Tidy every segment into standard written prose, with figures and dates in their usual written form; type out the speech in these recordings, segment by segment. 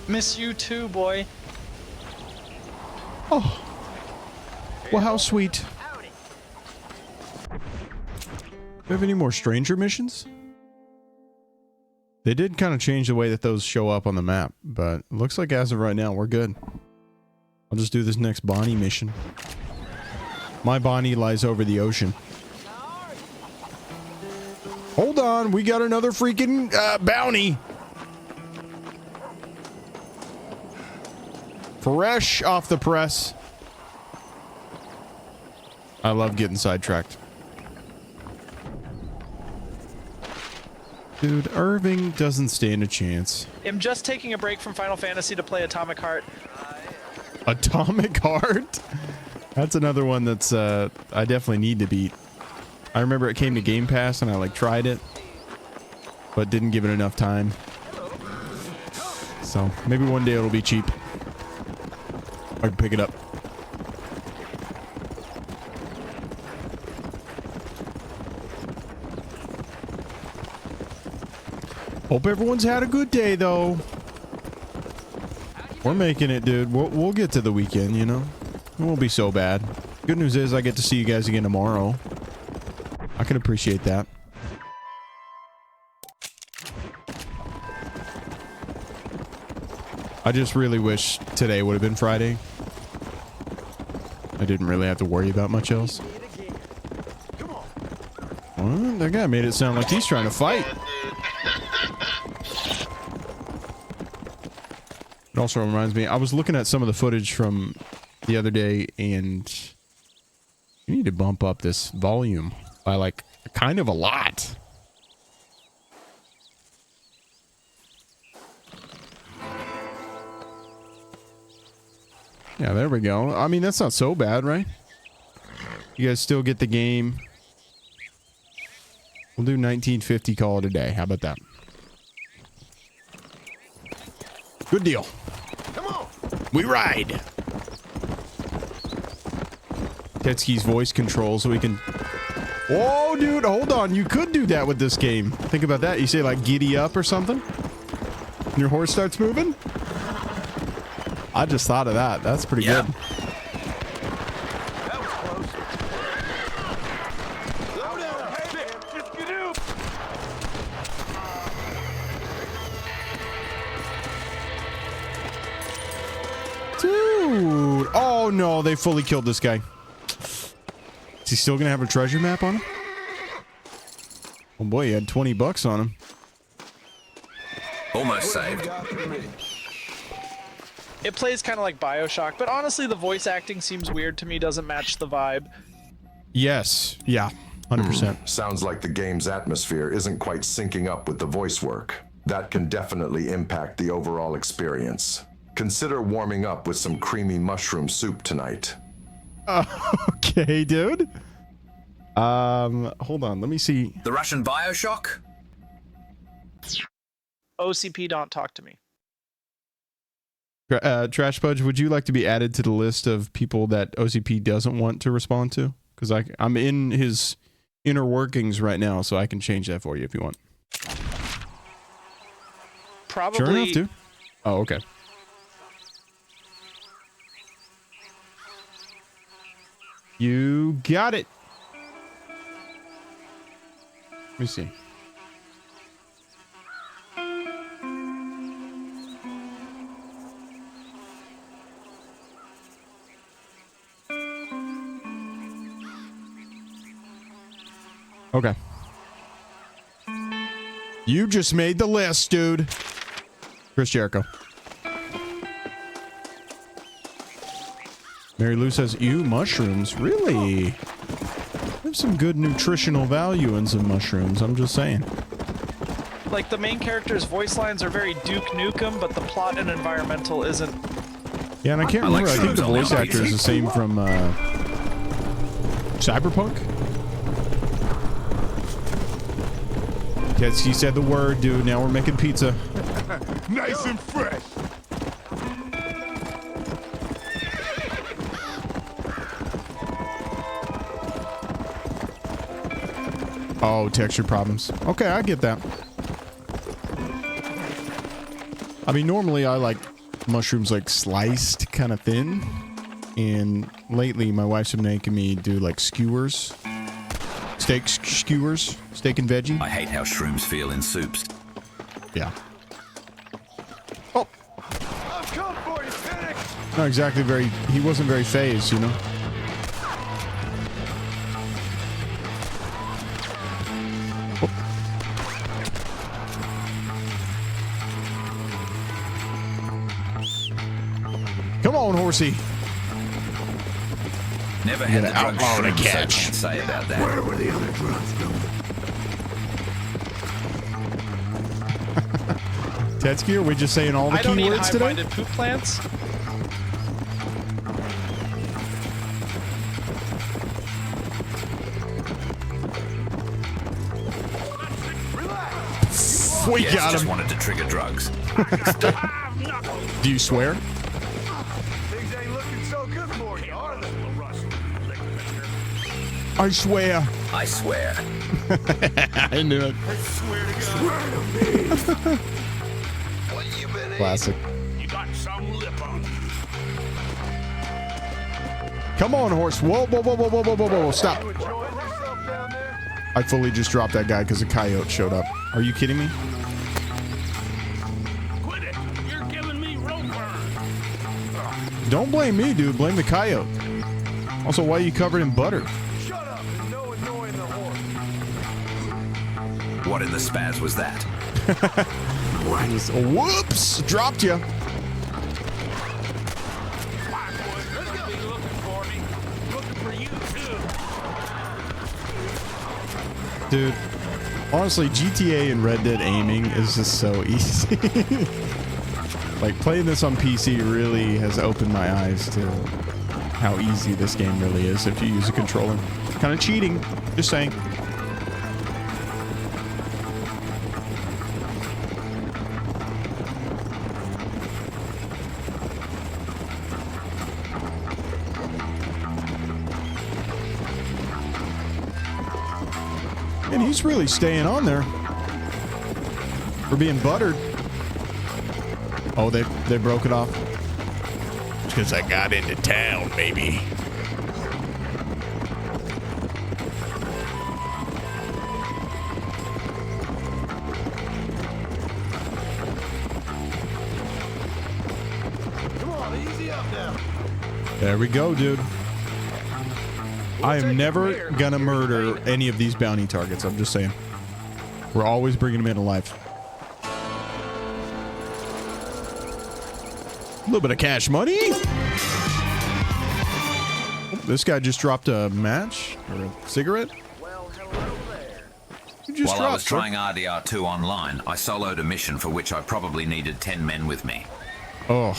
Miss you too, boy. Oh. Well, how sweet. Do we have any more stranger missions? They did kind of change the way that those show up on the map, but it looks like as of right now, we're good. I'll just do this next Bonnie mission. My Bonnie lies over the ocean. Hold on, we got another freaking bounty. Fresh off the press. I love getting sidetracked. Dude, Irving doesn't stand a chance. I'm just taking a break from Final Fantasy to play Atomic Heart. Atomic Heart? That's another one that's I definitely need to beat. I remember it came to Game Pass and I like tried it, but didn't give it enough time. So maybe one day it'll be cheap. I can pick it up. Hope everyone's had a good day, though. We're making it, dude. We'll get to the weekend, you know? It won't be so bad. Good news is I get to see you guys again tomorrow. I can appreciate that. I just really wish today would have been Friday. I didn't really have to worry about much else. What? That guy made it sound like he's trying to fight. It also reminds me, I was looking at some of the footage from the other day, and you need to bump up this volume by like kind of a lot. Yeah, there we go. I mean, that's not so bad, right? You guys still get the game. We'll do 1950, call it a day. How about that? Good deal. Come on. We ride. Tetsuki's voice control so we can... Whoa, dude, hold on. You could do that with this game. Think about that. You say like giddy up or something. And your horse starts moving. I just thought of that. That's pretty good. That was close. Slow down. Hey, just get up. Dude. Oh, no. They fully killed this guy. Is he still going to have a treasure map on him? Oh, boy. He had 20 bucks on him. Almost saved. It plays kind of like BioShock, but honestly, the voice acting seems weird to me, doesn't match the vibe. Yes. Yeah. 100%. Sounds like the game's atmosphere isn't quite syncing up with the voice work. That can definitely impact the overall experience. Consider warming up with some creamy mushroom soup tonight. Okay, dude. Hold on. Let me see. The Russian BioShock? OCP, don't talk to me. Trash Pudge, would you like to be added to the list of people that OCP doesn't want to respond to? Because I'm in his inner workings right now, so I can change that for you if you want. Probably. Sure enough, too. Oh, okay. You got it. Let me see. Okay. You just made the list, dude. Chris Jericho. Mary Lou says, ew, mushrooms. Really? There's some good nutritional value in some mushrooms. I'm just saying. Like, the main character's voice lines are very Duke Nukem, but the plot and environmental isn't. Yeah, and I can't remember. I think the voice actor is the same from Cyberpunk. Yes, he said the word, dude. Now we're making pizza. Nice and fresh. Oh, texture problems. Okay, I get that. I mean, normally I like mushrooms like sliced kind of thin. And lately my wife's been making me do like skewers. Steak skewers. Steak and veggie. I hate how shrooms feel in soups. Yeah. Oh. I've come for you, Phoenix. Not exactly very, he wasn't very phased, you know? Oh. Come on, horsey. Never had the You're drug an outlaw to shrooms, so catch. can't say about that. Where were the other drugs going? Tetsky, are we just saying all the I don't eat keywords today? high-minded poop plants. We Yes, got just him. wanted to trigger drugs. Do you swear? Things ain't looking so good for you, are they? I swear. I swear. I knew it. Swear to God. What you been Classic. eating? You got some lip on you. Come on, horse. Whoa, whoa, whoa, whoa, whoa, whoa, whoa, whoa. Stop. You enjoying yourself down there? I fully just dropped that guy because a coyote showed up. Are you kidding me? Quit it. You're giving me rope burn. Don't blame me, dude. Blame the coyote. Also, why are you covered in butter? Shut up and no annoying the horse. What in the spaz was that? Whoops! Dropped you. Let's go. Be looking for me. Looking for you too. Dude, honestly, GTA and Red Dead aiming is just so easy. Like, playing this on PC really has opened my eyes to how easy this game really is if you use a controller. Kind of cheating, just saying. And he's really staying on there for being buttered. Oh, they broke it off. Because I got into town, baby. Come on, easy up now. There we go, dude. I am never gonna murder any of these bounty targets. I'm just saying. We're always bringing them in alive. A little bit of cash money. Oh, this guy just dropped a match or a cigarette. Well, hello there. You just While I was dropped, sir. trying RDR2 online, I soloed a mission for which I probably needed 10 men with me. Oh.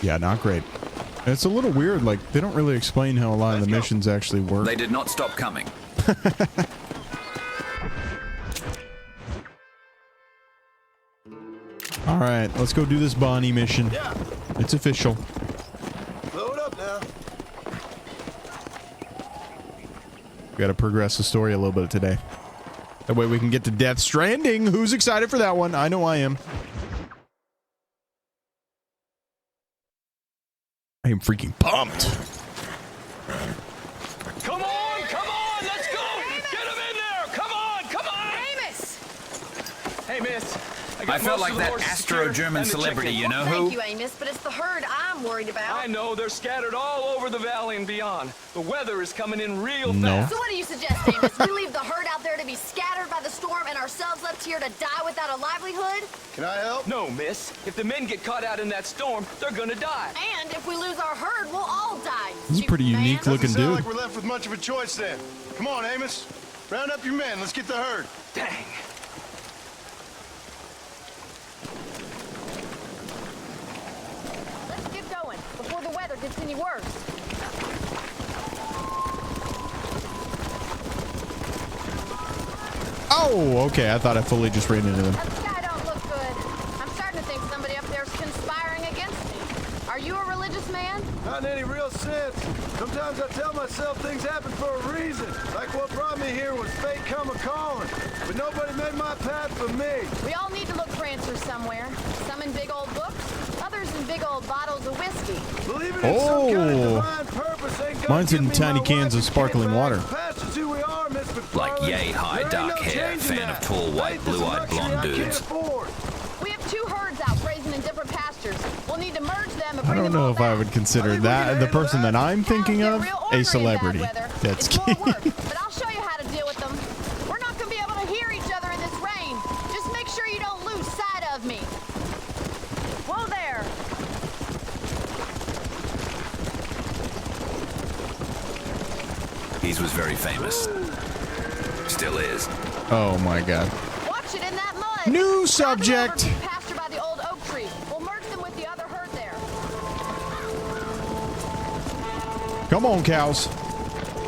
Yeah, not great. It's a little weird. Like, they don't really explain how a lot of the missions actually work. They did not stop coming. All right, let's go do this Bonnie mission. Yeah. It's official. Load up now. We got to progress the story a little bit today. That way we can get to Death Stranding. Who's excited for that one? I know I am. I am freaking pumped. Come on, let's go! Get him in there! Come on! Amos! Hey, miss. I got felt most like of the that horses Astro secured German and the celebrity, chickens. you know Thank who? you, Amos, but it's the herd I'm worried about. I know, they're scattered all over the valley and beyond. The weather is coming in real No. fast. So what do you suggest, Amos? We leave the herd out there to be scattered by the storm and ourselves left here to die without a livelihood? Can I help? No, miss. If the men get caught out in that storm, they're gonna die. And if we lose our herd, we'll all die. This is a pretty stupid unique man. looking Doesn't sound dude. like we're left with much of a choice then. Come on, Amos. Round up your men. Let's get the herd. Dang. Let's get going before the weather gets any worse. Oh, okay. I thought I fully just ran into them. That sky don't look good. I'm starting to think somebody up there's conspiring against me. Are you a religious man? Not in any real sense. Sometimes I tell myself things happen for a reason. Like what brought me here was fate come a-calling. But nobody made my path for me. We all need to look for answers somewhere. Some in big old books, others in big old bottles of whiskey. Believing in some kind of Oh. divine purpose ain't gonna Mine's give in me tiny my cans wife of to sparkling keep water. her. Past is who we are, Miss McFarlane. Like yay high, There ain't dark no hair, changing fan that. of tall, white, Faith is a blue-eyed, luxury blonde I can't dudes. afford. We have 2 herds out grazing in different pastures. We'll need to merge them and I bring don't them all know if I back. would consider I think we can that the handle person that. that I'm Cows thinking get of real a ornery in bad celebrity. weather. That's it's key. more work, but I'll show you how to deal with them. We're not gonna be able to hear each other in this rain. Just make sure you don't lose sight of me. Whoa there. He was very famous. Still is. Oh my god. Watch it in that mud. New Drive them subject. over to the pasture by the old oak tree. We'll merge them with the other herd there. Come on, cows.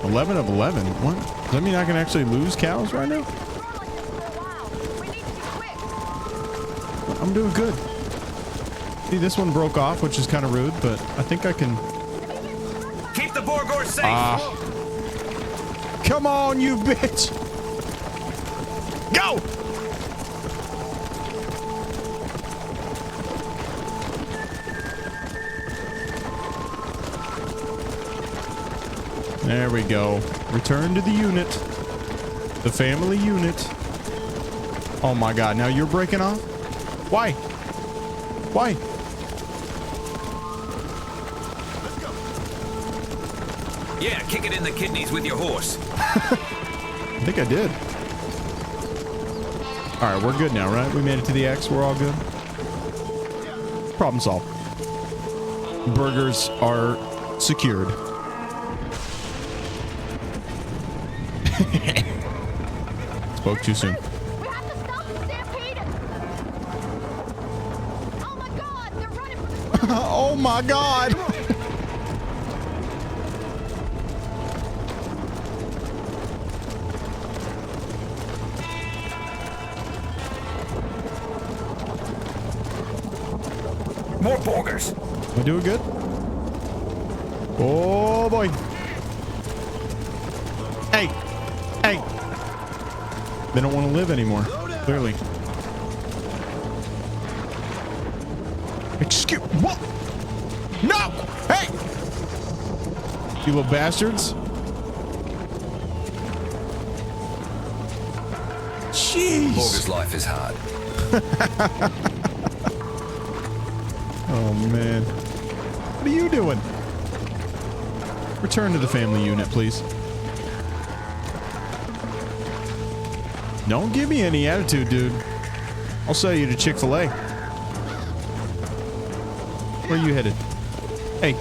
11 of 11. What? Does that mean I can actually lose cows right now? Storm like this for a while. We need to be quick. I'm doing good. See, this one broke off, which is kind of rude, but I think I can... Keep the Borgor safe! Come on, you bitch! Go! There we go. Return to the unit. The family unit. Oh my god, now you're breaking off? Why? Why? Yeah, kick it in the kidneys with your horse. I think I did. All right, we're good now, right? We made it to the X. We're all good. Problem solved. Burgers are secured. Spoke too soon. We have to stop the stampede. Oh my god, they're running for the Oh my god! More Borgers. Am I doing good? Oh boy. Hey! Hey! They don't want to live anymore. Clearly. Excuse... What? No! Hey! You little bastards. Jeez. Borger's life is hard. Oh, man. What are you doing? Return to the family unit, please. Don't give me any attitude, dude. I'll sell you to Chick-fil-A. Where are you headed? Hey.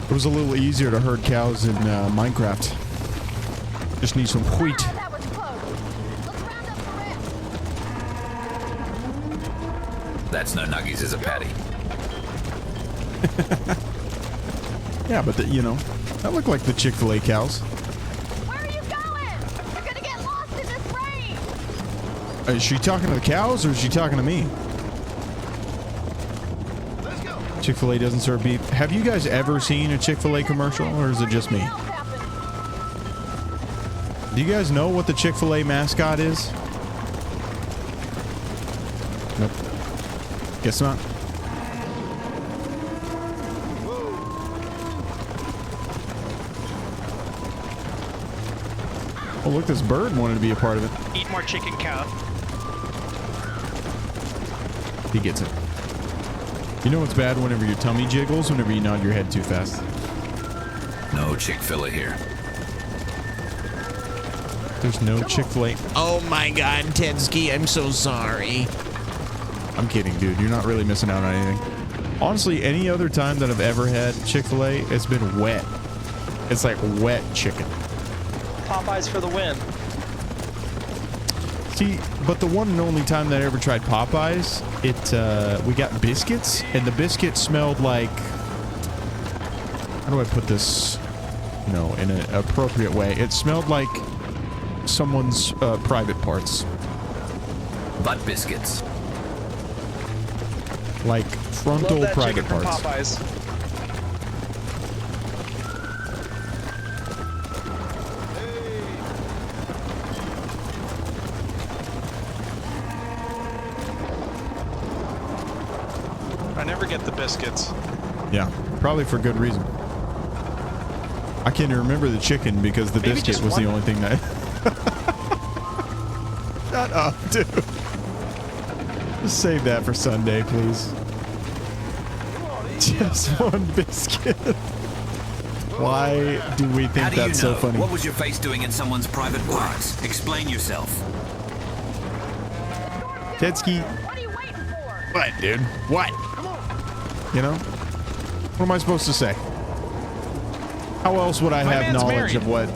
It was a little easier to herd cows in Minecraft. Just need some wheat. That was close. Let's round up the rest. That's no nuggies as a patty. Yeah, but you know, that looked like the Chick-fil-A cows. Where are you going? You're gonna get lost in this rain. Is she talking to the cows or is she talking to me? Let's go. Chick-fil-A doesn't serve beef. Have you guys ever seen a Chick-fil-A commercial, or is it just me? What else happened? Do you guys know what the Chick-fil-A mascot is? Nope. Guess not. Oh, look, this bird wanted to be a part of it. Eat more chicken cow. He gets it. You know what's bad whenever your tummy jiggles, whenever you nod your head too fast. No Chick-fil-A here. There's no Chick-fil-A. Oh my god, Tedski, I'm so sorry. I'm kidding, dude. You're not really missing out on anything. Honestly, any other time that I've ever had Chick-fil-A, it's been wet. It's like wet chicken. Popeyes for the win. See, but the one and only time that I ever tried Popeyes, we got biscuits, and the biscuits smelled like... How do I put this, you know, in an appropriate way? It smelled like someone's private parts. Butt biscuits. Like frontal Love that private chicken from parts. Popeyes. I never get the biscuits. Yeah, probably for good reason. I can't even remember the chicken because the Maybe biscuit just was the one. only thing that... Shut up, dude. Just save that for Sunday, please. Just one biscuit. Why do we How think do you know? that's so funny? What was your face doing in someone's private parts? Explain yourself. Tetsky. What are you waiting for? What, dude? What? You know? What am I supposed to say? How else would I My have man's knowledge married. of what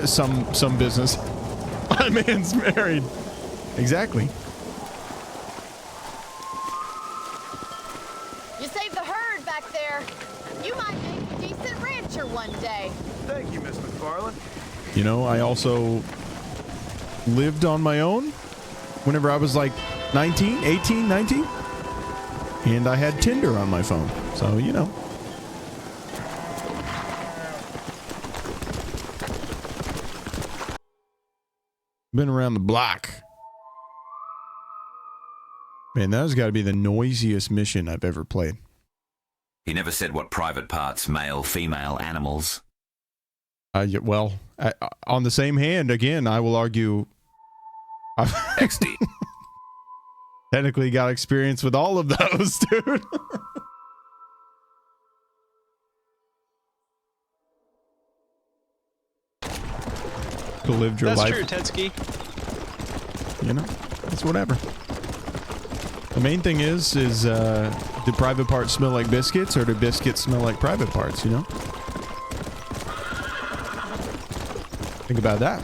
some business? My man's married. Exactly. You saved the herd back there. You might make a decent rancher one day. Thank you, Miss McFarland. You know, I also lived on my own whenever I was like 19, 18, 19. And I had Tinder on my phone. So, you know. Been around the block. Man, that's got to be the noisiest mission I've ever played. He never said what private parts, male, female, animals. Well, on the same hand, again, I will argue I've XD. technically got experience with all of those, dude. To live your That's life. true, Tetsky. You know, it's whatever. The main thing is do private parts smell like biscuits or do biscuits smell like private parts, you know? Think about that.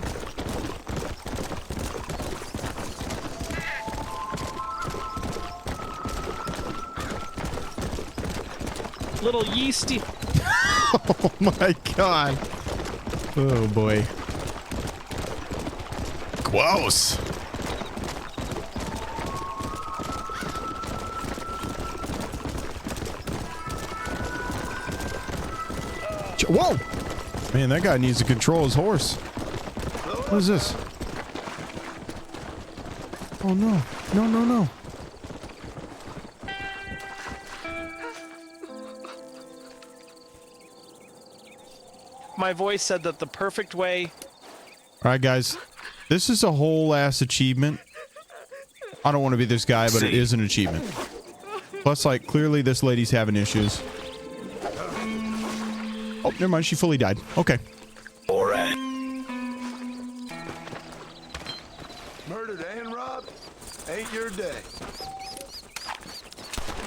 Little yeasty. Oh my god. Oh boy. Gross. Whoa! Man, that guy needs to control his horse. What is this? Oh no. No, no, no. My voice said that the perfect way. All right, guys. This is a whole ass achievement. I don't want to be this guy, but it is an achievement. Plus, like, clearly this lady's having issues. Oh, never mind. She fully died. Okay. All right. Murdered and robbed? Ain't your day.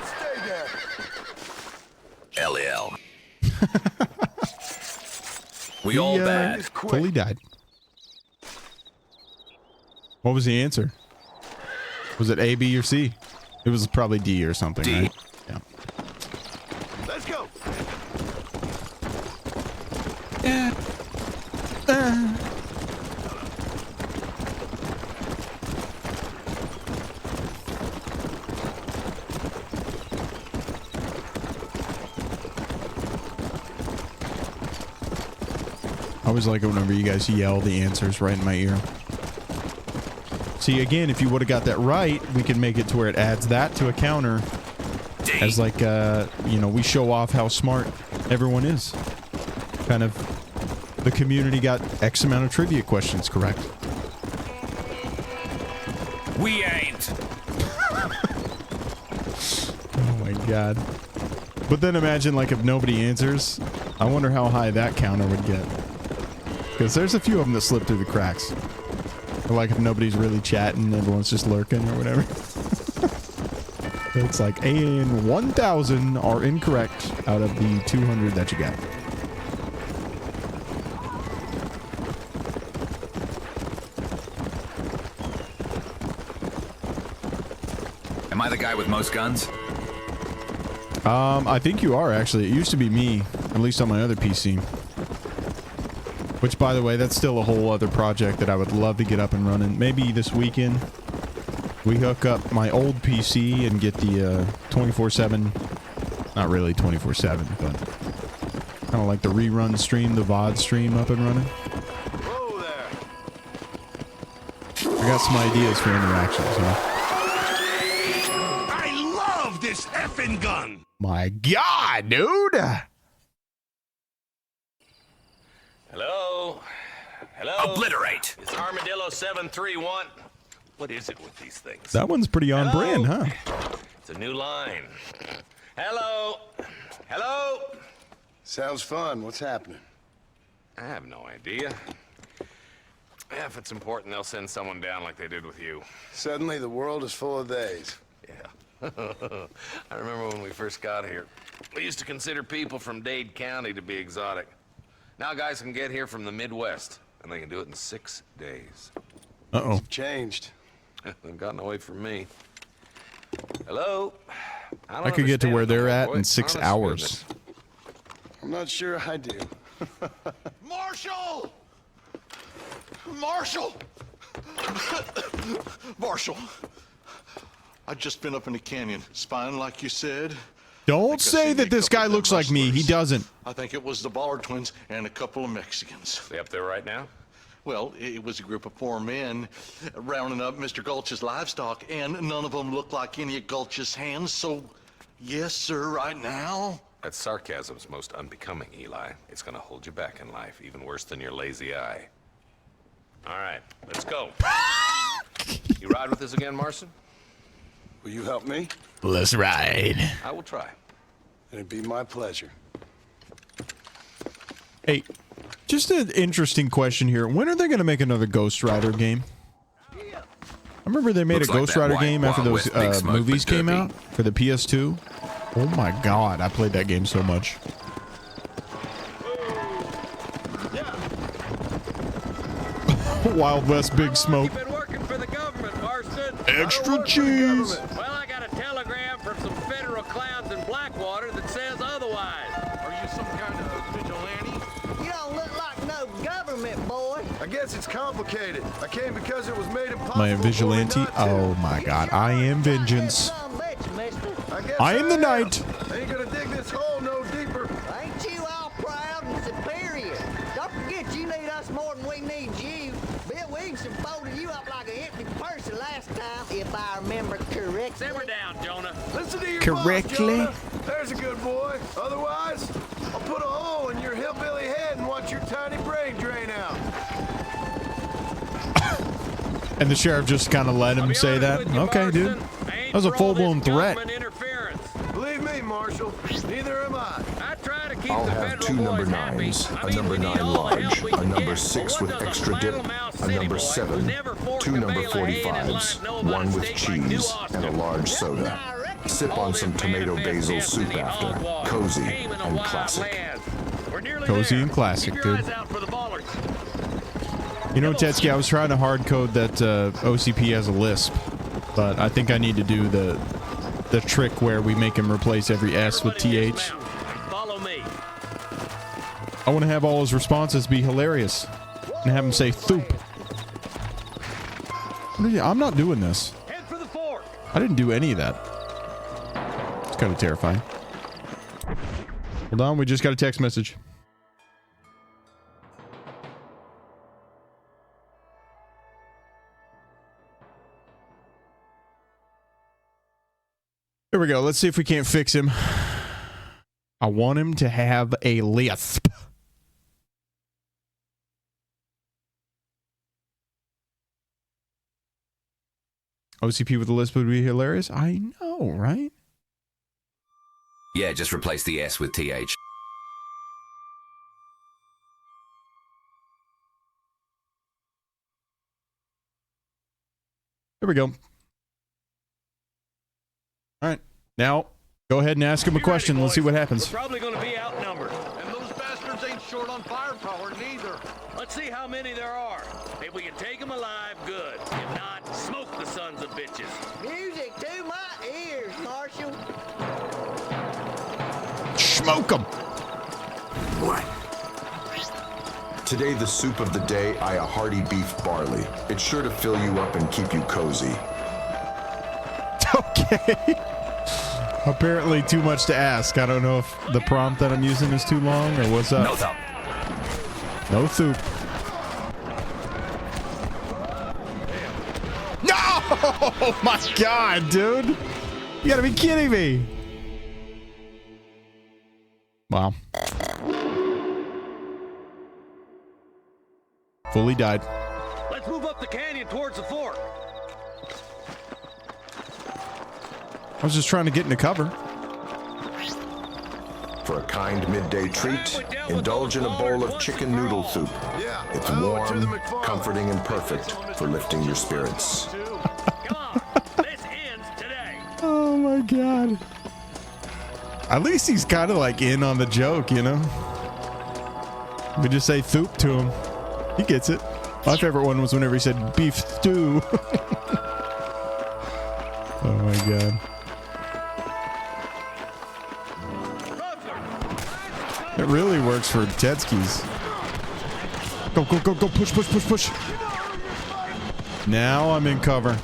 Stay down. LL. We all bad. Fully died. What was the answer? Was it A, B, or C? It was probably D or something, D. right? Yeah. Let's go. I always like it whenever you guys yell the answers right in my ear. See, again, if you would have got that right, we can make it to where it adds that to a counter D. as like, you know, we show off how smart everyone is. Kind of, the community got X amount of trivia questions correct. We ain't. Oh my god. But then imagine, like, if nobody answers, I wonder how high that counter would get. Because there's a few of them that slip through the cracks. Or like if nobody's really chatting, everyone's just lurking or whatever. It's like, and 1,000 are incorrect out of the 200 that you got. Am I the guy with most guns? I think you are, actually. It used to be me, at least on my other PC. Which, by the way, that's still a whole other project that I would love to get up and running. Maybe this weekend we hook up my old PC and get the 24/7, not really 24/7, but kind of like the rerun stream, the VOD stream up and running. Whoa there. I got some ideas for interactions, huh? I love this effing gun. My God, dude! Hello? Hello? Obliterate! It's Armadillo 731. What is it with these things? That one's pretty on Hello? brand, huh? It's a new line. Hello? Hello? Sounds fun. What's happening? I have no idea. Yeah, if it's important, they'll send someone down like they did with you. Suddenly the world is full of days. Yeah. I remember when we first got here. We used to consider people from Dade County to be exotic. Now guys can get here from the Midwest, and they can do it in 6 days. Uh-oh. Changed. They've gotten away from me. Hello? I could get to where they're at in 6 hours. I'm not sure I do. Marshall! Marshall! Marshall! I've just been up in the canyon, spying like you said. Don't say that this guy looks like me. He doesn't. I think it was the Ballard twins and a couple of Mexicans. They up there right now? Well, it was a group of 4 men rounding up Mr. Gulch's livestock, and none of them looked like any of Gulch's hands, so yes, sir, right now. That sarcasm's most unbecoming, Eli. It's gonna hold you back in life, even worse than your lazy eye. All right, let's go. You ride with us again, Marson? Will you help me? Let's ride. I will try. It'd be my pleasure. Hey, just an interesting question here. When are they going to make another Ghost Rider game? I remember they made Looks a like Ghost that Rider Wild game after Wild those West Big Smoke movies been came derpy. out for the PS2. Oh my God, I played that game so much. Wild West Big Smoke. You've been working for the government, Marston. Extra cheese. Well, I got a telegram from some federal clowns in Blackwater that says otherwise. Are you some kind of vigilante? You don't look like no government boy. I guess it's complicated. I came because it was made impossible. Am I a for me vigilante? not to. Oh my God, I am vengeance. Son of a bitch, mister. guess I am the am. knight. Ain't gonna dig this hole no deeper. Ain't you all proud and superior? Don't forget you need us more than we need you. Bill Williamson folded you up like an empty person last time, if I remember correctly. Simmer down, Jonah. Listen to your Correctly? boss, Jonah. There's a good boy. Otherwise, I'll put a hole in your hillbilly head and watch your tiny brain drain out. And the sheriff just kind of let him say that. Okay, dude. That was a full-blown threat. Believe me, Marshal, neither am I. I try to keep I'll the have federal 2 number boys happy. 9s, I a mean, number we need 9 all the help large, we a can number get. 6 But with what does extra dip, flannel mouth a city number boy 7, who's never forked 2 a number bale of hay in his 45s, life know about 1 a with state like New cheese, Austin? and a large soda. Sip on some tomato basil soup after. Cozy and classic. Cozy and classic, dude. You know, Tetsky, I was trying to hard code that OCP has a lisp, but I think I need to do the trick where we make him replace every S with TH. Follow me. I want to have all his responses be hilarious and have him say thoop. I'm not doing this. Head for the fork. I didn't do any of that. It's kind of terrifying. Hold on, we just got a text message. Here we go. Let's see if we can't fix him. I want him to have a lisp. OCP with a lisp would be hilarious. I know, right? Yeah, just replace the S with TH. There we go. All right. Now, go ahead and ask him a question. Let's see what happens. We're probably going to be outnumbered. And those bastards ain't short on firepower neither. Let's see how many there are. If we can take them alive, good. If not, smoke the sons of bitches. Music to my ears, Marshal. Smoke him. Today, the soup of the day, a hearty beef barley. It's sure to fill you up and keep you cozy. Okay. Apparently too much to ask. I don't know if the prompt that I'm using is too long or what's up. No thumb. No soup. No! Oh my God, dude. You gotta be kidding me. Wow. Fully died. Let's move up the canyon towards the fork. I was just trying to get into cover. For a kind midday treat, indulge in a bowl of chicken noodle soup. It's warm, comforting, and perfect for lifting your spirits. Oh my God. At least he's kind of like in on the joke, you know? We just say "thoop" to him. He gets it. My favorite one was whenever he said beef stew. Oh my God. It really works for Tetskis. Go, go, go, go. Push, push, push, push. Now I'm in cover.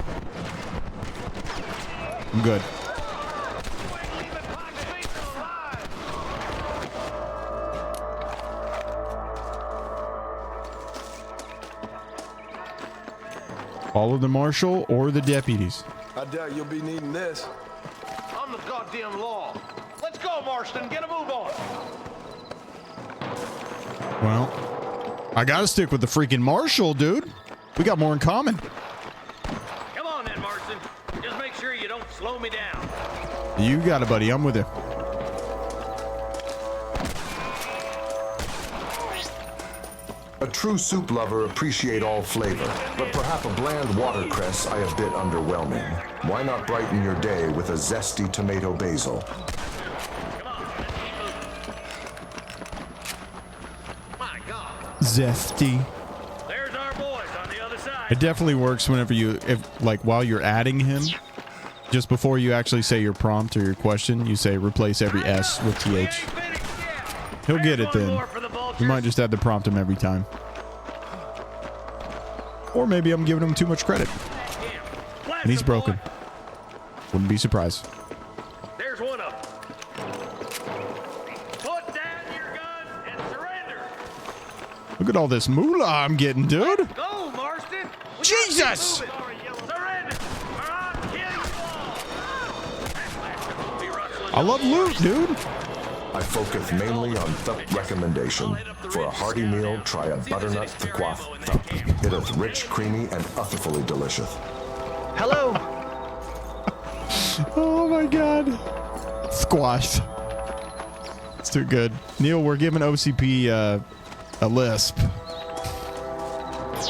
I'm good. Follow the marshal or the deputies. I doubt you'll be needing this. I'm the goddamn law. Let's go, Marston. Get a move on. Well, I gotta stick with the freaking marshal, dude. We got more in common. Come on then, Marston. Just make sure you don't slow me down. You got it, buddy. I'm with you. A true soup lover appreciate all flavor, but perhaps a bland watercress I a bit underwhelming. Why not brighten your day with a zesty tomato basil? Zesty. There's our boys on the other side. It definitely works whenever like while you're adding him, just before you actually say your prompt or your question, you say replace every S with TH. He'll get it then. You might just have to prompt him every time. Or maybe I'm giving him too much credit. And he's broken. Wouldn't be surprised. There's one of them. Put down your guns and surrender. Look at all this moolah I'm getting, dude. Go, Marston. Jesus! Surrender. Or I'll kill you all. I love loot, dude. I focus mainly on thup recommendation. For a hearty meal, try a butternut thquath thup. It is rich, creamy, and utterly delicious. Hello. Oh my God. Squashed. It's too good. Neil, we're giving OCP a lisp.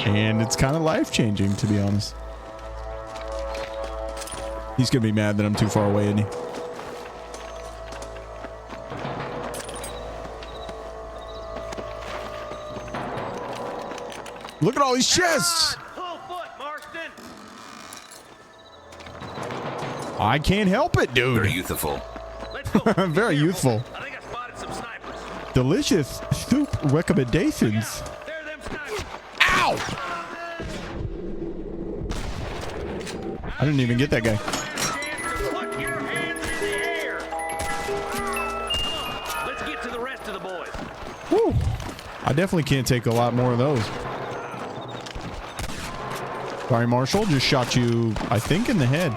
And it's kind of life-changing, to be honest. He's going to be mad that I'm too far away, isn't he? Look at all these chests! I can't help it, dude. Very youthful. Very youthful. I think I spotted some snipers. Delicious soup recommendations. There them snipers. Ow! I didn't even get that guy. Put your hands in the air. Come on, let's get to the rest of the boys. Woo. I definitely can't take a lot more of those. Sorry, Marshall. Just shot you, I think, in the head.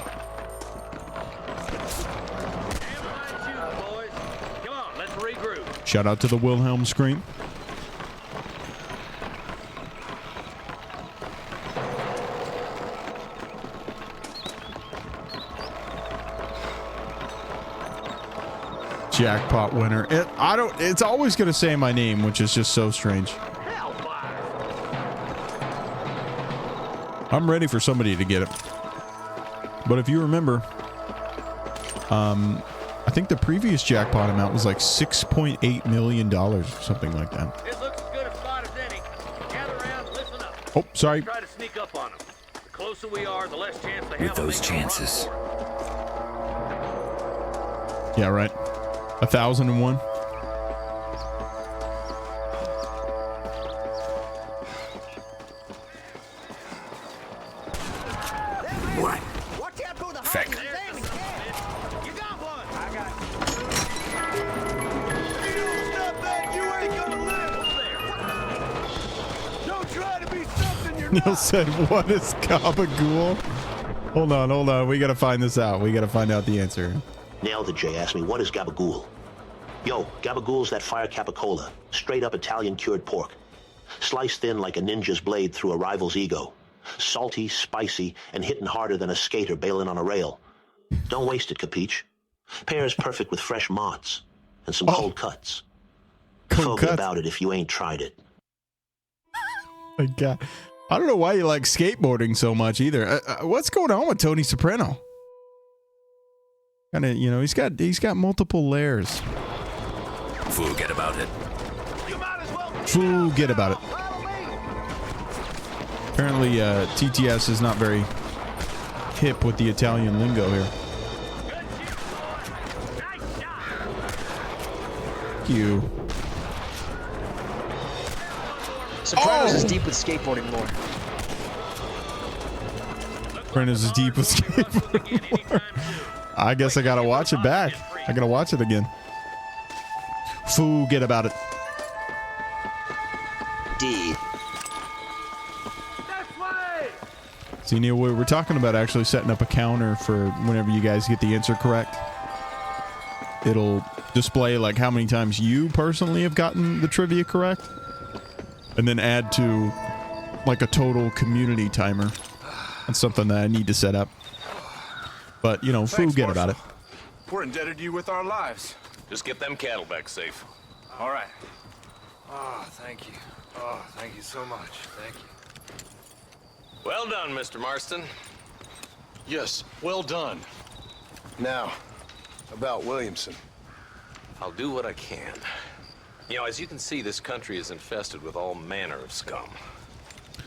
Come on, let's regroup. Shout out to the Wilhelm scream. Jackpot winner. It's always going to say my name, which is just so strange. I'm ready for somebody to get it. But if you remember, I think the previous jackpot amount was like $6.8 million or something like that. It looks as good a spot as any. Gather around, listen up. Oh, sorry. Try to sneak up on them. The closer we are, the less chance they have. With those chances. Yeah, right. 1,001. Neil said, what is gabagool? Hold on. We gotta find this out. We gotta find out the answer. Nailed it, Jay. Asked me, what is gabagool? Yo, gabagool's that fire capicola. Straight up Italian cured pork. Sliced thin like a ninja's blade through a rival's ego. Salty, spicy, and hitting harder than a skater bailing on a rail. Don't waste it, capiche? Pairs perfect with fresh mozz and some cold cuts. Forget about it if you ain't tried it. My God. I don't know why you like skateboarding so much either. What's going on with Tony Soprano? Kind of, you know, he's got multiple layers. Forget about it. Forget about it. Apparently, TTS is not very hip with the Italian lingo here. Thank you. Sopranos is deep with skateboarding lore. Sopranos is deep with skateboarding lore. I guess I gotta watch it back. I gotta watch it again. Forget about it. D. See, Neil, we're talking about actually setting up a counter for whenever you guys get the answer correct. It'll display like how many times you personally have gotten the trivia correct, and then add to like a total community timer. That's something that I need to set up. But, you know, forget about it. We're indebted to you with our lives. Just get them cattle back safe. All right. Oh, thank you. Oh, thank you so much. Thank you. Well done, Mr. Marston. Yes, well done. Now, about Williamson. I'll do what I can. You know, as you can see, this country is infested with all manner of scum.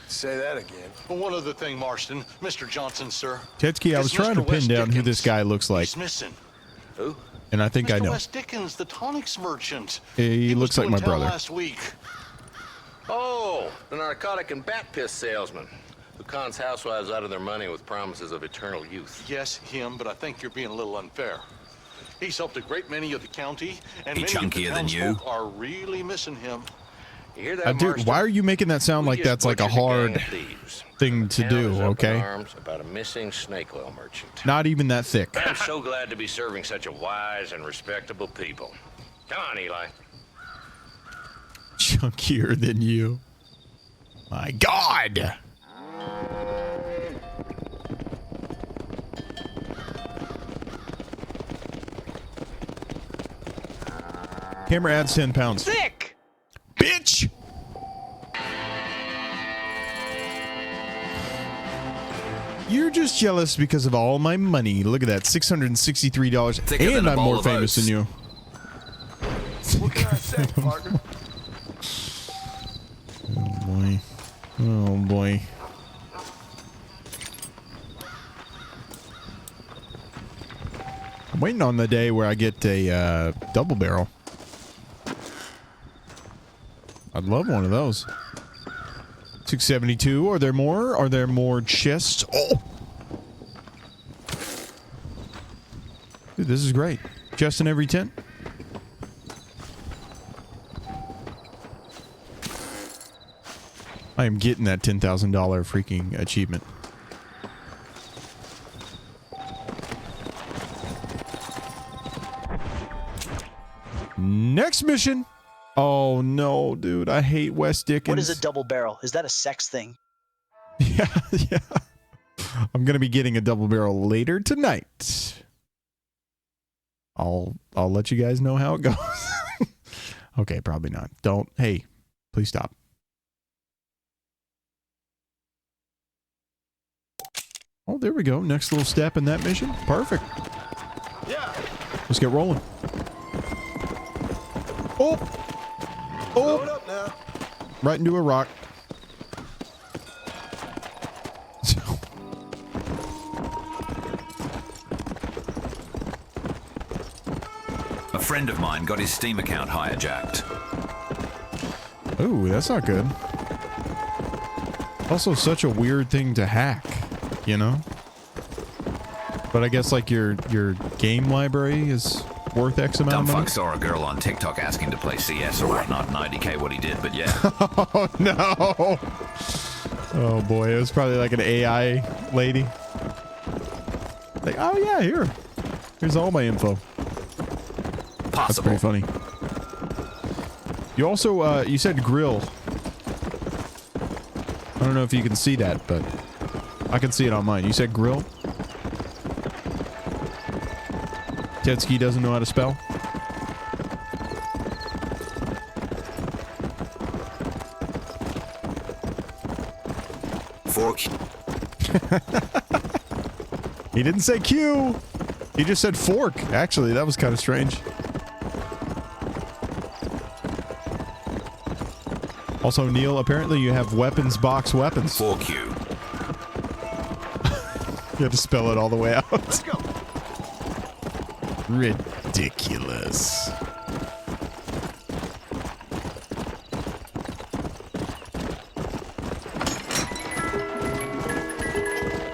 Say that again. But one other thing, Marston. Mr. Johnson, sir. Tetsky, I was trying to pin down who this guy looks like. He's missing. Who? And I think I know. Wes Dickens, the tonics merchant. He was looks like in my town brother. Last week. Oh, the narcotic and bat piss salesman who cons housewives out of their money with promises of eternal youth. Yes, him, but I think you're being a little unfair. He's helped a great many of the county, and He many of the chunkier than you? townsfolk are really missing him. You hear that, Dude, Marston? why are you making that sound like We just that's like a butchered gang hard of thieves. thing to Town do, is up in okay? arms about a missing snake oil merchant. Not even that thick. I'm so glad to be serving such a wise and respectable people. Come on, Eli. Chunkier than you. My God. Camera adds 10 pounds. Thick! Bitch! You're just jealous because of all my money. Look at that, $663. Thicker And than a I'm bowl more of famous oats. than you. What can I say, partner? Oh boy. Oh boy. I'm waiting on the day where I get a double barrel. I'd love one of those. 672. Are there more? Are there more chests? Oh! Dude, this is great. Chest in every tent. I am getting that $10,000 freaking achievement. Next mission. Oh no, dude. I hate Wes Dickens. What is a double barrel? Is that a sex thing? Yeah. I'm gonna be getting a double barrel later tonight. I'll let you guys know how it goes. Okay, probably not. Don't. Hey, please stop. Oh, there we go. Next little step in that mission. Perfect. Yeah. Let's get rolling. Oh! Load up now. Right into a rock. A friend of mine got his Steam account hijacked. Ooh, that's not good. Also, such a weird thing to hack, you know? But I guess like your game library is worth X amount of money. Dumbfuck saw a girl on TikTok asking to play CS or whatnot, and IDK what he did, but yeah. Oh no! Oh boy, it was probably like an AI lady. Like, oh yeah, here's all my info. That's pretty funny. You also, you said grill. I don't know if you can see that, but I can see it on mine. You said grill? Tetsuki doesn't know how to spell? Fork. He didn't say Q. He just said fork. Actually, that was kind of strange. Also, Neil, apparently you have weapons box weapons. Fork you. You had to spell it all the way out. Let's go. Ridiculous.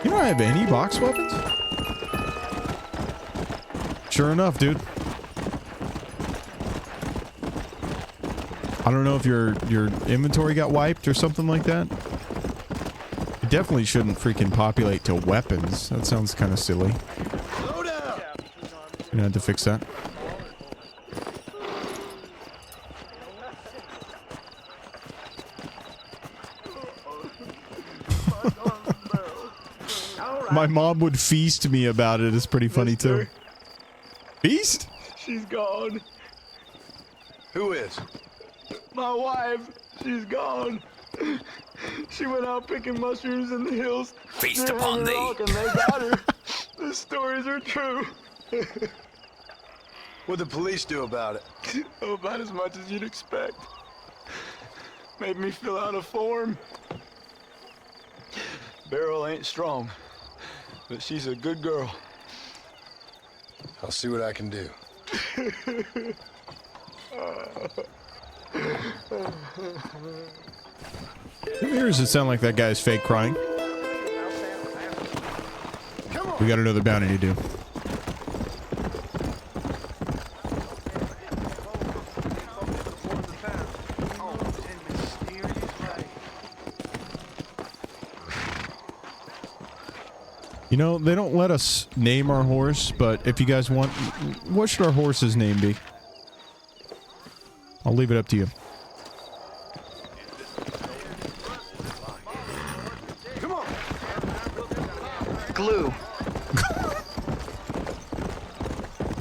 You don't have any box weapons? Sure enough, dude. I don't know if your inventory got wiped or something like that. It definitely shouldn't freaking populate to weapons. That sounds kind of silly. Slow down. You're gonna have to fix that. My mom would feast me about it. It's pretty funny too. Feast? She's gone. Who is? My wife. She's gone. She went out picking mushrooms in the hills. Feast upon thee. And they got her. The stories are true. What'd the police do about it? Oh, about as much as you'd expect. Made me fill out a form. Beryl ain't strong, but she's a good girl. I'll see what I can do. Or does it sound like that guy's fake crying? We got another bounty to do. You know, they don't let us name our horse, but if you guys want, what should our horse's name be? I'll leave it up to you. Come on. Glue.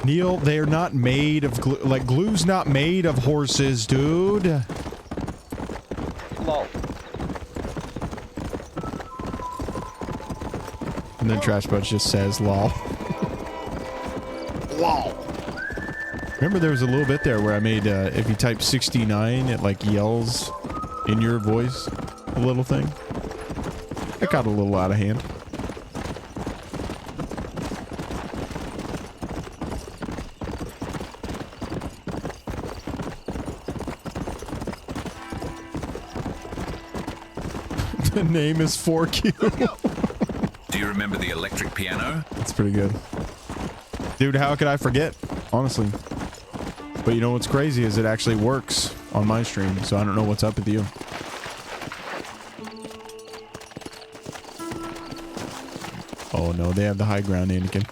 Neil, they are not made of glue. Like, glue's not made of horses, dude. Lol. And then Trash Bunch just says, lol. Lol. Remember there was a little bit there where I made, if you type 69, it like yells in your voice, a little thing. It got a little out of hand. The name is 4Q. Do you remember the electric piano? That's pretty good. Dude, how could I forget? Honestly. But you know what's crazy is it actually works on my stream, so I don't know what's up with you. Oh no, they have the high ground, Anakin.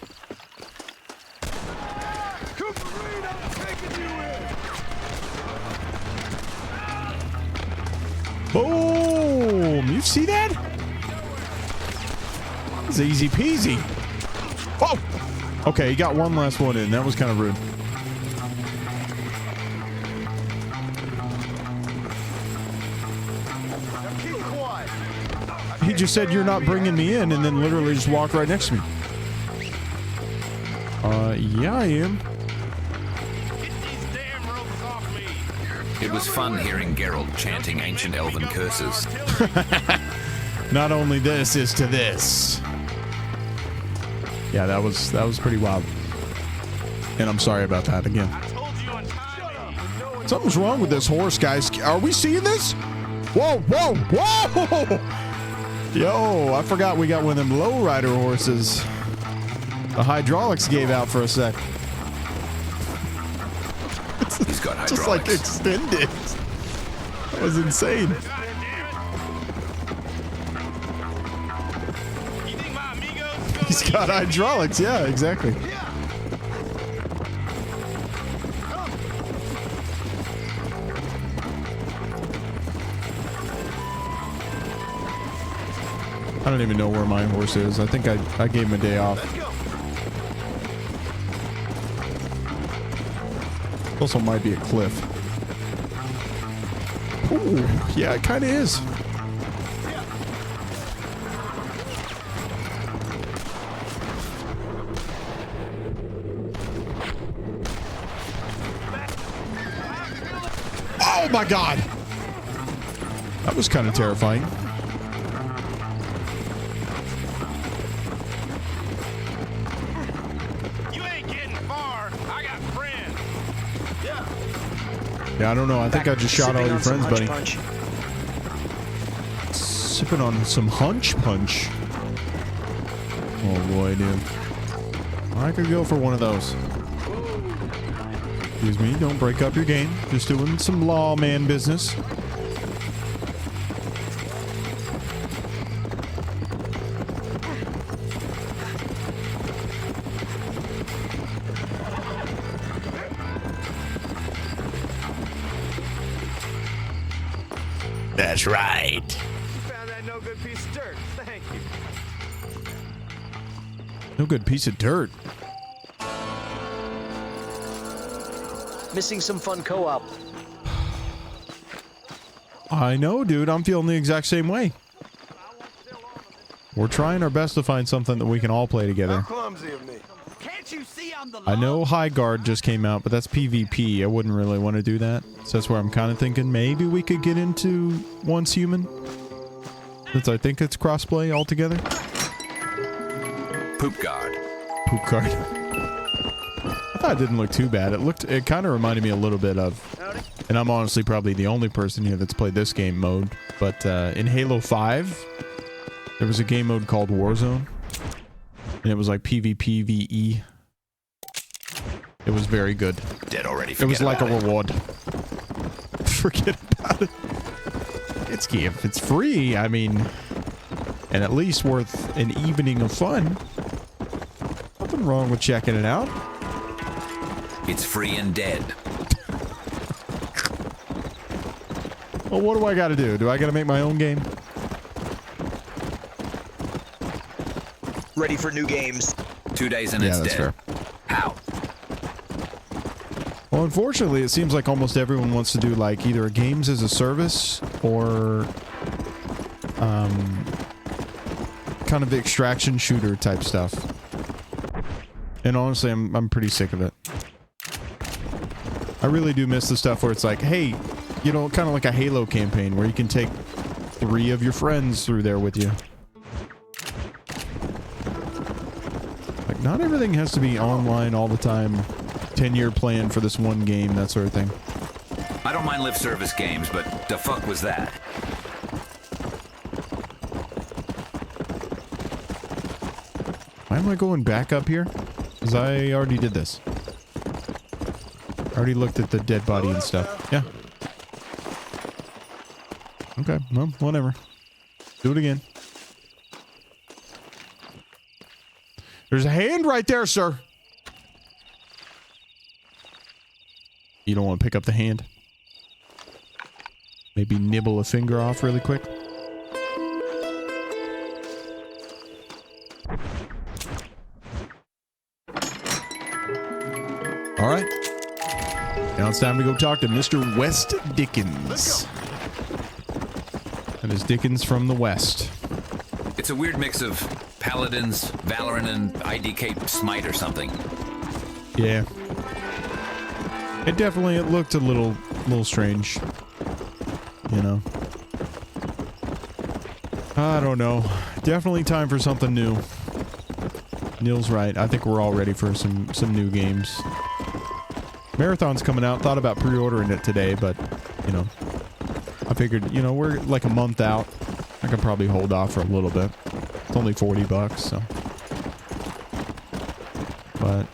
Boom! You see that? It's easy peasy. Oh! Okay, he got one last one in. That was kind of rude. He just said, you're not bringing me in, and then literally just walked right next to me. Yeah, I am. It was fun hearing Geralt chanting ancient elven curses. Not only this is to this. Yeah, that was pretty wild. And I'm sorry about that again. Something's wrong with this horse, guys. Are we seeing this? Whoa, whoa, whoa! Yo, I forgot we got one of them lowrider horses. The hydraulics gave out for a sec. He's got hydraulics. Just like extended. That was insane. He's got hydraulics. Yeah, exactly. I don't even know where my horse is. I think I gave him a day off. Also might be a cliff. Ooh, yeah, it kind of is. Oh my God. That was kind of terrifying. Yeah, I don't know. I think I just shot all your friends, buddy. Sipping on some hunch punch. Oh boy, dude. I could go for one of those. Excuse me, don't break up your game. Just doing some lawman business. That's right. Found that no good piece of dirt. Thank you. No good piece of dirt. Missing some fun co-op. I know, dude. I'm feeling the exact same way. We're trying our best to find something that we can all play together. Clumsy of me. Can't you see I'm the I know High Guard just came out, but that's PvP. I wouldn't really want to do that. So that's where I'm kind of thinking maybe we could get into Once Human. Since I think it's crossplay altogether. Poop guard. Poop Guard. I thought it didn't look too bad. It kind of reminded me a little bit of, and I'm honestly probably the only person here that's played this game mode, but in Halo 5, there was a game mode called Warzone, and it was like PvPvE. It was very good. Dead already. It was like a reward. Forget about it. If it's free, I mean, and at least worth an evening of fun. Nothing wrong with checking it out. It's free and dead. Well, what do I got to do? Do I got to make my own game? Ready for new games. 2 days and Yeah, it's that's dead. fair. How? Well, unfortunately, it seems like almost everyone wants to do like either a games as a service or kind of extraction shooter type stuff. And honestly, I'm pretty sick of it. I really do miss the stuff where it's like, hey, you know, kind of like a Halo campaign where you can take 3 of your friends through there with you. Like, not everything has to be online all the time. 10-year plan for this one game, that sort of thing. I don't mind live service games, but the fuck was that? Why am I going back up here? Because I already did this. I already looked at the dead body and stuff. Yeah. Okay, well, whatever. Do it again. There's a hand right there, sir. You don't want to pick up the hand? Maybe nibble a finger off really quick? All right. Now it's time to go talk to Mr. West Dickens. That is Dickens from the West. It's a weird mix of Paladins, Valorant, and IDK Smite or something. Yeah. It looked a little strange. You know. I don't know. Definitely time for something new. Neil's right. I think we're all ready for some new games. Marathon's coming out. Thought about pre-ordering it today, but, you know, I figured, you know, we're like a month out. I can probably hold off for a little bit. It's only $40, so. But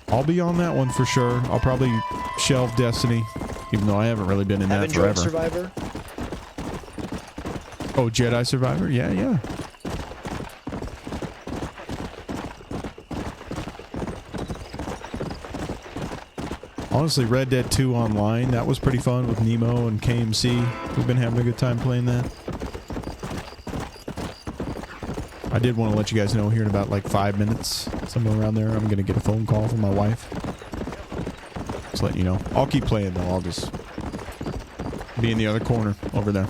I'll be on that one for sure. I'll probably shelve Destiny, even though I haven't really been in that forever. Survivor? Oh, Jedi Survivor? Yeah, yeah. Honestly, Red Dead 2 Online, that was pretty fun with Nemo and KMC. We've been having a good time playing that. I did want to let you guys know here in about like 5 minutes, somewhere around there, I'm going to get a phone call from my wife. Just letting you know. I'll keep playing though. I'll just be in the other corner over there.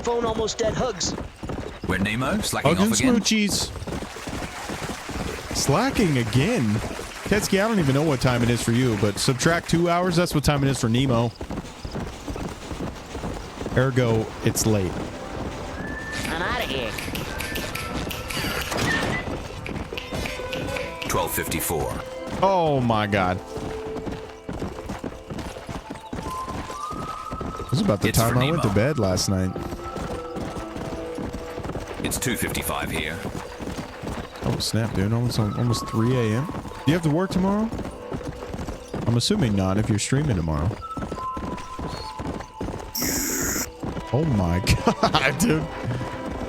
Phone almost dead. Hugs. Where Nemo? Slacking Hugging off again? smoochies. Slacking again? Tetsky, I don't even know what time it is for you, but subtract 2 hours, that's what time it is for Nemo. Ergo, it's late. I'm out of here. 12:54. Oh my god. This is about the It's time for I went to Nemo. bed last night. It's 2:55 here. Oh snap, dude. Almost 3 a.m. Do you have to work tomorrow? I'm assuming not if you're streaming tomorrow. Oh my god, dude.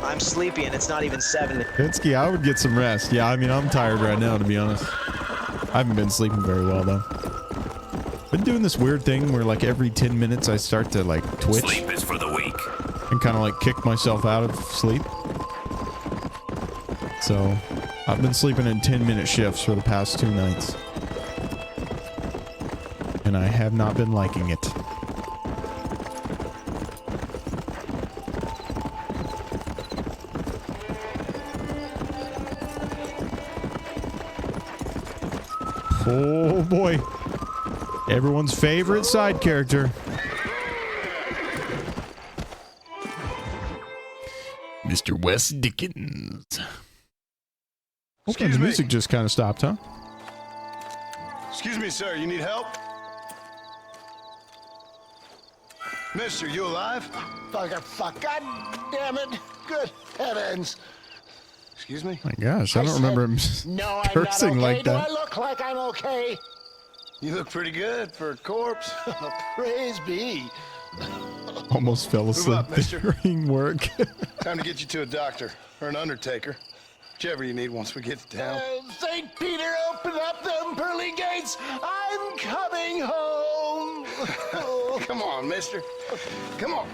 I'm sleepy and it's not even 7. Tetsky, I would get some rest. Yeah, I mean, I'm tired right now, to be honest. I haven't been sleeping very well, though. Been doing this weird thing where, like, every 10 minutes I start to, like, twitch. Sleep is for the weak. And kind of, like, kick myself out of sleep. So, I've been sleeping in 10-minute shifts for the past 2 nights. And I have not been liking it. Oh boy. Everyone's favorite side character. Mr. Wes Dickens. Okay, the music just kind of stopped, huh? Excuse me, sir. You need help? Mister, you alive? Fuck. God damn it. Good heavens. Excuse me? My gosh, I don't remember him No, I'm cursing not okay. like that. Do I look like I'm okay? You look pretty good for a corpse. Praise be. Almost fell asleep up, mister. during work. Time to get you to a doctor or an undertaker. Whichever you need once we get to town. St. Peter, open up them pearly gates. I'm coming home. Come on, mister. Come on.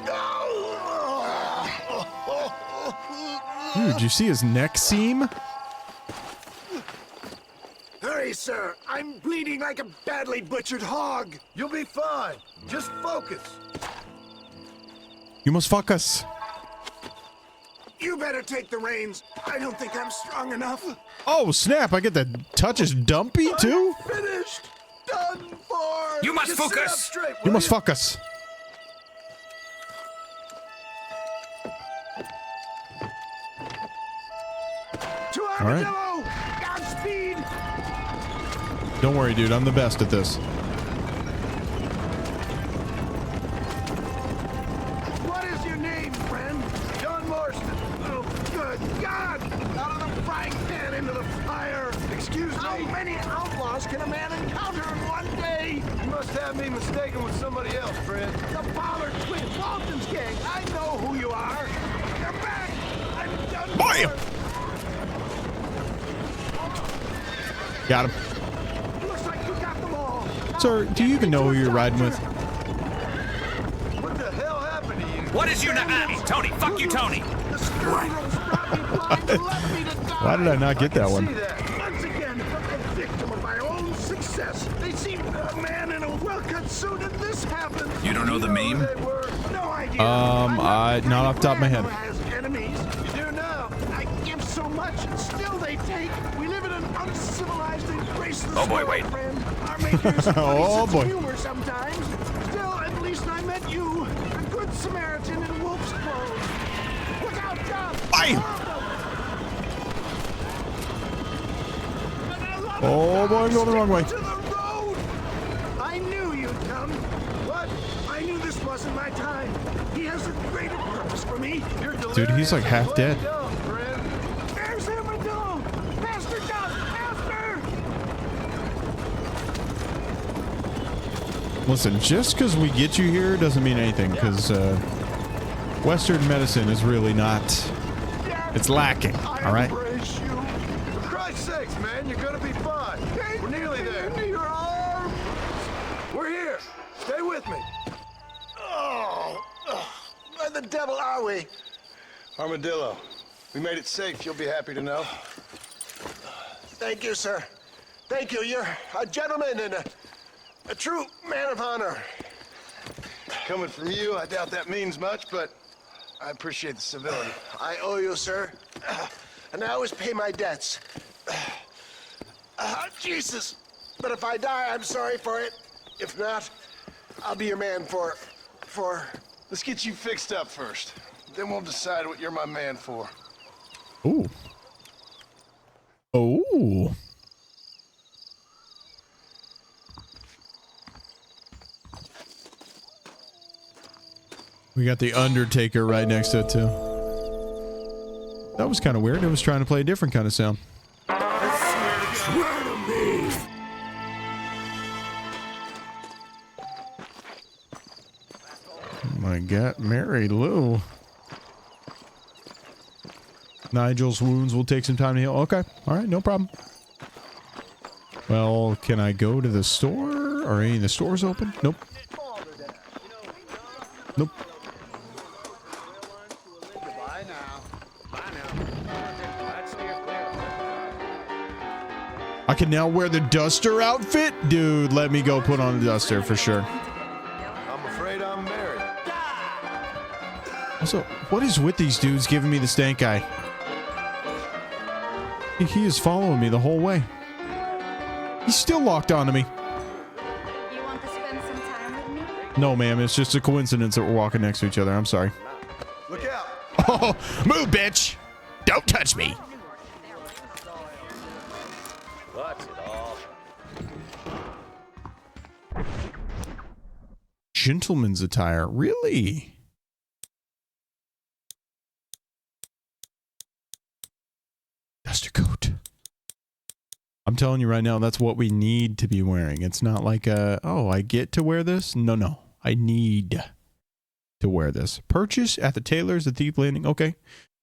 Dude, you see his neck seam? Hurry, sir. I'm bleeding like a badly butchered hog. You'll be fine. Just focus. You must fuck us. You better take the reins. I don't think I'm strong enough. Oh, snap. I get that touch is dumpy, too? Finished. Done for. You must Just sit focus. up straight, You will must fuck us. To All right. Armadillo. Godspeed. Don't worry, dude. I'm the best at this. What is your name, friend? John Marston. Oh, good God! Out of the frying pan into the fire. Excuse me. How many outlaws can a man encounter in one day? You must have me mistaken with somebody else, friend. The Pollard Twin Walton's gang. I know who you are. You're back. I'm done. Boy! Got him. Looks like you got them all. Sir, do you even know who you're riding with? What the hell happened to you? What is you now? Tony, fuck you, Tony. The scoundrels brought me blind and left me to die. Why did I not get that one? See that. Once again, a victim of my own success. They seem a man in a well-cut suit, and this happened. You don't know the who meme? they were? No idea. Not off the top of my head. Who has enemies? You do now. I give so much, and still they take. We live in an uncivilized and graceless Oh, boy, world, wait. friend. Our makers have Oh, sense boy. of humor sometimes. Still, at least I met you, a good Samaritan in wolf's clothes. Look out, John! Aye. Oh boy, I'm going the wrong way. To the road! I knew you'd come. What? I knew this wasn't my time. He has a greater purpose for me. You're Dude, he's like half dead. There's Armadillo! Faster, Doug! Faster! Listen, just because we get you here doesn't mean anything, because Western medicine is really not... It's lacking, all right? Embrace you. For Christ's sakes, man, you're gonna be fine. We're nearly there. Into your arms. We're here. Stay with me. Oh, where the devil are we? Armadillo. We made it safe. You'll be happy to know. Thank you, sir. Thank you. You're a gentleman and a true man of honor. Coming from you, I doubt that means much, but I appreciate the civility. I owe you, sir. And I always pay my debts. Jesus. But if I die, I'm sorry for it. If not, I'll be your man for... Let's get you fixed up first. Then we'll decide what you're my man for. Ooh. Oh. We got the Undertaker right next to it, too. That was kind of weird. It was trying to play a different kind of sound. Oh my God, Mary Lou. Nigel's wounds will take some time to heal. Okay. All right. No problem. Well, can I go to the store? Are any of the stores open? Nope. Nope. I can now wear the Duster outfit? Dude, let me go put on the Duster for sure. I'm afraid I'm married. Also, what is with these dudes giving me the stank eye? He is following me the whole way. He's still locked onto me. You want to spend some time with me? No, ma'am. It's just a coincidence that we're walking next to each other. I'm sorry. Look out. Oh, move, bitch. Don't touch me. What's it all? Gentleman's attire. Really? Duster coat. I'm telling you right now, that's what we need to be wearing. It's not like, oh, I get to wear this. No, no. I need to wear this. Purchase at the tailor's at Thief Landing. Okay.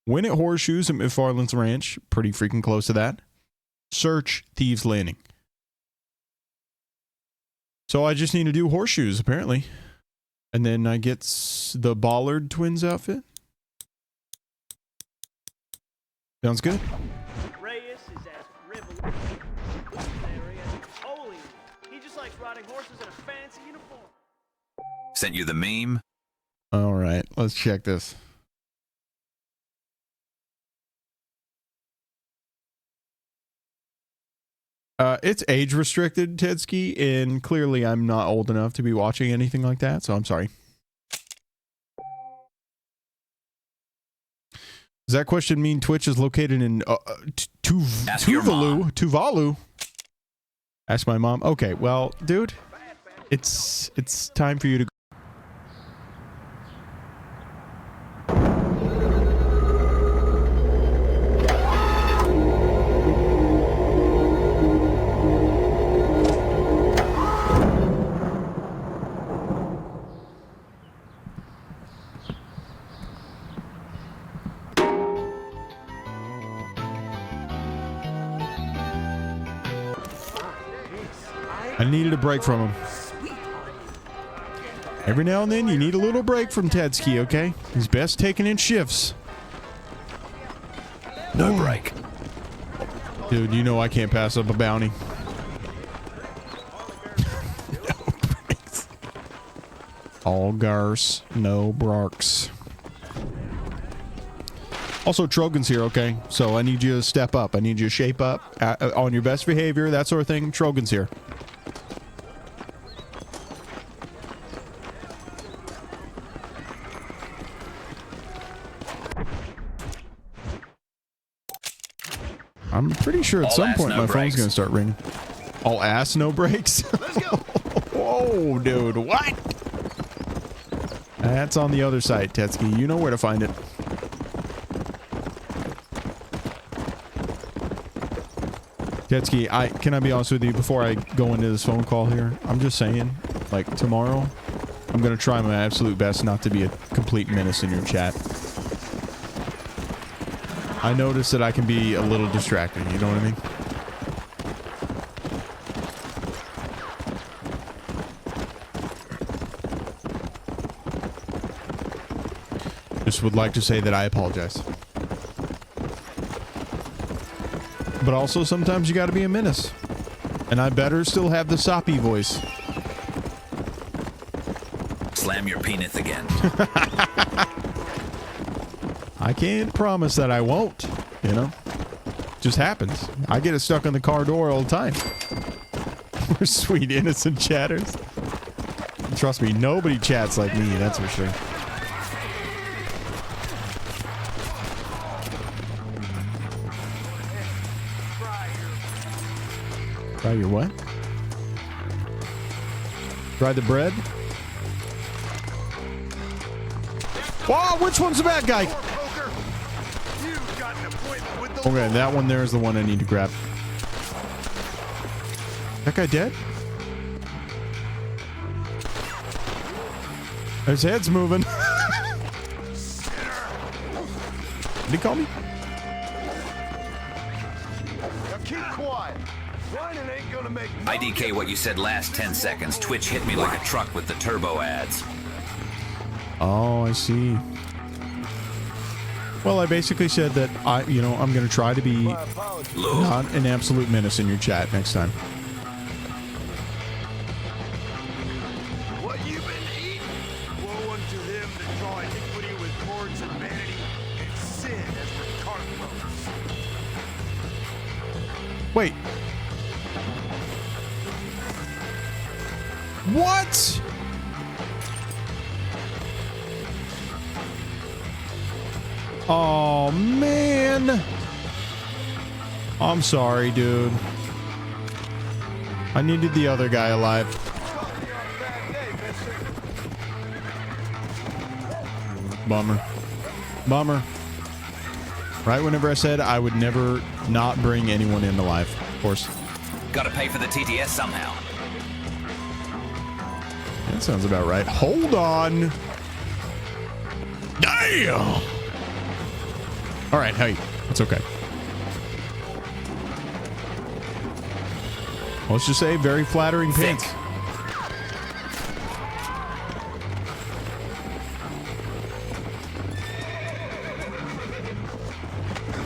Win at Horseshoes at McFarland's Ranch. Pretty freaking close to that. Search Thieves Landing. So I just need to do Horseshoes, apparently. And then I get the Ballard Twins outfit. Sounds good. Reyes is as revolutionary as Napoleon. He just likes riding horses in a fancy uniform. Sent you the meme? All right, let's check this. It's age restricted, Tedski, and clearly I'm not old enough to be watching anything like that, so I'm sorry. Does that question mean Twitch is located in Tuvalu? Ask my mom. Okay, well, dude, it's time for you to go. I needed a break from him. Every now and then, you need a little break from Tedski, okay? He's best taking in shifts. No break. Dude, you know I can't pass up a bounty. No breaks. All Gars, no Brarks. Also, Trogan's here, okay? So I need you to step up. I need you to shape up on your best behavior, that sort of thing. Trogan's here. I'm pretty sure at some point my phone's going to start ringing. All ass, no brakes? Let's go. Whoa, dude, what? That's on the other side, Tetsky. You know where to find it. Tetsky, can I be honest with you before I go into this phone call here? I'm just saying, like tomorrow, I'm gonna try my absolute best not to be a complete menace in your chat. I notice that I can be a little distracting, you know what I mean? Just would like to say that I apologize. But also sometimes you gotta be a menace. And I better still have the soppy voice. Slam your penis again. I can't promise that I won't, you know? Just happens. I get it stuck on the car door all the time. We're sweet, innocent chatters. Trust me, nobody chats like me, that's for sure. Try your what? Try the bread? Whoa, which one's the bad guy? Okay, that one there is the one I need to grab. That guy dead? His head's moving. Did he call me? Now keep quiet. Whining ain't gonna make IDK what you said last 10 seconds. Twitch hit me like a truck with the turbo ads. Oh, I see. Well, I basically said that I'm going to try to be not an absolute menace in your chat next time. what you've been eating. Woe unto them that draw iniquity with cords and vanity, and sin as with cart ropes. Wait. What? Oh, man. I'm sorry, dude. I needed the other guy alive. Bummer. Bummer. Right whenever I said I would never not bring anyone in alive, of course. Gotta pay for the TTS somehow. That sounds about right. Hold on. Damn. All right, hey, it's okay. Let's just say very flattering pants.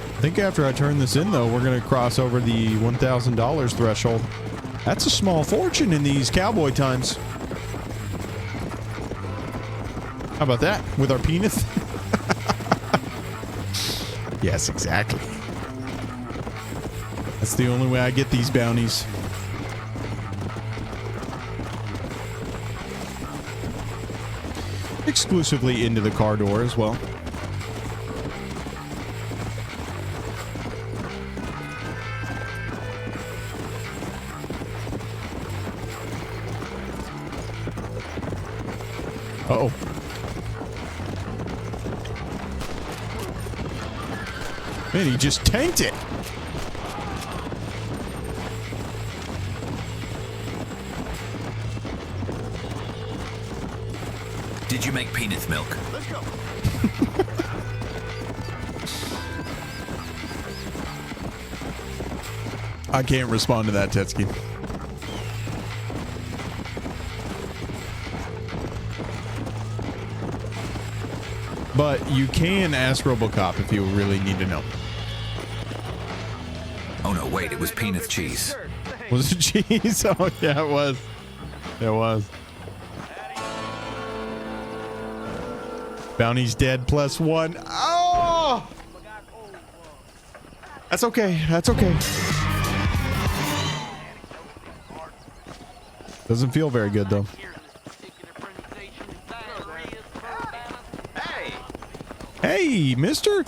I think after I turn this in, though, we're going to cross over the $1,000 threshold. That's a small fortune in these cowboy times. How about that? With our penis? Yes, exactly. That's the only way I get these bounties. Exclusively into the car door as well. Uh-oh. Man, he just tanked it. Did you make penis milk? Let's go. I can't respond to that, Tetsky. But you can ask RoboCop if you really need to know. Oh no, wait, it was penis cheese. Was it cheese? Oh yeah, it was. It was. Bounty's dead +1. Oh! That's okay. That's okay. Doesn't feel very good though. Hey, mister.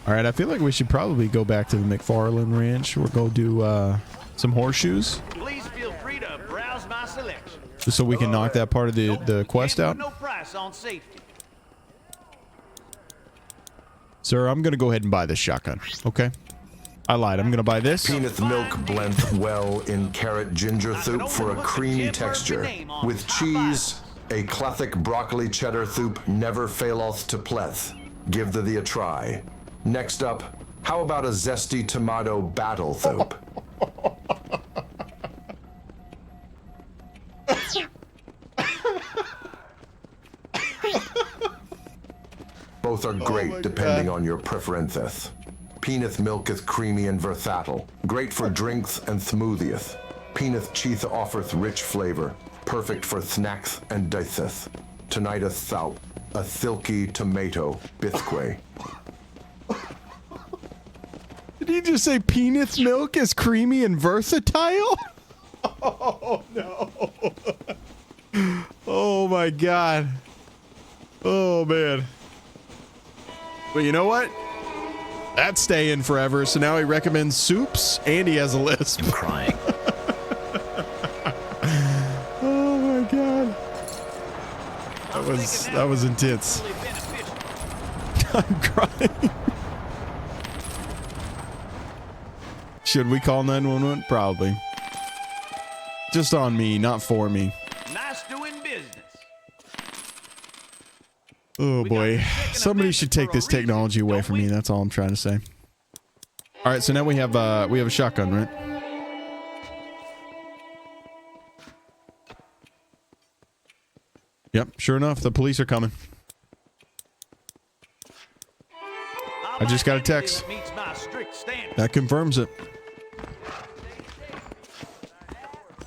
All right, I feel like we should probably go back to the McFarland Ranch. We'll go do some horseshoes. Please feel free to browse my selection. Just so we can knock that part of the quest out. No price on safety. Sir, I'm going to go ahead and buy this shotgun, okay? I lied. I'm gonna buy this. Peanut milk blendeth well in carrot ginger soup for a creamy texture. With cheese, a clathic broccoli cheddar soup never faileth to pleth. Give thee a try. Next up, how about a zesty tomato battle soup? Both are great depending on your preferences. Peanut milketh creamy and versatile, great for drinks and smoothieth. Peanut cheese offereth rich flavor, perfect for snacks and dishes. Tonight a soup, a silky tomato biscuit. Did he just say peanut milk is creamy and versatile? Oh no. Oh my god. Oh man. But you know what? That's staying forever. So now he recommends soups and he has a list. I'm crying. Oh my god. That was intense. I'm crying. Should we call 911? Probably. Just on me, not for me. Nice doing business. Oh boy. Somebody should take this technology away from me. That's all I'm trying to say. All right, so now we have a shotgun, right? Yep, sure enough, the police are coming. I just got a text. That confirms it.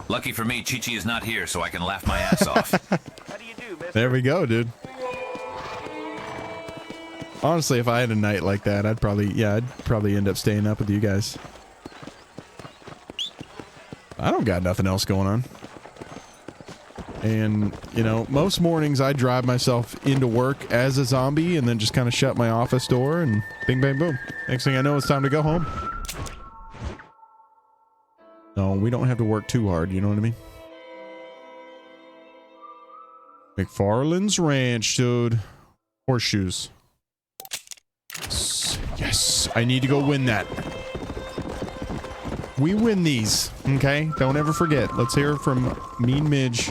Lucky for me, Chi-Chi is not here, so I can laugh my ass off. There we go, dude. Honestly, if I had a night like that, I'd probably end up staying up with you guys. I don't got nothing else going on. And, you know, most mornings I drive myself into work as a zombie and then just kind of shut my office door and bing, bang, boom. Next thing I know, it's time to go home. No, we don't have to work too hard, you know what I mean? McFarland's Ranch, dude. Horseshoes. Yes, I need to go win that. We win these, okay? Don't ever forget. Let's hear from Mean Midge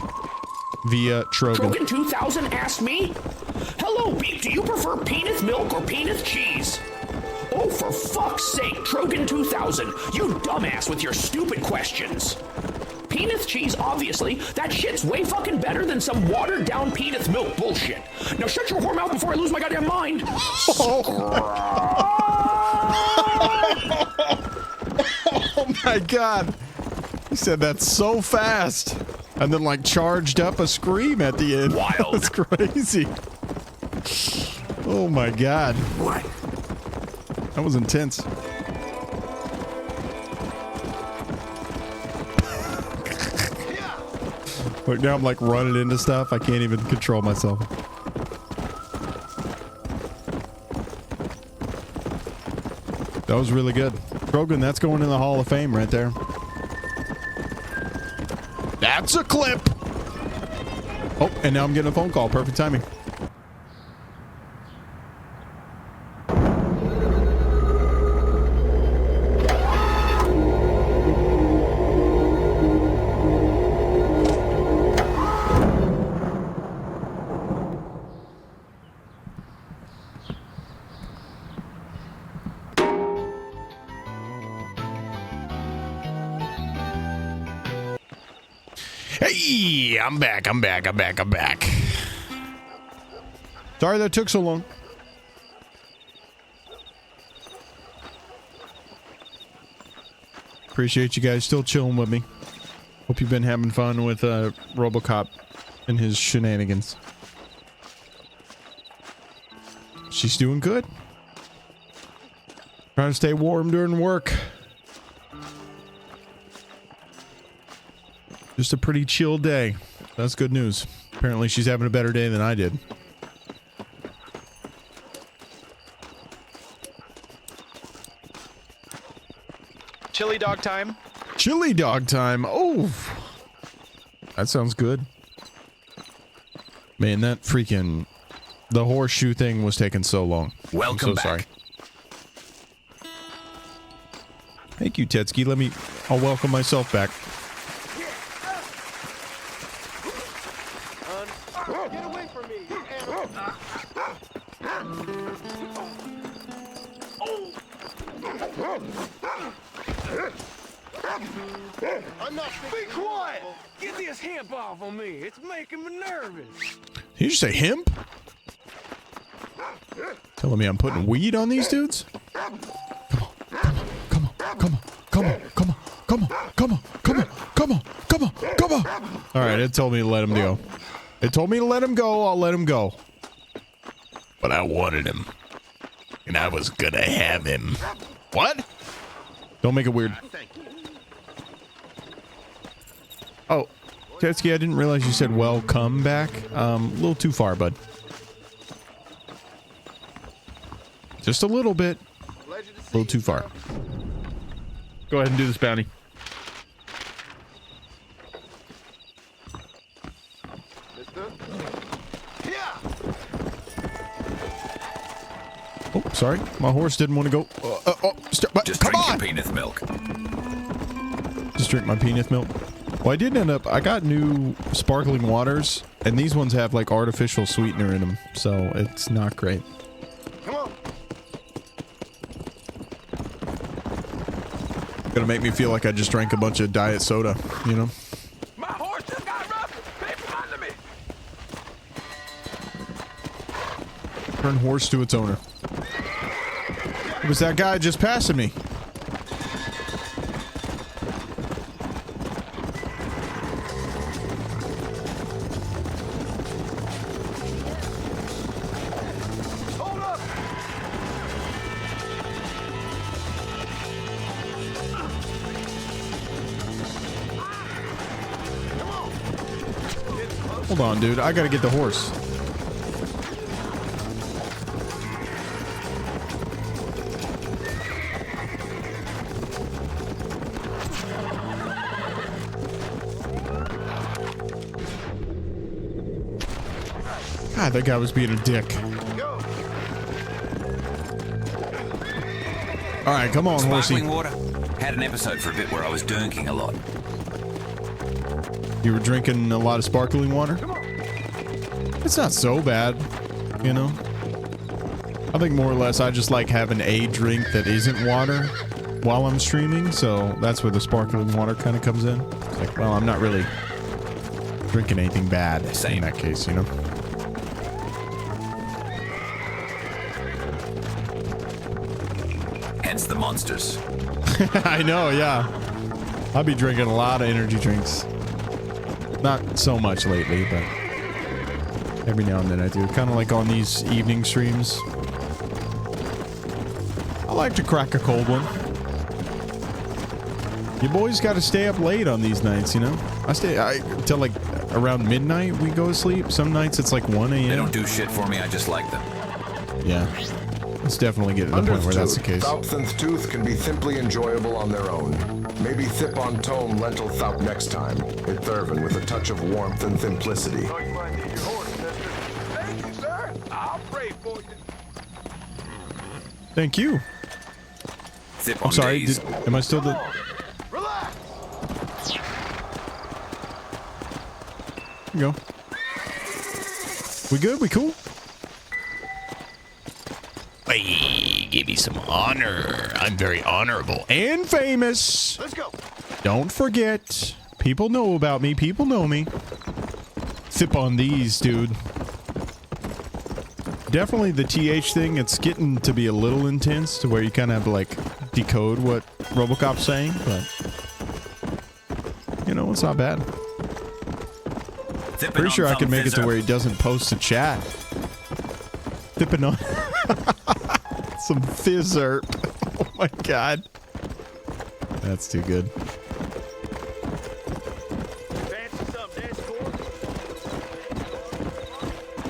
via Trogan. Trogan 2000 asked me, "Hello, Beep, do you prefer peanut milk or peanut cheese?" Oh, for fuck's sake, Trogan 2000, you dumbass with your stupid questions. Peanut cheese, obviously. That shit's way fucking better than some watered down peanut milk bullshit. Now shut your whore mouth before I lose my goddamn mind. Oh my god. He said that so fast. And then like charged up a scream at the end. Wild. That's crazy. Oh my god. What? That was intense. Look, now I'm like running into stuff. I can't even control myself. That was really good. Trogan, that's going in the Hall of Fame right there. That's a clip. Oh, and now I'm getting a phone call. Perfect timing. Hey, I'm back. Sorry that took so long. Appreciate you guys still chilling with me. Hope you've been having fun with RoboCop and his shenanigans. She's doing good. Trying to stay warm during work. Just a pretty chill day. That's good news. Apparently she's having a better day than I did. Chili dog time. Chili dog time. Oh, that sounds good. Man, that freaking... The horseshoe thing was taking so long. Welcome I'm so back. sorry. Thank you, Tetsuki. I'll welcome myself back. Get away from me, you animal. I'm not Be quiet! Get this hemp off on me. It's making me nervous. Did you just say hemp? Telling me I'm putting weed on these dudes? Come on, come on, come on, come on, come on, come on, come on, come on, come on, come on, come on. All right, it told me to let him go. It told me to let him go. I'll let him go. But I wanted him. And I was gonna have him. What? Don't make it weird. Oh, Tetsuki, I didn't realize you said welcome back. A little too far, bud. Just a little bit. A little too far. Go ahead and do this bounty. Oh, sorry. My horse didn't want to go. Just come drink on! your peanut milk. Just drink my peanut milk. Well, I did end up... I got new sparkling waters, and these ones have, like, artificial sweetener in them, so it's not great. Come on. Gonna make me feel like I just drank a bunch of diet soda, you know? My horse just got rough. People under me. Turn horse to its owner. It was that guy just passing me. Hold up. Hold on, dude. I gotta get the horse. God, that guy was being a dick. All right, come on, horsey. Sparkling water. Had an episode for a bit where I was drinking a lot. You were drinking a lot of sparkling water? It's not so bad, you know? I think more or less I just like having a drink that isn't water while I'm streaming, so that's where the sparkling water kind of comes in. It's like, well, I'm not really drinking anything bad in that case, you know? Hence the monsters. I know, yeah. I'll be drinking a lot of energy drinks. Not so much lately, but every now and then I do. Kind of like on these evening streams. I like to crack a cold one. You boys got to stay up late on these nights, you know? I till like around midnight we go to sleep. Some nights it's like 1 a.m. They don't do shit for me, I just like them. Yeah. It's definitely getting to the point where that's the case. Thouphthenth tooth can be simply enjoyable on their own. Maybe thip on tome lentil thoup next time. It Thurvin with a touch of warmth and simplicity. Thank you, sir. I'll pray for you. Thank you. Thip I'm on sorry. days. Am I still the... Relax. Here you go. We good? We cool? Hey, give me some honor. I'm very honorable. And famous. Let's go. Don't forget. People know about me. People know me. Sip on these, dude. Definitely the TH thing. It's getting to be a little intense to where you kind of have to like decode what RoboCop's saying, but you know, it's not bad. Pretty sure I can make it to where he doesn't post a chat. Dipping on some fizzerp. Oh my god. That's too good.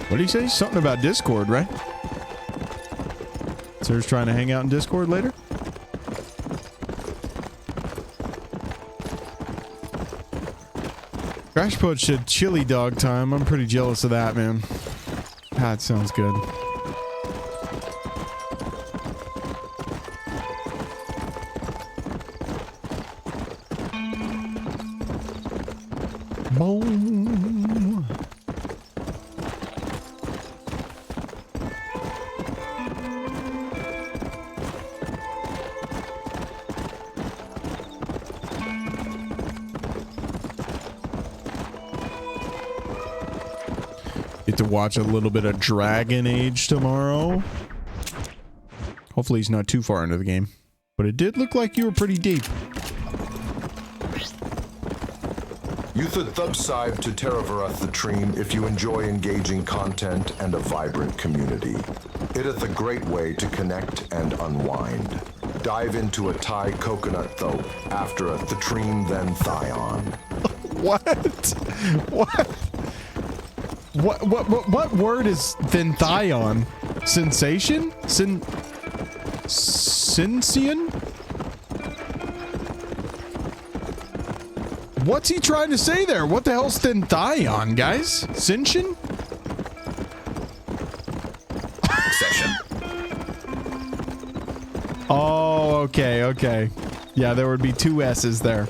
What did he say? Something about Discord, right? Sir's trying to hang out in Discord later? Crash Pod said chili dog time. I'm pretty jealous of that, man. That sounds good. Get to watch a little bit of Dragon Age tomorrow. Hopefully he's not too far into the game. But it did look like you were pretty deep. Youthid Thubside to Terravarath the Treem if you enjoy engaging content and a vibrant community. It is a great way to connect and unwind. Dive into a Thai coconut though after a Threem then Thion. What word is Thenthion? Sensation? Sensation? What's he trying to say there? What the hell's Thenthion, guys? Sensation? Session. Oh, okay. Yeah, there would be two S's there.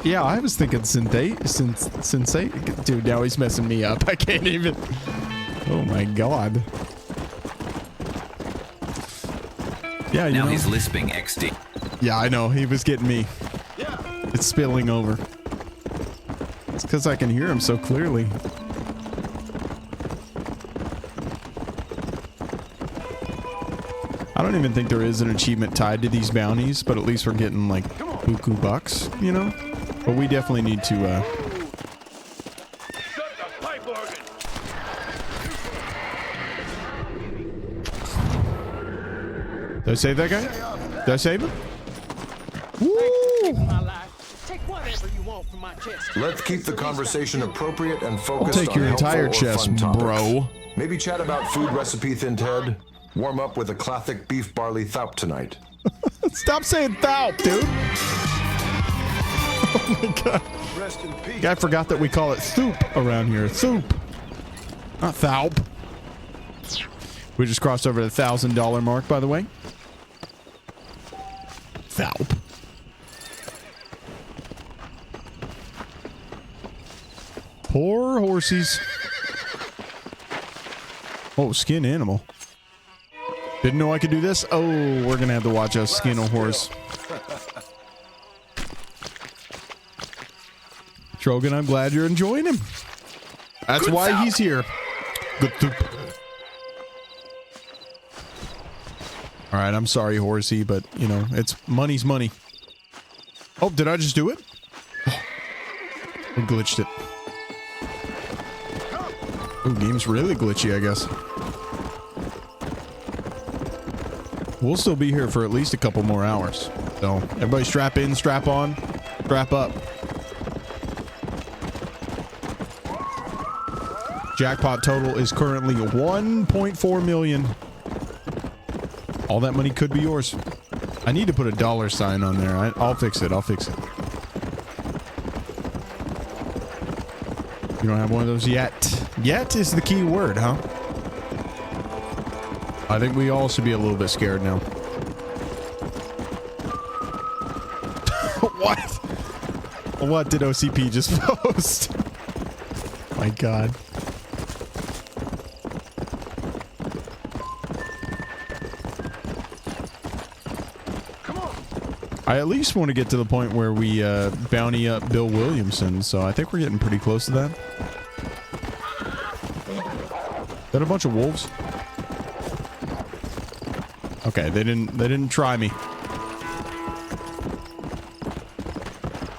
Yeah, I was thinking sensate. Dude, now he's messing me up. I can't even. Oh my god. Yeah, now he's lisping XD. Yeah, I know. He was getting me. It's spilling over. It's because I can hear him so clearly. I don't even think there is an achievement tied to these bounties, but at least we're getting like buku bucks, you know? But we definitely need to Did I save that guy? Did I save him? Let's keep the conversation appropriate and focused I'll take your on entire helpful or chest, fun topics. bro. Maybe chat about food recipe Ted. Warm up with a classic beef barley thoup tonight. Stop saying thoup, dude. Oh my god. Rest in peace. Guy forgot that we call it soup around here. Soup. Not thoup. We just crossed over the $1,000 mark, by the way. Thoup. Poor horsies. Oh, skin animal. Didn't know I could do this. Oh, we're gonna have to watch us skin a horse. Trogan, I'm glad you're enjoying him. That's Good why soup. he's here. Good soup. All right, I'm sorry, horsey, but you know, it's money's money. Oh, did I just do it? Oh, I glitched it. Oh, game's really glitchy, I guess. We'll still be here for at least a couple more hours. So, everybody strap in, strap on, strap up. Jackpot total is currently 1.4 million. All that money could be yours. I need to put a dollar sign on there. I'll fix it. I'll fix it. You don't have one of those yet. Yet is the key word, huh? I think we all should be a little bit scared now. What? What did OCP just post? My god. I at least want to get to the point where we bounty up Bill Williamson, so I think we're getting pretty close to that. Is that a bunch of wolves? Okay, they didn't try me.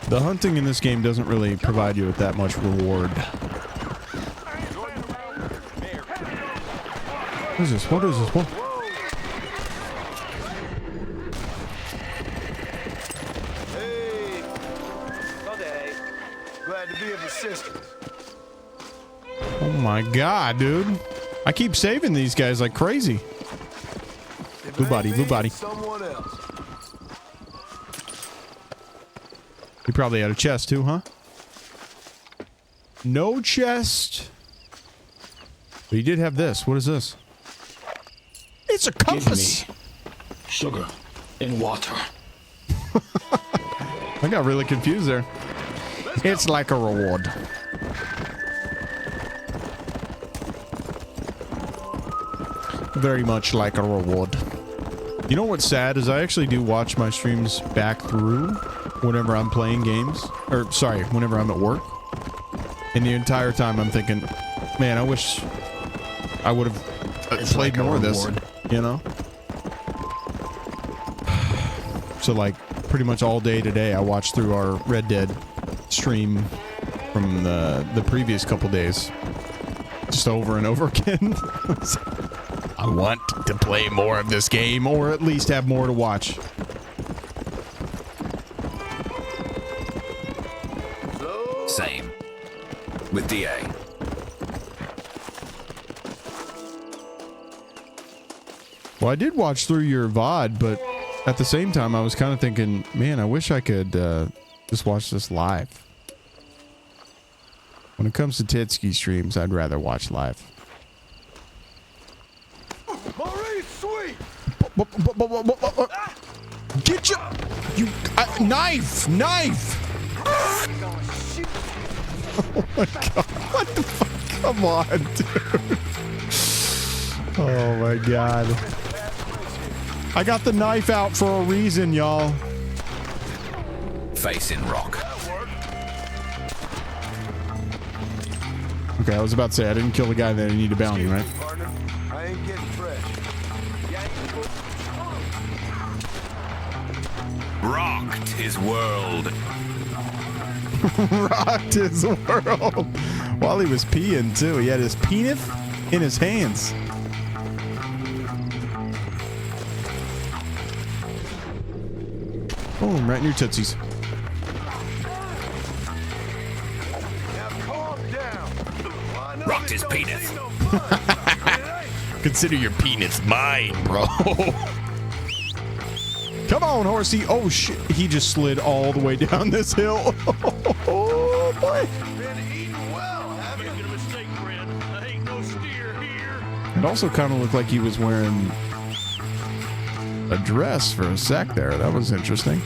The hunting in this game doesn't really provide you with that much reward. What is this? What is this? What? Hey. Okay. Glad to be of assistance. Oh my god, dude. I keep saving these guys like crazy. Blue body, blue body. Someone else. He probably had a chest too, huh? No chest. But he did have this. What is this? It's a compass. Give me sugar and water. I got really confused there. It's like a reward. Very much like a reward. You know what's sad is I actually do watch my streams back through whenever I'm playing games. Or, sorry, whenever I'm at work. And the entire time I'm thinking, man, I wish I would have played more of this, you know? So like pretty much all day today, I watched through our Red Dead stream from the previous couple days, just over and over again. I want to play more of this game, or at least have more to watch. Same. With DA. Well, I did watch through your VOD, but at the same time, I was kind of thinking, man, I wish I could just watch this live. When it comes to Tetsky streams, I'd rather watch live. Maurice, sweet! Get you knife! Oh my god! What the fuck? Come on, dude! Oh my god! I got the knife out for a reason, y'all. Face in rock. Okay, I was about to say I didn't kill the guy that I need a bounty, right? I ain't getting fresh. Rocked his world. Rocked his world. While he was peeing, too. He had his penis in his hands. Boom, right near Tootsie's. Rocked his penis. Consider your penis mine, bro. Come on, horsey. Oh, shit. He just slid all the way down this hill. Oh, boy. It also kind of looked like he was wearing a dress for a sec there. That was interesting.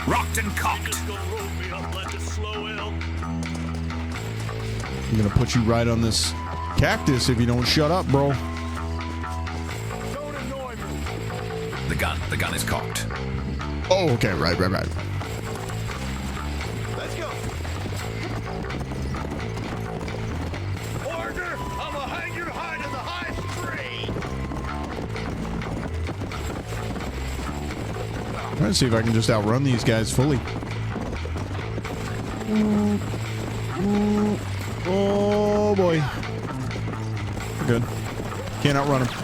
Rocked and cocked. I'm going to put you right on this cactus if you don't shut up, bro. The gun is cocked. Oh, okay, right. Let's go. Order! I'ma hang your hide in the high tree. Let's see if I can just outrun these guys fully. Oh boy. We're good. Can't outrun him.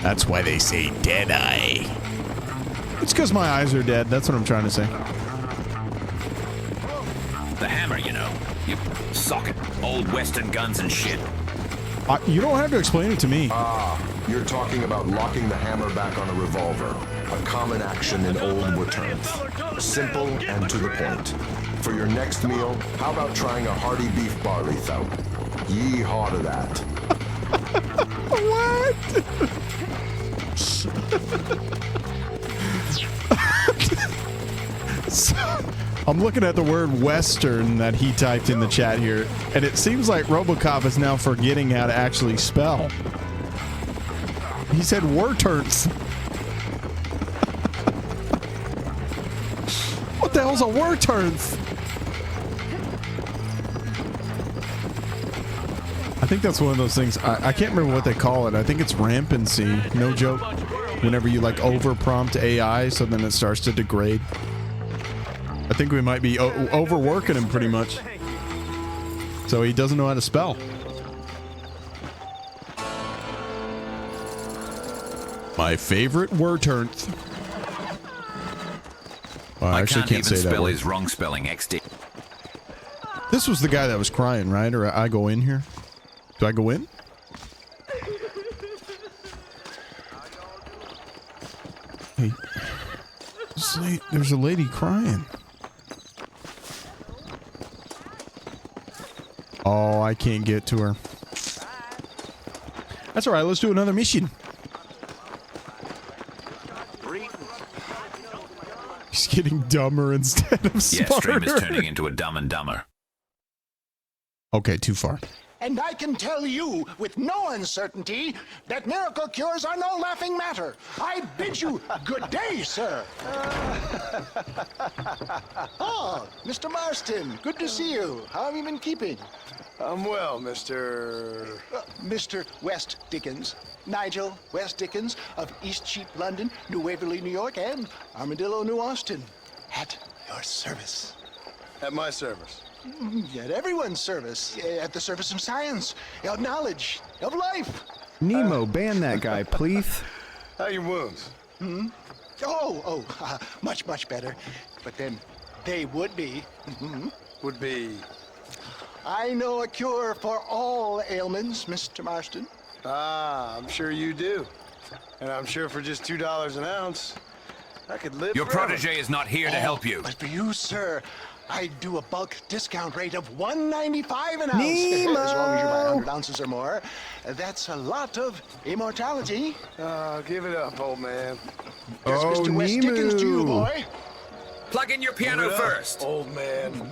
That's why they say dead eye. It's because my eyes are dead. That's what I'm trying to say. The hammer, you know. You socket. Old Western guns and shit. You don't have to explain it to me. You're talking about locking the hammer back on a revolver, a common action in old Waterns. Simple and to the point. For your next meal, how about trying a hearty beef barley thou? Yee-haw to that. What? So, I'm looking at the word Western that he typed in the chat here, and it seems like RoboCop is now forgetting how to actually spell. He said Waterns. What the hell's a Waterns? I think that's one of those things. I can't remember what they call it. I think it's rampancy. No joke. Whenever you like over prompt AI, so then it starts to degrade. I think we might be overworking him pretty much. So he doesn't know how to spell. My favorite Waterns. Well, I actually can't say that spell word. his wrong spelling. XD. This was the guy that was crying, right? Or I go in here? Do I go in? Hey, there's a lady crying. Oh, I can't get to her. That's all right. Let's do another mission. He's getting dumber instead of smarter. Yeah, stream is turning into a Dumb and Dumber. Okay, too far. And I can tell you with no uncertainty that miracle cures are no laughing matter. I bid you good day, sir. Oh, Mr. Marston, good to see you. How have you been keeping? I'm well, Mr. Mr. West Dickens. Nigel West Dickens of Eastcheap, London, New Waverly, New York, and Armadillo, New Austin. At your service. At my service. At everyone's service. At the service of science, of knowledge, of life. Nemo, ban that guy, please. How are your wounds? Much, much better. But then they would be. Would be. I know a cure for all ailments, Mr. Marston. Ah, I'm sure you do. And I'm sure for just $2 an ounce, I could live Your forever. protege is not here to help you. But for you, sir, I do a bulk discount rate of $1.95 an ounce. Nemo! As long as you buy 100 ounces or more. That's a lot of immortality. Give it up, old man. Here's Oh, Mr. West Dickens to you, Nemo. boy. Plug in your piano Give it up, first. old man.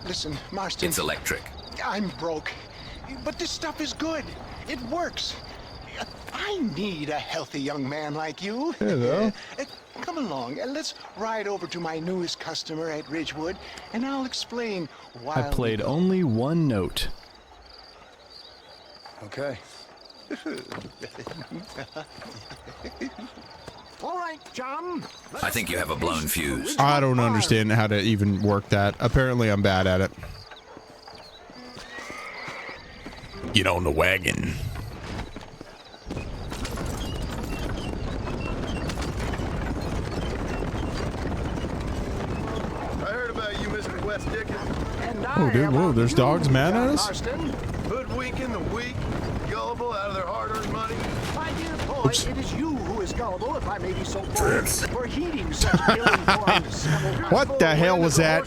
Listen, Marston. It's electric. I'm broke. But this stuff is good. It works. I need a healthy young man like you. Hello. Come along, and let's ride over to my newest customer at Ridgewood, and I'll explain why. I played only one note. Okay. All right, John. I think you have a blown fuse. I don't understand how to even work that. Apparently, I'm bad at it. Get on the wagon. I heard about you, Mr. West Dickens. And Oh, dude, whoa, there's dogs mad at us? Hoodwinking the weak, gullible out of their hard-earned money. My dear boy, it is you who is gullible, if I may be so bold, for heeding such ill-informed civil. What the hell was that?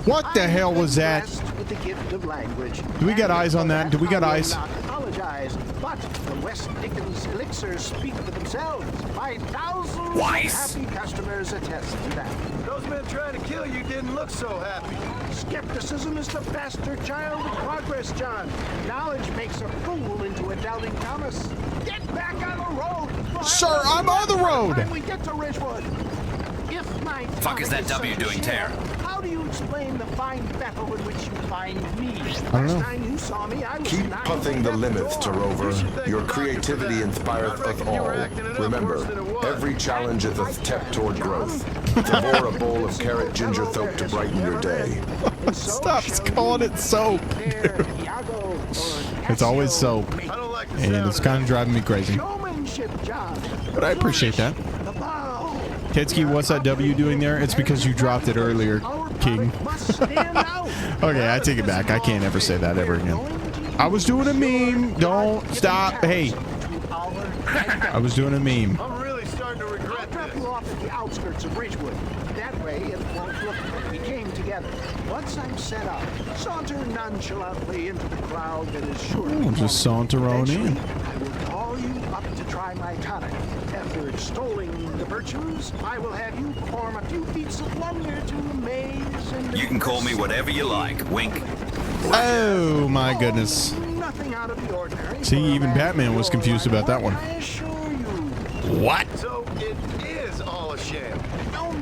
What the hell was that? With the gift of language. Do we got eyes on that? Do we got I will eyes? not apologize, but the West Dickens elixirs speak for themselves. My thousands Weiss. of happy customers attest to that. Those men trying to kill you didn't look so happy. Skepticism is the bastard child of progress, John. Knowledge makes a fool into a doubting Thomas. Get back on the road! Sir, I'm on the road! When we get to Ridgewood. If my Fuck is that W doing, Tear? How do you explain the fine battle in which you find me? I don't know. Last time you saw me, I was Keep lying puffing the at limits, door. Tarover. Your creativity inspireth us all. Remember, every challenge is a step toward growth. Devore a bowl of carrot ginger soap to brighten your day. Stop calling it soap. It's always soap. And it's kind of driving me crazy. Showmanship, John. But I appreciate that. Tetsky, what's that W doing there? It's because you dropped it earlier, King. Okay, I take it back. I can't ever say that ever again. I was doing a meme. Don't stop. Hey. I was doing a meme. I'm really starting to regret this. I'll drop you off at the outskirts of Ridgewood. That way it won't look like we came together. Once I'm set up, saunter nonchalantly into the crowd that is sure to Oh, just saunter on in. I will call you up to try my tonic. After extolling the virtues, I will have you perform a few feats of wonder to amaze and You can call me whatever you like. Wink. Oh, my goodness. nothing out of the ordinary. See, even Batman was confused about that one. What? So it is all a sham.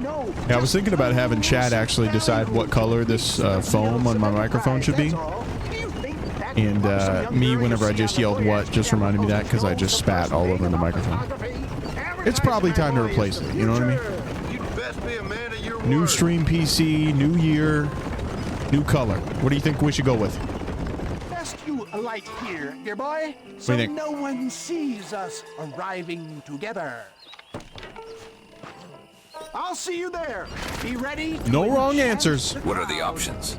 No. Yeah, I was thinking about having Chad actually decide what color this foam on my microphone should be. And me, whenever I just yelled what, just reminded me that because I just spat all over the microphone. It's probably time to replace it, you know what I mean? You'd best be a man of your New word. stream PC, new year, new color. What do you think we should go with? Best you alight here, dear boy, do so you think? no one sees us arriving together. I'll see you there. Be ready. to No wrong enchant answers. the What are the crowd. options?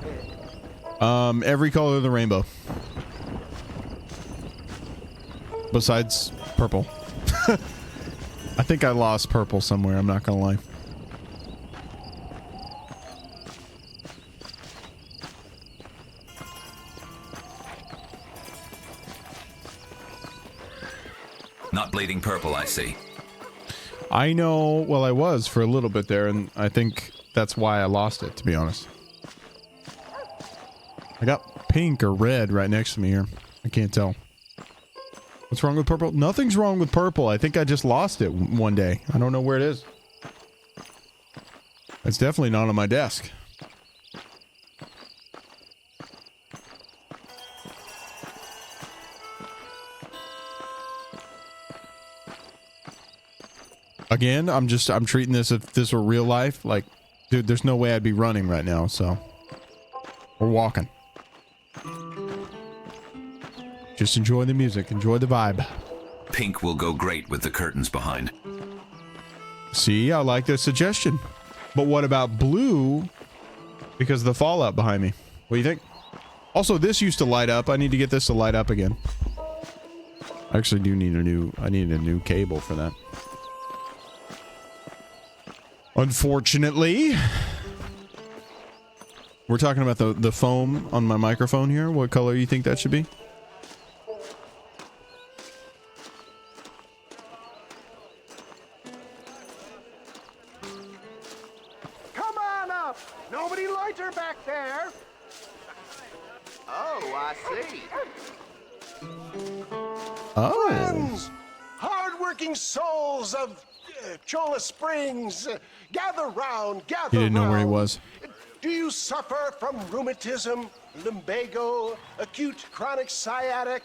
Every color of the rainbow. Besides purple. I think I lost purple somewhere, I'm not gonna lie. Not bleeding purple, I see. I know, well, I was for a little bit there, and I think that's why I lost it, to be honest. I got pink or red right next to me here. I can't tell. What's wrong with purple? Nothing's wrong with purple. I think I just lost it one day. I don't know where it is. It's definitely not on my desk. Again, I'm treating this if this were real life. Like, dude, there's no way I'd be running right now, so we're walking. Just enjoy the music, enjoy the vibe. Pink will go great with the curtains behind. See, I like the suggestion. But what about blue? Because of the fallout behind me. What do you think? Also, this used to light up. I need to get this to light up again. I actually do need I need a new cable for that. Unfortunately, we're talking about the foam on my microphone here. What color you think that should be? Come on up. Nobody loiter back there. Oh, I see. Oh. Friends, hard-working souls of Cholla Springs, gather round, gather He didn't know where he round. was. Do you suffer from rheumatism, lumbago, acute chronic sciatic,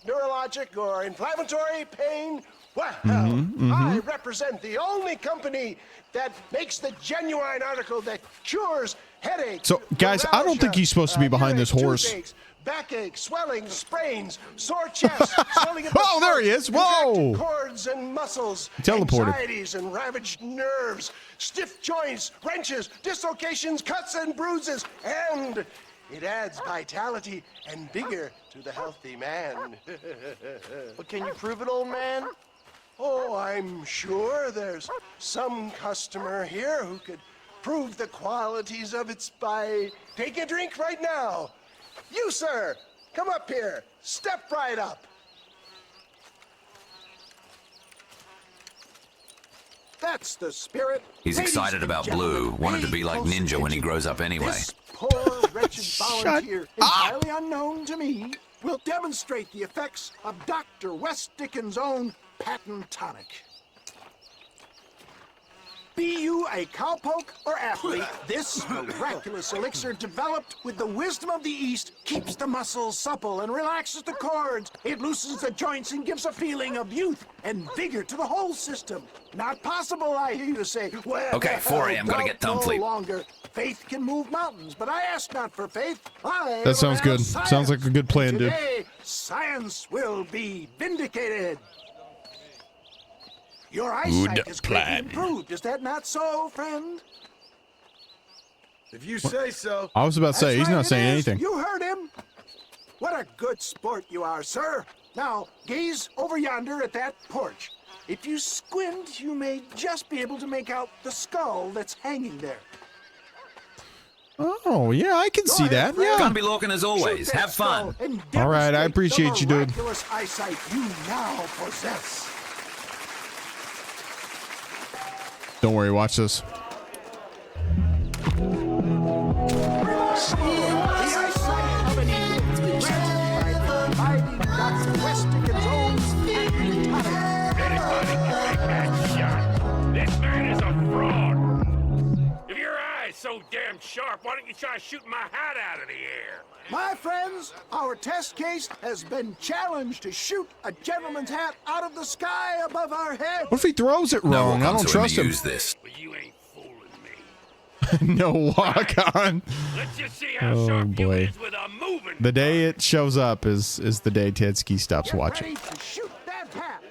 neurologic, or inflammatory pain? Well, I represent the only company that makes the genuine article that cures headaches. So, guys, I don't think he's supposed to be behind this horse. Toothaches, backache, swelling, sprains, sore chest, swelling of the Oh, there he is. Whoa. contracted cords and muscles, Teleported. anxieties and ravaged nerves, stiff joints, wrenches, dislocations, cuts and bruises, and it adds vitality and vigor to the healthy man. But can you prove it, old man? Oh, I'm sure there's some customer here who could prove the qualities of it by taking a drink right now. You, sir, come up here. Step right up. That's the spirit. He's Ladies excited and about gentlemen, Blue. Wanted to pay be like close Ninja when he attention. grows up anyway. This poor, wretched volunteer, entirely unknown to me, will demonstrate the effects of Dr. West Dickens' own patent tonic. Be you a cowpoke or athlete, this miraculous elixir developed with the wisdom of the East keeps the muscles supple and relaxes the cords. It loosens the joints and gives a feeling of youth and vigor to the whole system. Not possible, I hear you say. Well, Okay, 4 a.m., gotta get doubt thumb sleep. No longer. Faith can move mountains, but I ask not for faith. I That sounds have good. science. Sounds like a good plan, dude. Today, science will be vindicated. Your eyesight Good is greatly plan. improved. Is that not so, friend? If you say so. I was about to say, That's he's right, not it saying is. anything. You heard him. What a good sport you are, sir. Now, gaze over yonder at that porch. If you squint, you may just be able to make out the skull that's hanging there. Oh, yeah, I can see that. Yeah. Gonna be looking as always. Shoot that Have fun. skull and All right, I demonstrate appreciate you, the dude. miraculous eyesight you now possess. Don't worry, watch this. The eyesight of an eagle, granted by the mighty Dr. West Dickens' own patent tonic. Anybody can make that shot. This man is a fraud. If your eye's so damn sharp, why don't you try shooting my hat out of the air? My friends, our test case has been challenged to shoot a gentleman's hat out of the sky above our head. What if he throws it No wrong? I walk-on don't to trust him. use this. But you ain't fooling me. No walk on. Let's just see how Oh sharp you boy. is with a moving. The day it shows up is the day Tedski stops Get watching. ready to shoot that hat.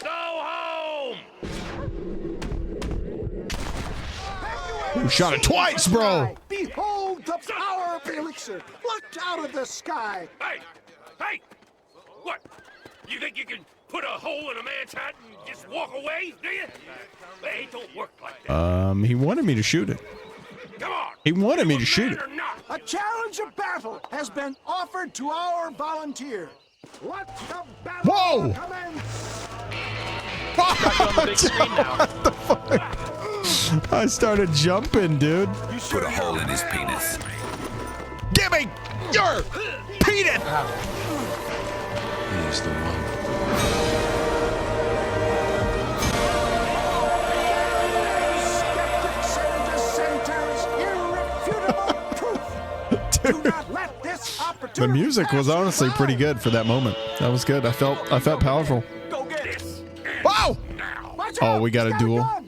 Go home! Ooh, shot it twice, bro. Behold the power of the elixir. Look out of the sky. Hey! Hey! What? You think you can put a hole in a man's hat and just walk away, do you? Hey, it don't work like that. He wanted me to shoot it. Come on! He wanted me to shoot it. Or not? A challenge of battle has been offered to our volunteer. Let the battle Whoa! commence. Got you on the big screen now. I started jumping, dude. Put a hole in his penis. Give me your penis! He's the one. Skeptics and dissenters, irrefutable proof. Do not let this opportunity The music was pass you honestly by. pretty good for that moment. That was good. I felt powerful. Go get it. Wow! Watch Oh, out, we got he's a duel. gun.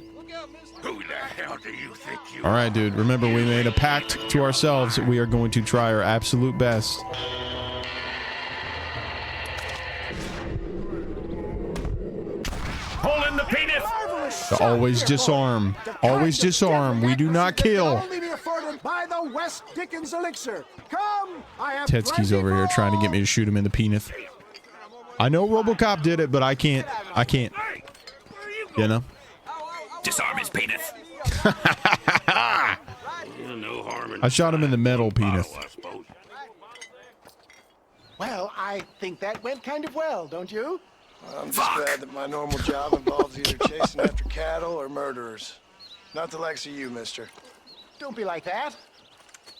Who the hell do you think you All right, dude. Remember, we made a pact to ourselves. We are going to try our absolute best. Hole in the penis! Marvelous To shot, always dear disarm. boy. The Always kind of disarm. We do not that can kill. only be afforded by the West Dickens elixir. Come, I have Tetsuki's plenty over here for trying to all. get me to shoot him in the penis. I know RoboCop did it, but I can't. I can't. You know? Disarm his penis. No harm in I shot him in the metal penis. I suppose. Well, I think that went kind of well, don't you? I'm just glad that my normal job involves either chasing after cattle or murderers. Not the likes of you, mister. Don't be like that.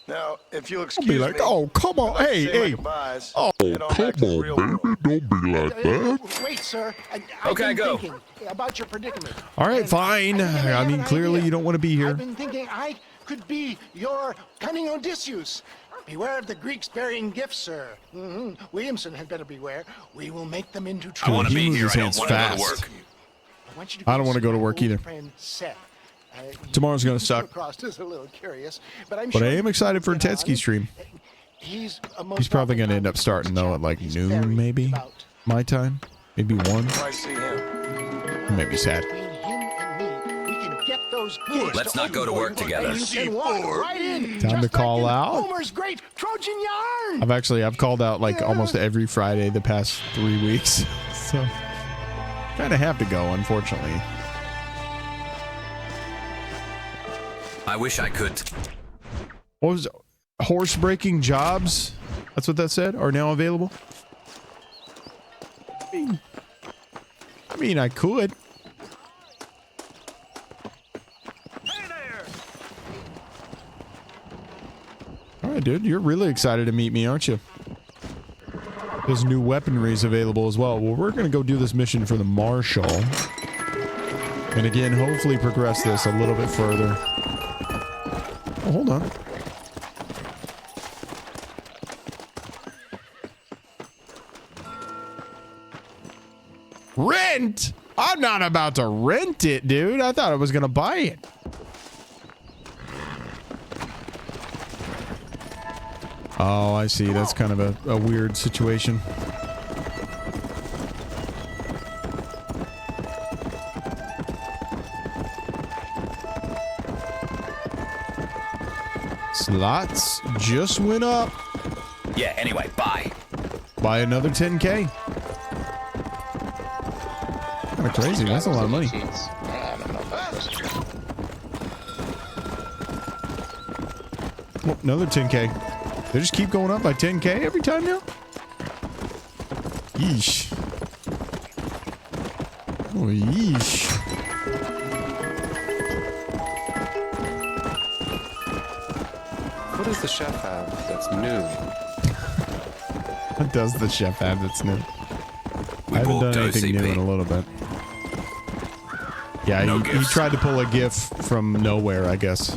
Now, if you'll Don't excuse be like, me, oh, come on. I'd like to Hey, say my hey. goodbyes, Oh, head on back to the real world. Don't be like Wait, sir. Okay, I've been go. thinking about your predicament. All right, And fine. I think I I have mean, an clearly idea. you don't want to be here. I've been thinking I could be your cunning Odysseus. Beware of the Greeks burying gifts, sir. Williamson had better beware. We will make them into I want to He be moves here. his I don't hands want to go to fast. work. I don't want to go to work either. Tomorrow's gonna suck. Is a little curious, but I'm But sure I am excited for a you can Tetsuki stream. He's He's probably going to end up starting, though, at like noon, maybe. My time. Maybe 1. I see him. He might be sad. between him and me, we can get those gifts Let's not go to work together. And you can walk right in, Time to just call like in out. Homer's great Trojan yarn. I've called out like almost every Friday the past 3 weeks. So kind of have to go, unfortunately. I wish I could. What was horse breaking jobs? That's what that said. Are now available. I mean, I could. All right, dude. You're really excited to meet me, aren't you? There's new weaponry is available as well. Well, we're gonna go do this mission for the Marshal, and again, hopefully progress this a little bit further. Oh, hold on. Rent? I'm not about to rent it, dude. I thought I was gonna buy it. Oh, I see. That's kind of a weird situation. Slots just went up. Yeah, anyway, bye. By another 10K. Kind of crazy. That's a lot of money. Oh, another 10K. They just keep going up by 10K every time now? Yeesh. Oh, yeesh. What does the chef have that's new? What does the chef have that's new? We I haven't both done do anything new CP. in a little bit. Yeah, No he gifts. tried to pull a gif from nowhere, I guess.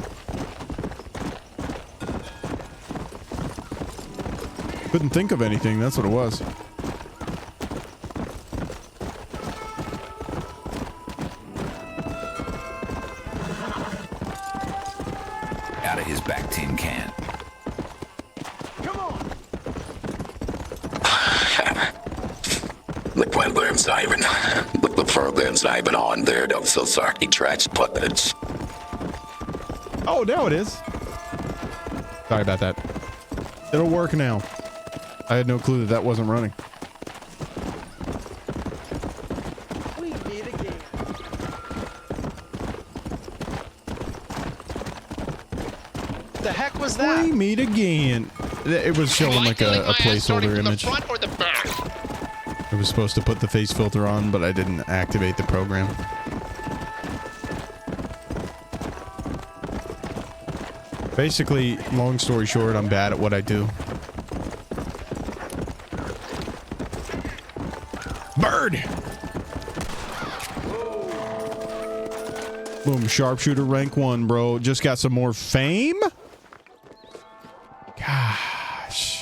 Couldn't think of anything, that's what it was. Out of his back tin can. The program's not even. The program's not even on there. I'm so sorry, trash puppets. Oh, now it is. Sorry about that. It'll work now. I had no clue that that wasn't running. We meet again. The heck was that? We meet again. It was showing like a placeholder image. Front or the back? I was supposed to put the face filter on, but I didn't activate the program. Basically, long story short, I'm bad at what I do. Bird! Boom, sharpshooter rank 1, bro. Just got some more fame? Gosh.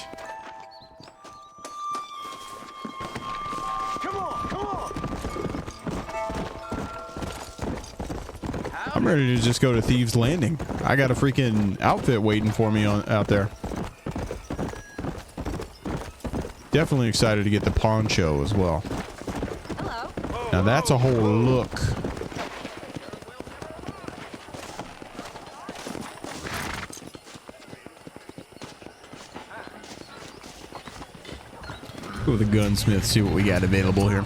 I'm ready to just go to Thieves Landing. I got a freaking outfit waiting for me out there. Definitely excited to get the poncho as well. Hello. Now that's a whole look. Go to the gunsmith, see what we got available here.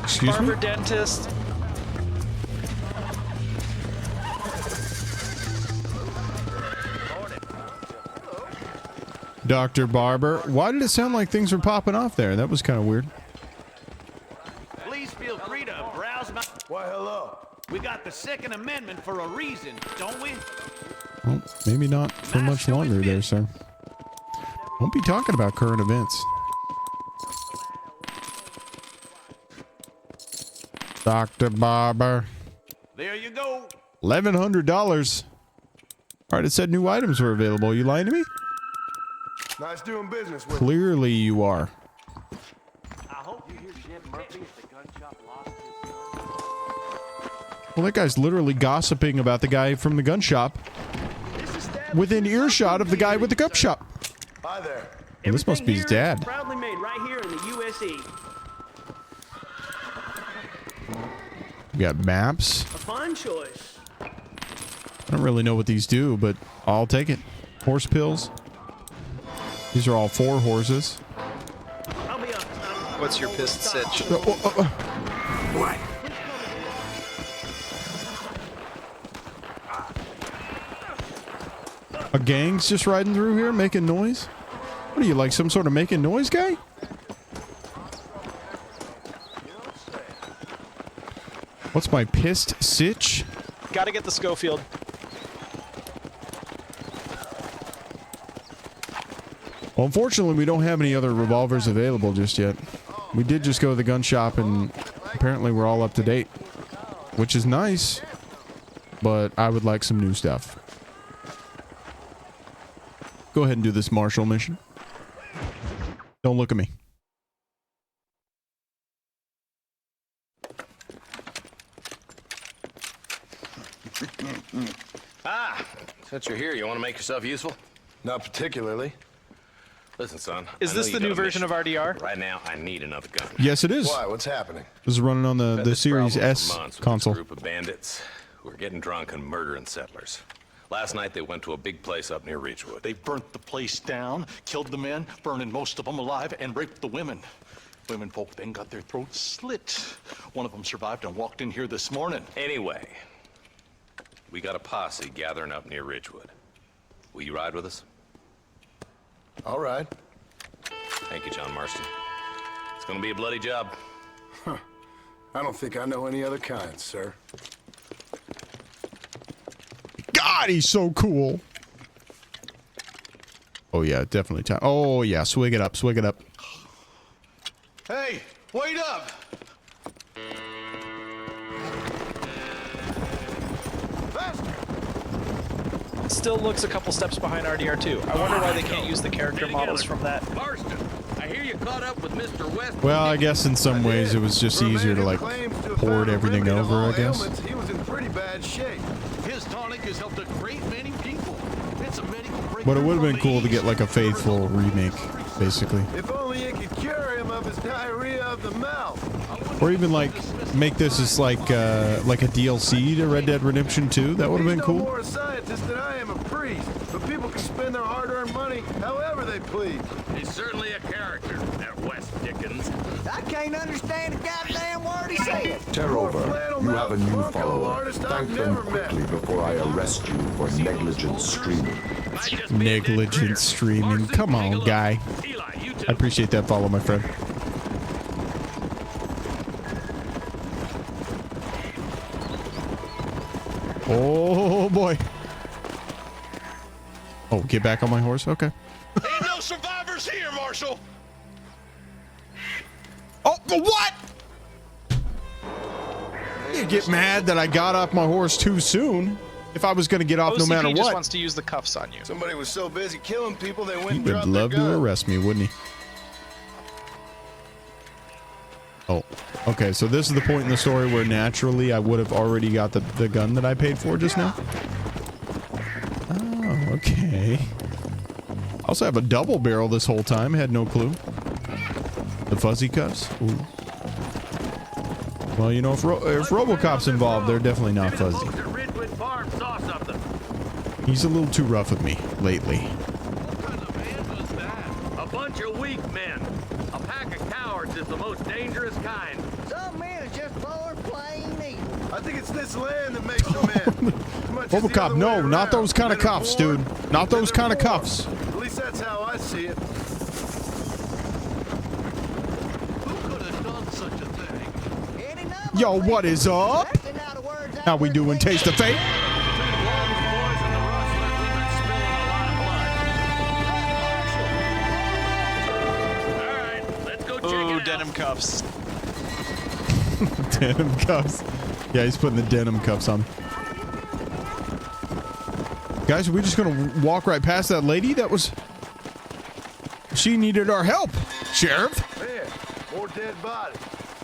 Excuse Barber, me? dentist. Dr. Barber. Why did it sound like things were popping off there? That was kind of weird. Please feel free to browse my... Why, hello. We got the Second Amendment for a reason, don't we? Well, maybe not for much longer there, sir. Won't be talking about current events. Dr. Barber. There you go. $1,100. All right, it said new items were available. You lying to me? Nice doing business with Clearly you are. I hope you hear Jim Murphy at the gun shop lost his gun. Well, that guy's literally gossiping about the guy from the gun shop within earshot of the guy with the gun shop. Hi there. Well, this must be his dad. Proudly made right here in the USA. We got maps. A fine choice. I don't really know what these do, but I'll take it. Horse pills. These are all 4 horses. I'll be up. What's your pissed sitch? What? A gang's just riding through here making noise? What are you, like some sort of making noise guy? What's my pissed sitch? Gotta get the Schofield. Well, unfortunately, we don't have any other revolvers available just yet. We did just go to the gun shop, and apparently we're all up to date, which is nice, but I would like some new stuff. Go ahead and do this Marshall mission. Don't look at me. Since you're here, you want to make yourself useful? Not particularly. Listen, son. Is this the new version of RDR? Right now, I need another gun. Yes, it is. Why? What's happening? This is running on the Series S console. A group of bandits who are getting drunk and murdering settlers. Last night, they went to a big place up near Ridgewood. They burnt the place down, killed the men, burning most of them alive, and raped the women. Women folk then got their throats slit. One of them survived and walked in here this morning. Anyway, we got a posse gathering up near Ridgewood. Will you ride with us? All right. Thank you, John Marston. It's gonna be a bloody job. Huh. I don't think I know any other kind, sir. God, he's so cool. Oh, yeah, definitely time. Oh, yeah, swig it up, swig it up. Hey, wait up! Still looks a couple steps behind RDR2. I wonder why they can't use the character models from that. Marston, I hear you caught up with Mr. West. Well, I guess in some ways it was just easier to, like, port everything over, I guess. He was in pretty bad shape. His tonic has helped a great many people. It's a medical breakthrough. But it would have been cool to get, like, a faithful remake, basically. If only you could cure him of his diarrhea of the mouth. Or even, like, make this as, like a DLC to Red Dead Redemption 2. That would have been He's cool. no more a scientist than I am a priest, but people can spend their hard-earned money however they please. He's certainly a character, that West Dickens. I can't understand a goddamn word he said. Terover, you have a new follower. Thank them quickly before I arrest you for negligent streaming. Negligent streaming. Come on, guy. Eli, you I appreciate that follow, my friend. Oh boy. Oh, get back on my horse? Okay. Ain't no survivors here, Marshal. Oh, what? You get mad that I got off my horse too soon. If I was going to get off no OCP matter just what. wants to use the cuffs on you. Somebody was so busy killing people they went He and would dropped love their gun. to arrest me, wouldn't he? Oh, okay. So this is the point in the story where naturally I would have already got the gun that I paid for just now. Oh, okay. I also have a double barrel this whole time. Had no clue. The fuzzy cuffs. Ooh. Well, you know, if RoboCop's involved, they're definitely not fuzzy. He's a little too rough with me lately. A bunch of weak men. A pack of cowards is the most dangerous kind. Some men are just born plain evil. I think it's this land that makes them men. As much as the RoboCop, other way no, around. not those kind of Men are cuffs, born, dude. Not those men are kind of born. cuffs. At least that's how I see it. Yo, what is up? How we doing, Taste of Fate? Ooh, denim cuffs. Denim cuffs. Yeah, he's putting the denim cuffs on. Guys, are we just gonna walk right past that lady? That was... She needed our help, Sheriff. Man, more dead bodies.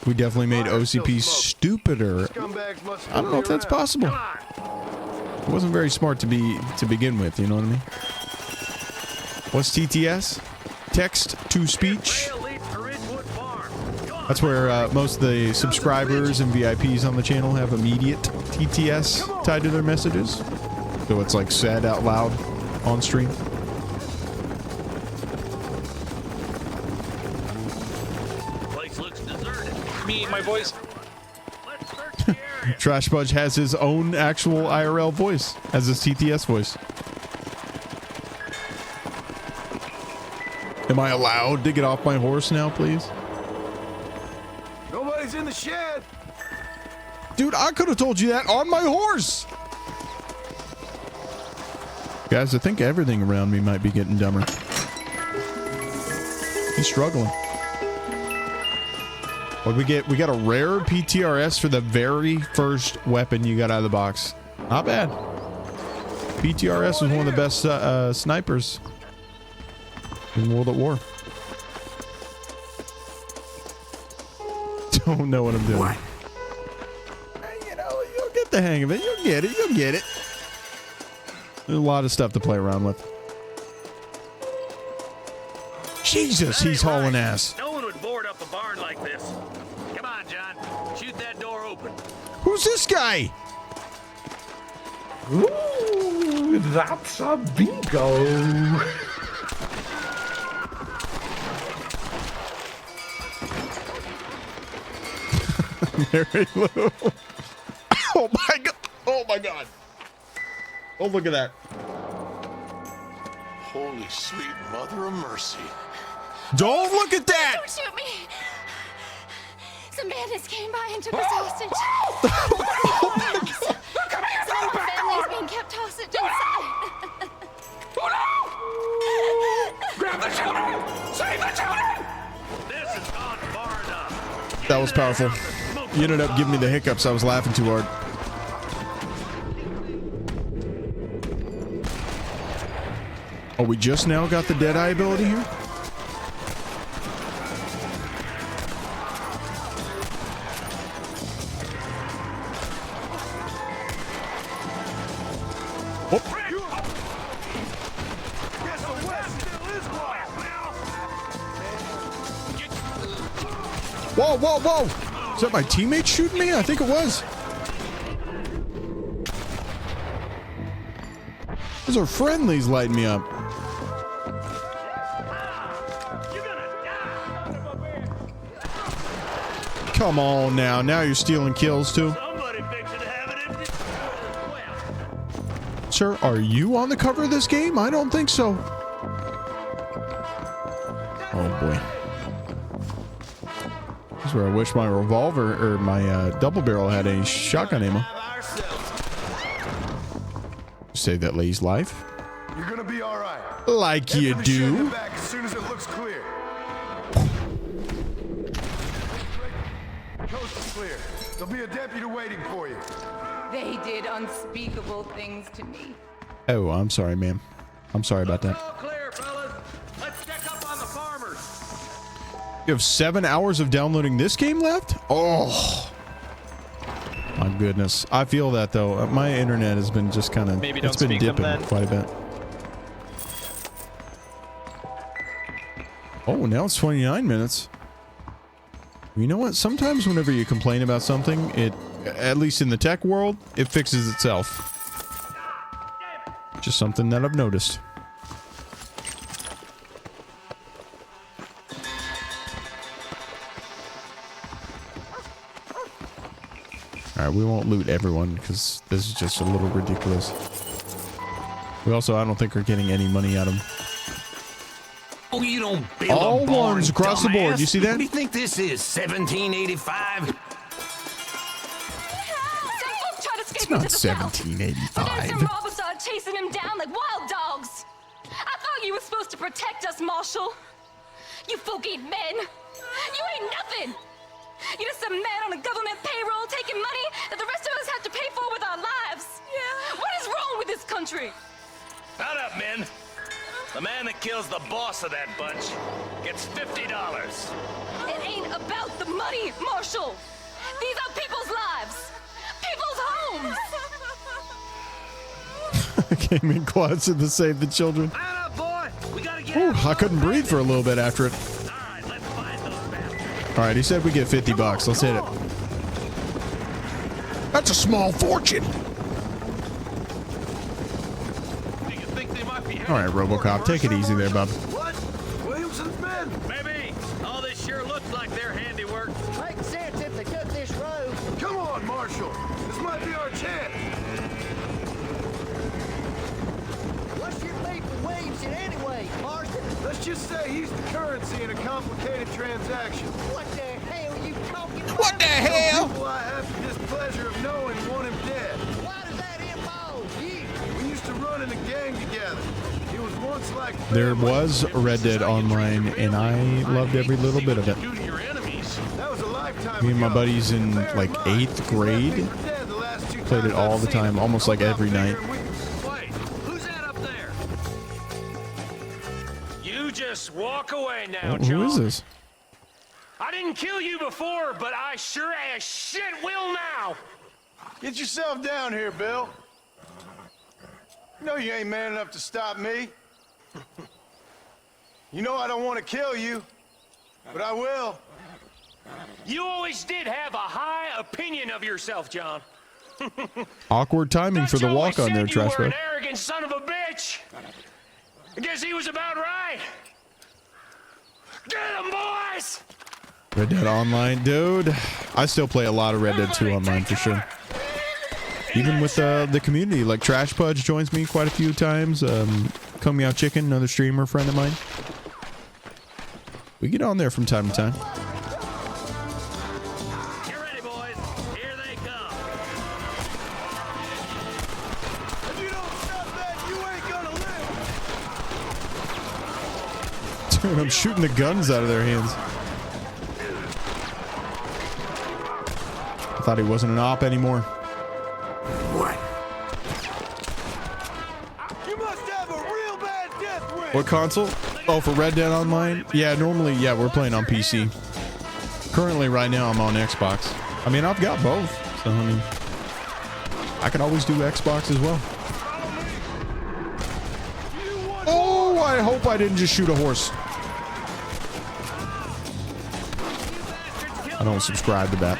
We definitely made OCP stupider. Scumbags must I don't know if that's possible. It wasn't very smart to begin with, you know what I mean? What's TTS? Text to speech. That's where most of the subscribers and VIPs on the channel have immediate TTS tied to their messages. So it's like said out loud on stream. Place looks deserted. Me, my voice. Trash Budge has his own actual IRL voice, has his TTS voice. Am I allowed to get off my horse now, please? Nobody's in the shed. Dude, I could have told you that on my horse. Guys, I think everything around me might be getting dumber. He's struggling. What we get? We got a rare PTRS for the very first weapon you got out of the box. Not bad. PTRS was one of the best snipers in World at War. Don't know what I'm doing. What? You know, you'll get the hang of it. You'll get it. You'll get it. There's a lot of stuff to play around with. Jesus, he's hauling ass. No one would board up a barn like this. Come on, John. Shoot that door open. Who's this guy? Ooh, that's a bingo. Mary Lou. Oh my god. Oh my god. Oh, look at that. Holy sweet mother of mercy. Don't look at that. Don't shoot me. Some bandits came by and took us hostage. Some of our families being kept hostage inside. Grab the children! Save the children! This has gone far enough. That was powerful. You ended up giving me the hiccups. I was laughing too hard. Oh, we just now got the Deadeye ability here? Whoa, whoa, whoa! Is that my teammate shooting me? I think it was. Those are friendlies lighting me up. Come on now. Now you're stealing kills too. Sir, are you on the cover of this game? I don't think so. Oh boy. This is where I wish my revolver or my double barrel had any shotgun ammo. Save that lady's life. You're gonna be all right. Like Head you for the shed and do. back as soon as it looks clear. Coast is clear. There'll be a deputy waiting for you. They did unspeakable things to me. Oh, I'm sorry, ma'am. I'm sorry about that. Clear, fellas. Let's check up on the farmers. You have 7 hours of downloading this game left? Oh. My goodness. I feel that, though. My internet has been just kind of... Maybe don't it's been speak them dipping then. quite a bit. Oh, now it's 29 minutes. You know what? Sometimes whenever you complain about something, it, at least in the tech world, it fixes itself. Just something that I've noticed. Alright, we won't loot everyone because this is just a little ridiculous. We also, I don't think, are getting any money out of them. Oh, you don't build All a barn, ones across the board. dumbass. You see that? You think this is 1785? It's not 1785. Robbers started chasing him down like wild dogs. I thought you were supposed to protect us, Marshal. You folk-eating men. You ain't nothing. You're just a man on a government payroll taking money that the rest of us have to pay for with our lives. Yeah. What is wrong with this country? Shut up, men. The man that kills the boss of that bunch gets $50. It ain't about the money, Marshal. These are people's lives. People's homes. I came in closet to save the children. Ooh, I couldn't breathe for a little bit after it. Alright, he said we get 50 bucks. Let's hit it. That's a small fortune. Alright, RoboCop, take it easy there, bub. What? Williamson's men? Maybe. All this sure looks like their handiwork. Makes sense if they took this road. Come on, Marshal. This might be our chance. What's your beef with Williamson anyway, Marston? Let's just say he's the currency in a complicated transaction. What the hell you talking about? What the hell? People I have the displeasure of knowing want him dead. Why does that involve you? We used to run in a gang together. He was once like There was Red Dead Online, and I loved every little bit of it. that was a lifetime Me and my ago. buddies in like 8th grade played it all the time, almost like every night. Wait, who's that up there? You just walk away now, John. Who is this? I didn't kill you before, but I sure as shit will now. Get yourself down here, Bill. You know you ain't man enough to stop me. You know I don't want to kill you, but I will. You always did have a high opinion of yourself, John. Awkward timing for the walk on there, You Trash were Bro. an arrogant son of a bitch. I guess he was about right. Get him, boys! Red Dead Online, dude. I still play a lot of Red Dead 2 online for sure. Even with the community, like Trash Pudge joins me quite a few times. Kung Meow Chicken, another streamer friend of mine. We get on there from time to time. Get ready, boys. Here they come. If you don't stop that, you ain't gonna live. Dude, I'm shooting the guns out of their hands. I thought he wasn't an op anymore. What? You must have a real bad death wish. What console? Oh, for Red Dead Online? Yeah, normally, yeah, we're playing on PC. Currently, right now, I'm on Xbox. I mean, I've got both. So, I mean, I can always do Xbox as well. Oh, I hope I didn't just shoot a horse. I don't subscribe to that.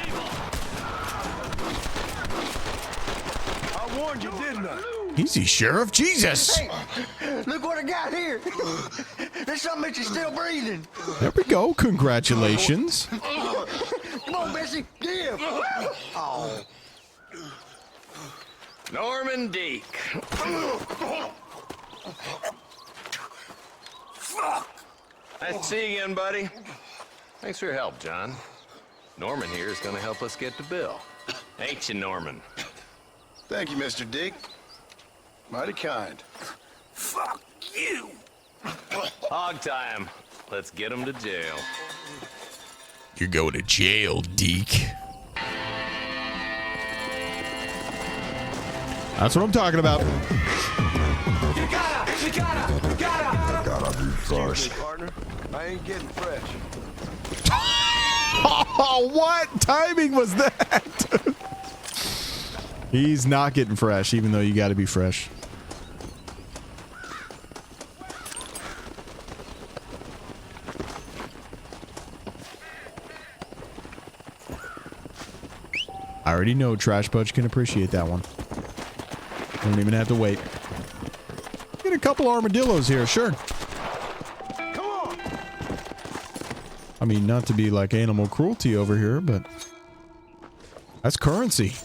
I warned you, didn't I? Easy, Sheriff. Jesus. Hey, look what I got here. There's something that you're still breathing. There we go. Congratulations. Come on, Bessie, give. Oh. Norman Deek. Fuck! Nice to see you again, buddy. Thanks for your help, John. Norman here is gonna help us get to Bill. Ain't you, Norman? Thank you, Mr. Dick. Mighty kind. Fuck you! Hog time. Let's get him to jail. You're going to jail, Deke. That's what I'm talking about. Gotta be Seriously, partner, I ain't getting fresh. Oh, what timing was that? He's not getting fresh, even though you got to be fresh. I already know Trash Budge can appreciate that one. Don't even have to wait. Get a couple armadillos here, sure. Come on. I mean, not to be like animal cruelty over here, but that's currency.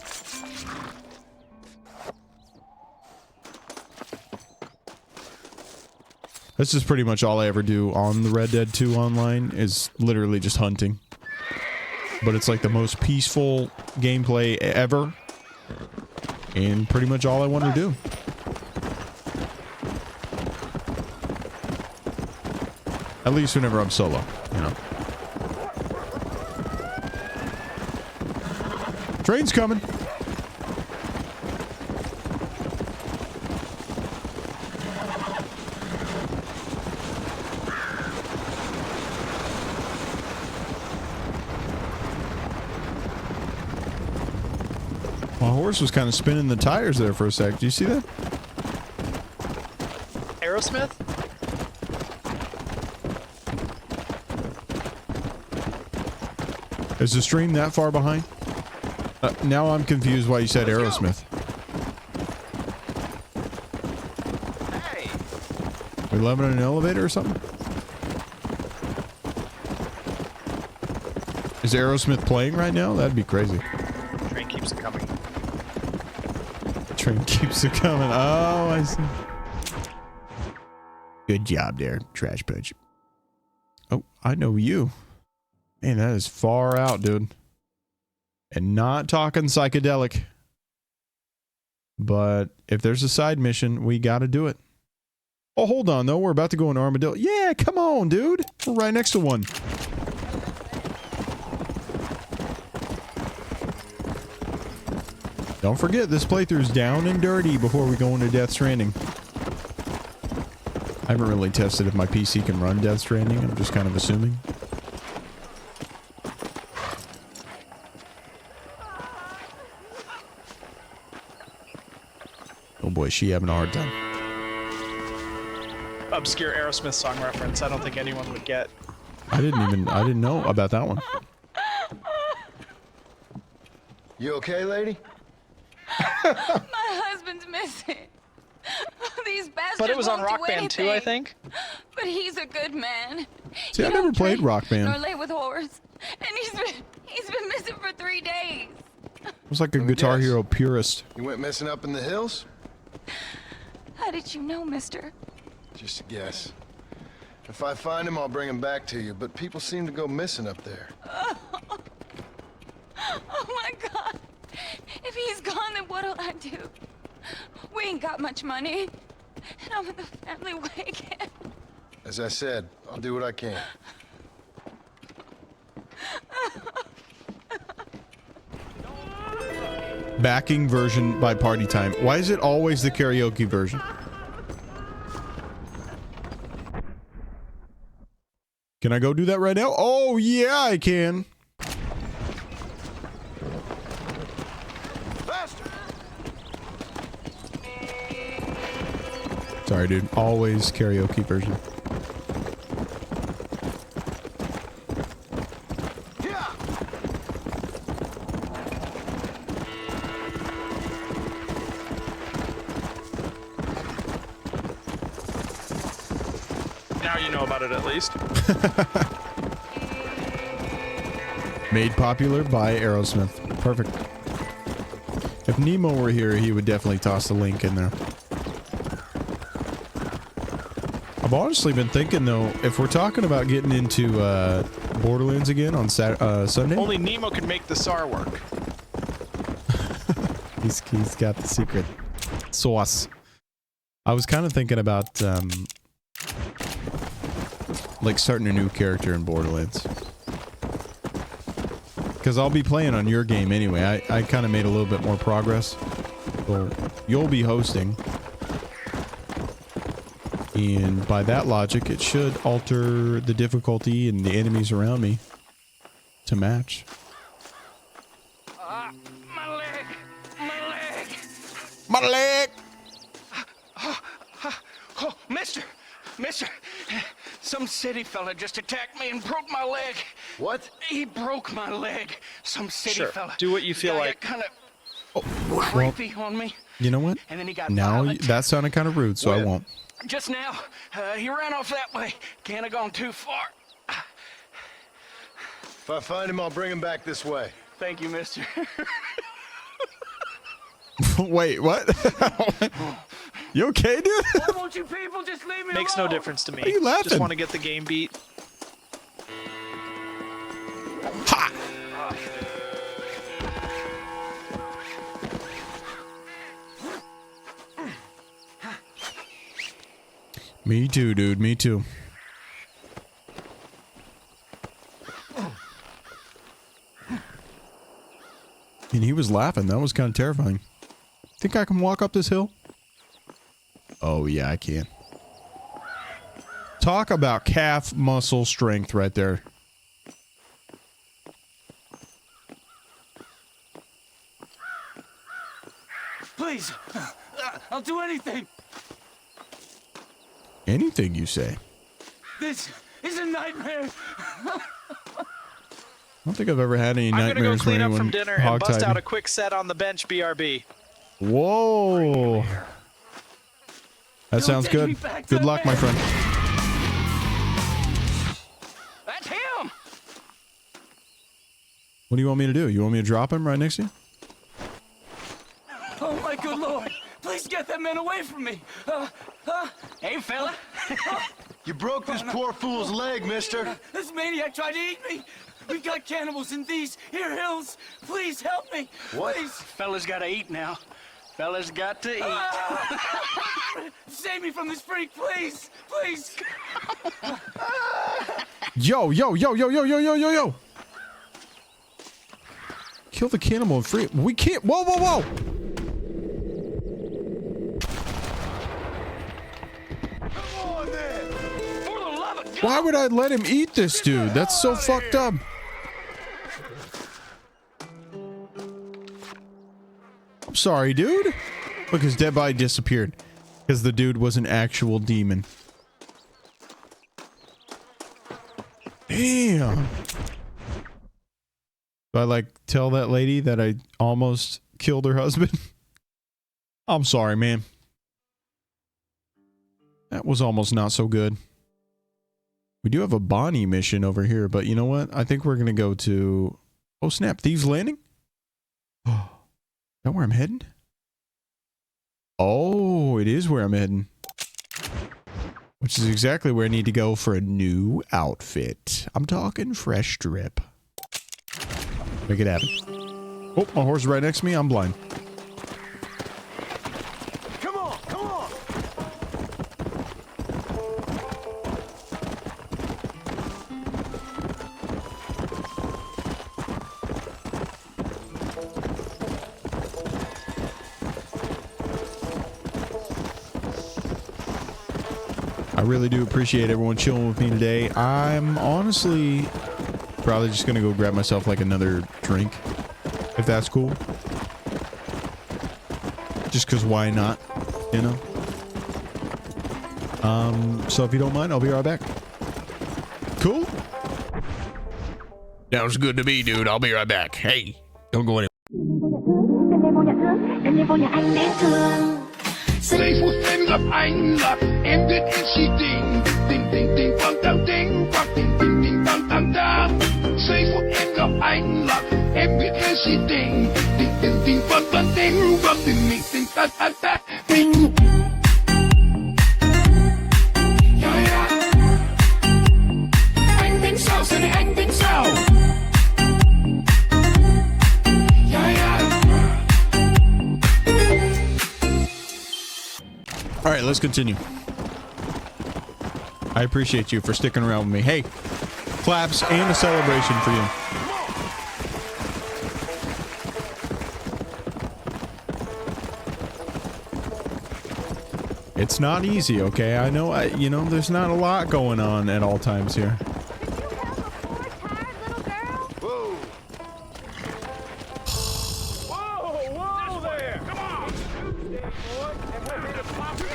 This is pretty much all I ever do on the Red Dead 2 online is literally just hunting. But it's like the most peaceful gameplay ever. And pretty much all I want to do. At least whenever I'm solo, you know. Train's coming. My horse was kind of spinning the tires there for a sec. Do you see that? Aerosmith? Is the stream that far behind? Now I'm confused why you said Aerosmith. Hey. We living in an elevator or something? Is Aerosmith playing right now? That'd be crazy. Train keeps coming. Train keeps it coming. Oh, I see. Good job there, Trash Pudge. Oh, I know you. Man, that is far out, dude. And not talking psychedelic. But if there's a side mission, we got to do it. Oh, hold on, though. We're about to go in Armadillo. Yeah, come on, dude. We're right next to one. Don't forget, this playthrough's down and dirty before we go into Death Stranding. I haven't really tested if my PC can run Death Stranding. I'm just kind of assuming. Oh boy, is she having a hard time. Obscure Aerosmith song reference. I don't think anyone would get. I didn't know about that one. You okay, lady? My husband's missing. These bastards But it was on won't do Rock Band 2, I anything. think. But he's a good man. See, I He never don't played drink Rock Band. Nor lay with whores. And he's been missing for 3 days. I was like a Guitar Hero purist. You went missing up in the hills? How did you know, mister? Just a guess. If I find him, I'll bring him back to you, but people seem to go missing up there. Oh my God. If he's gone, then what'll I do? We ain't got much money. And I'm in the family way again. As I said, I'll do what I can. Backing version by Party Time. Why is it always the karaoke version? Can I go do that right now? Oh, yeah, I can. Sorry, dude. Always karaoke version. Now you know about it at least. Made popular by Aerosmith. Perfect. If Nemo were here, he would definitely toss the link in there. I've honestly been thinking, though, if we're talking about getting into Borderlands again on Sunday... Only Nemo can make the SAR work. He's got the secret sauce. I was kind of thinking about, like, starting a new character in Borderlands. Because I'll be playing on your game anyway. I kind of made a little bit more progress. So you'll be hosting. And by that logic, it should alter the difficulty and the enemies around me to match. My leg! My leg! My leg! Oh, mister! Some city fella just attacked me and broke my leg. What? He broke my leg. Some city Sure. fella. Do what you feel like. Kind of Well, creepy on me. you know what? And then he got Now, violent. that sounded kind of rude, so I won't. Just now, he ran off that way. Can't have gone too far. If I find him, I'll bring him back this way. Thank you, mister. Wait, what? You okay, dude? Why won't you people just leave me Makes no alone? difference to me. Why are you laughing? Just want to get the game beat. Me too, dude. Me too. And he was laughing. That was kind of terrifying. Think I can walk up this hill? Oh, yeah, I can. Talk about calf muscle strength right there. Please, I'll do anything. Anything you say. This is a nightmare. I don't think I've ever had any I'm gonna go nightmares clean where up from anyone dinner and bust hogtied out me. a quick set on the bench, BRB. Whoa. That sounds take me good. back to Good the luck, my friend. That's him! What do you want me to do? You want me to drop him right next to you? Oh my good lord! Please get that man away from me! Hey, fella. You broke this poor fool's leg, mister. This maniac tried to eat me! We got cannibals in these here hills! Please help me! What? Please! Fella's gotta eat now. Fella's got to eat. Save me from this freak, please! Please! Yo. Kill the cannibal and free. We can't. Whoa. Why would I let him eat this dude? That's so fucked up. I'm sorry, dude. Look, his dead body disappeared because the dude was an actual demon. Damn. Do I like tell that lady that I almost killed her husband? I'm sorry, man. That was almost not so good. We do have a Bonnie mission over here, but you know what? I think we're going to go to... Oh, snap. Thieves Landing? Oh, is that where I'm heading? Oh, it is where I'm heading. Which is exactly where I need to go for a new outfit. I'm talking fresh drip. Make it happen. Oh, my horse is right next to me. I'm blind. Come on. I really do appreciate everyone chilling with me today. I'm honestly probably just going to go grab myself like another drink, if that's cool. Just because why not, you know? So if you don't mind, I'll be right back. Cool? Sounds good to me, dude. I'll be right back. Hey, don't go anywhere. Giây phút em gặp anh là em biết em chỉ tình tình tình tình băng tăng tình băng tình tình tình băng tăng tăng. Giây phút em gặp anh là em biết em chỉ tình tình tình tình băng tăng tình băng tình tình tình ta ta ta tình. Yeah, All right, let's continue. I appreciate you for sticking around with me. Hey, claps and a celebration for you. It's not easy, okay? I know, you know, there's not a lot going on at all times here. Whoa there! Come on! Tuesday, boy, and we're here to pop it.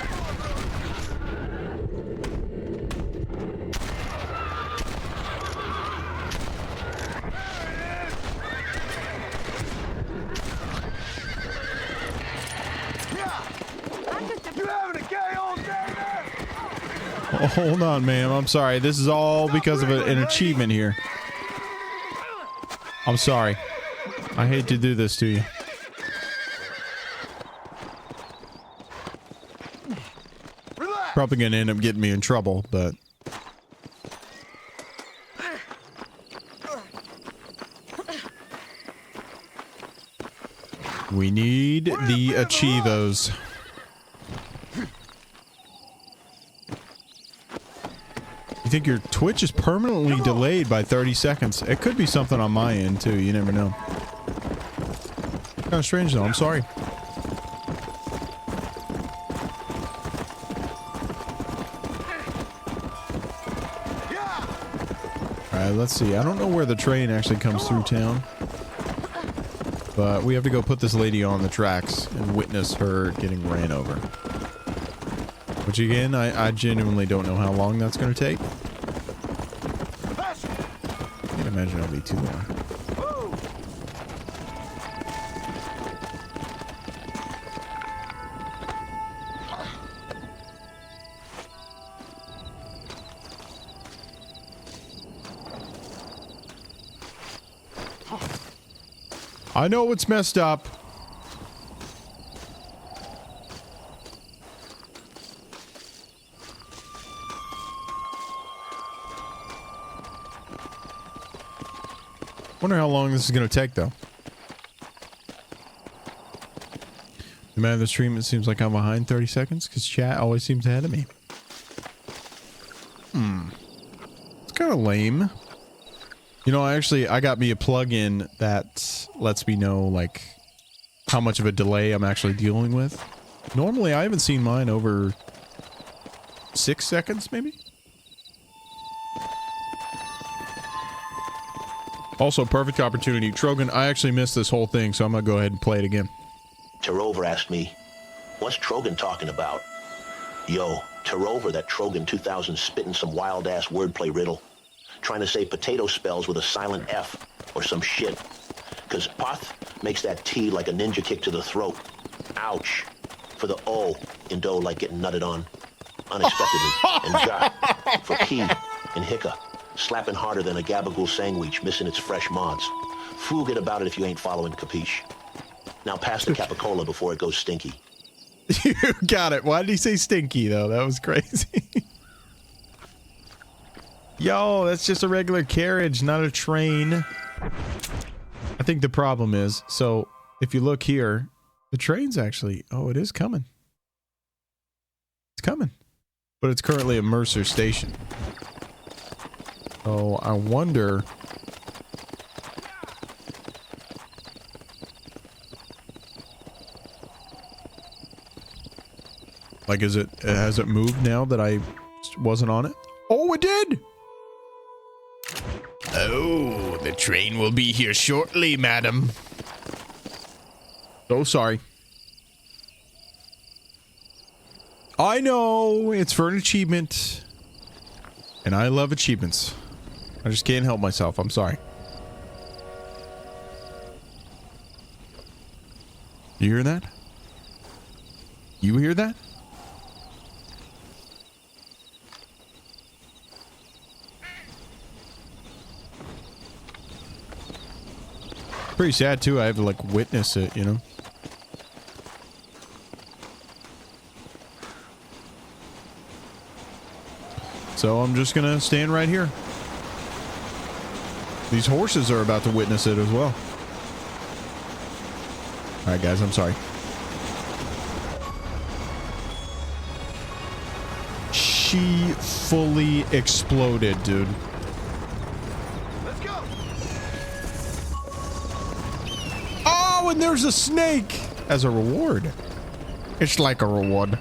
You having a gay old day there? Oh, hold on, ma'am. I'm sorry. This is all because of an achievement here. I'm sorry. I hate to do this to you. Probably gonna end up getting me in trouble, but we need the achievos. You think your Twitch is permanently delayed by 30 seconds? It could be something on my end too. You never know. Kind of strange though. I'm sorry. Alright, let's see. I don't know where the train actually comes through town. But we have to go put this lady on the tracks and witness her getting ran over. Which again, I genuinely don't know how long that's going to take. I can't imagine it'll be too long. I know it's messed up. Wonder how long this is going to take, though. No matter the stream, it seems like I'm behind 30 seconds because chat always seems ahead of me. It's kind of lame. You know, I got me a plugin that lets me know, like, how much of a delay I'm actually dealing with. Normally, I haven't seen mine over 6 seconds, maybe? Also, perfect opportunity. Trogan, I actually missed this whole thing, so I'm going to go ahead and play it again. Tarover asked me, what's Trogan talking about? Yo, Tarover, that Trogan 2000 spitting some wild-ass wordplay riddle. Trying to say potato spells with a silent F or some shit. Because Poth makes that T like a ninja kick to the throat. Ouch. For the O in dough like getting nutted on. Unexpectedly. And Ja for key in hiccup. Slapping harder than a gabagool sandwich missing its fresh mods. Fool get about it if you ain't following, capiche. Now pass the capicola before it goes stinky. You got it. Why did he say stinky, though? That was crazy. Yo, that's just a regular carriage, not a train. I think the problem is, so if you look here, the train's actually, oh, it is coming. It's coming. But it's currently at Mercer Station. Oh, I wonder. Like, has it moved now that I wasn't on it? Oh, it did! Oh, the train will be here shortly, madam. So sorry. I know it's for an achievement. And I love achievements. I just can't help myself. I'm sorry. You hear that? You hear that? Pretty sad too. I have to like witness it, you know. So I'm just gonna stand right here. These horses are about to witness it as well. All right, guys, I'm sorry. she fully exploded, dude. Let's go. Oh, and there's a snake as a reward. It's like a reward.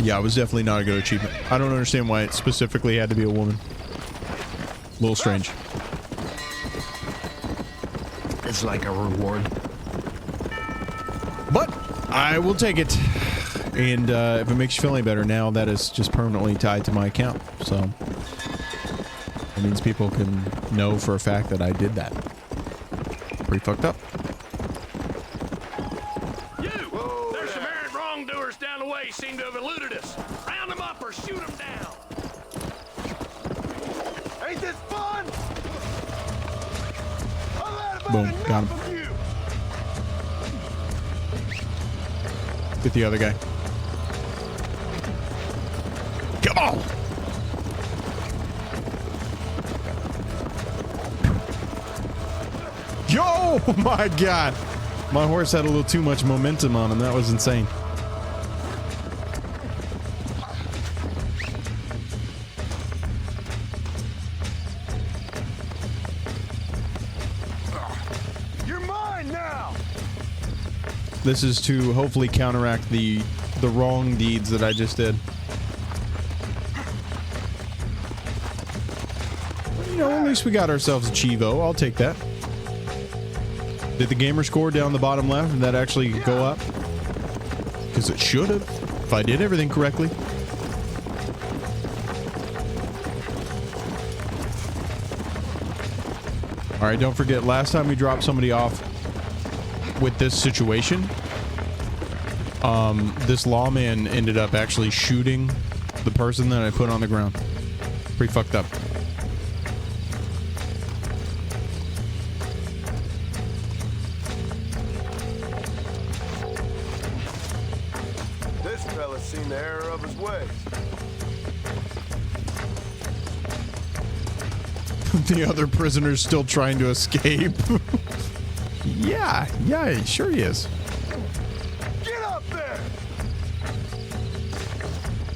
Yeah, it was definitely not a good achievement. I don't understand why it specifically had to be a woman. A little strange. It's like a reward. But I will take it. And if it makes you feel any better, now that is just permanently tied to my account. So it means people can know for a fact that I did that. Pretty fucked up. There's some errant wrongdoers down the way seem to have eluded us. Round them up or shoot them down. Ain't this fun? Boom, got him. Get the other guy. Come on! Yo! Oh my god! My horse had a little too much momentum on him. That was insane. You're mine now. This is to hopefully counteract the wrong deeds that I just did. You know, at least we got ourselves a Chivo. I'll take that. Did the gamer score down the bottom left, did that actually go up? Because it should have, if I did everything correctly. All right, don't forget, last time we dropped somebody off with this situation, this lawman ended up actually shooting the person that I put on the ground. Pretty fucked up. This fella's seen the error of his ways. The other prisoner's still trying to escape. Yeah, sure he is. Get up there!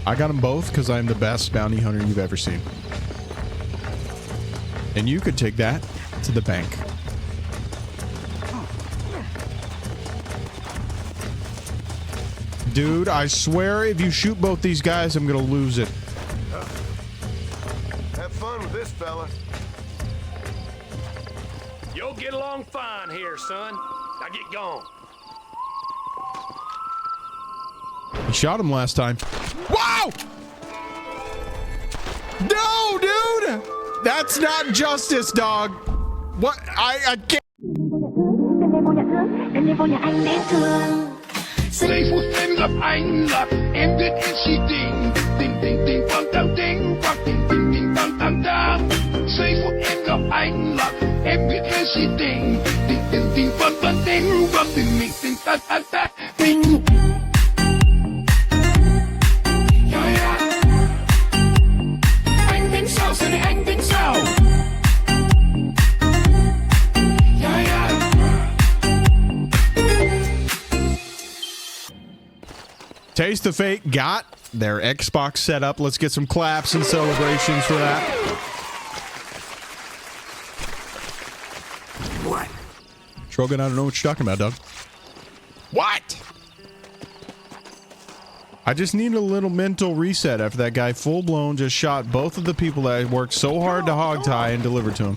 I got them both because I'm the best bounty hunter you've ever seen. And you could take that to the bank. Dude, I swear if you shoot both these guys, I'm gonna lose it. Have fun with this fella. You'll get along fine here, son. Now get gone. I shot him last time. Wow! No, dude! That's not justice, dog. What? I can't. Giây phút em gặp anh là em biết em chỉ tình tình tình tình băng tăng tình băng tình tình tình băng tăng ta. Giây phút em gặp anh là em biết em chỉ tình tình tình tình băng băng tình băng tình mình tình ta ta ta tình. Anh tính sao giờ này anh tính sao? Taste the Fate got their Xbox set up. Let's get some claps and celebrations for that. What? Trogan, I don't know what you're talking about, Doug. What? I just need a little mental reset after that guy full-blown just shot both of the people that I worked so hard to hog tie and deliver to him.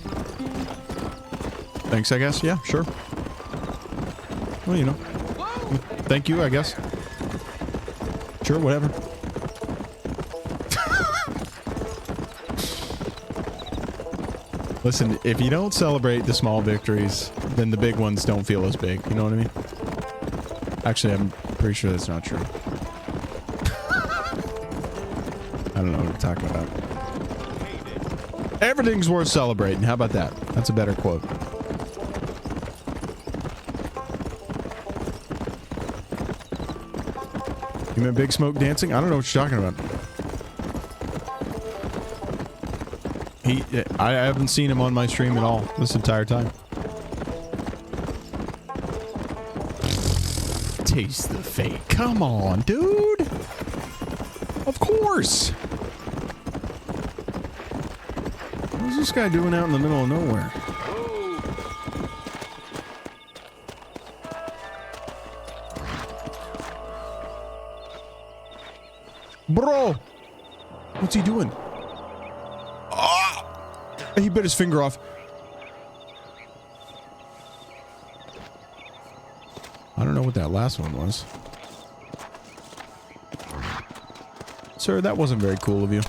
Thanks, I guess. Yeah, sure. Well, you know. Thank you, I guess. Sure, whatever. Listen, if you don't celebrate the small victories, then the big ones don't feel as big. You know what I mean? Actually, I'm pretty sure that's not true. I don't know what you're talking about. Everything's worth celebrating. How about that? That's a better quote. You meant Big Smoke dancing? I don't know what you're talking about. I haven't seen him on my stream at all this entire time. taste the fate. Come on, dude. Of course. What's this guy doing out in the middle of nowhere? Bro, what's he doing? He bit his finger off. I don't know what that last one was. Sir, that wasn't very cool of you.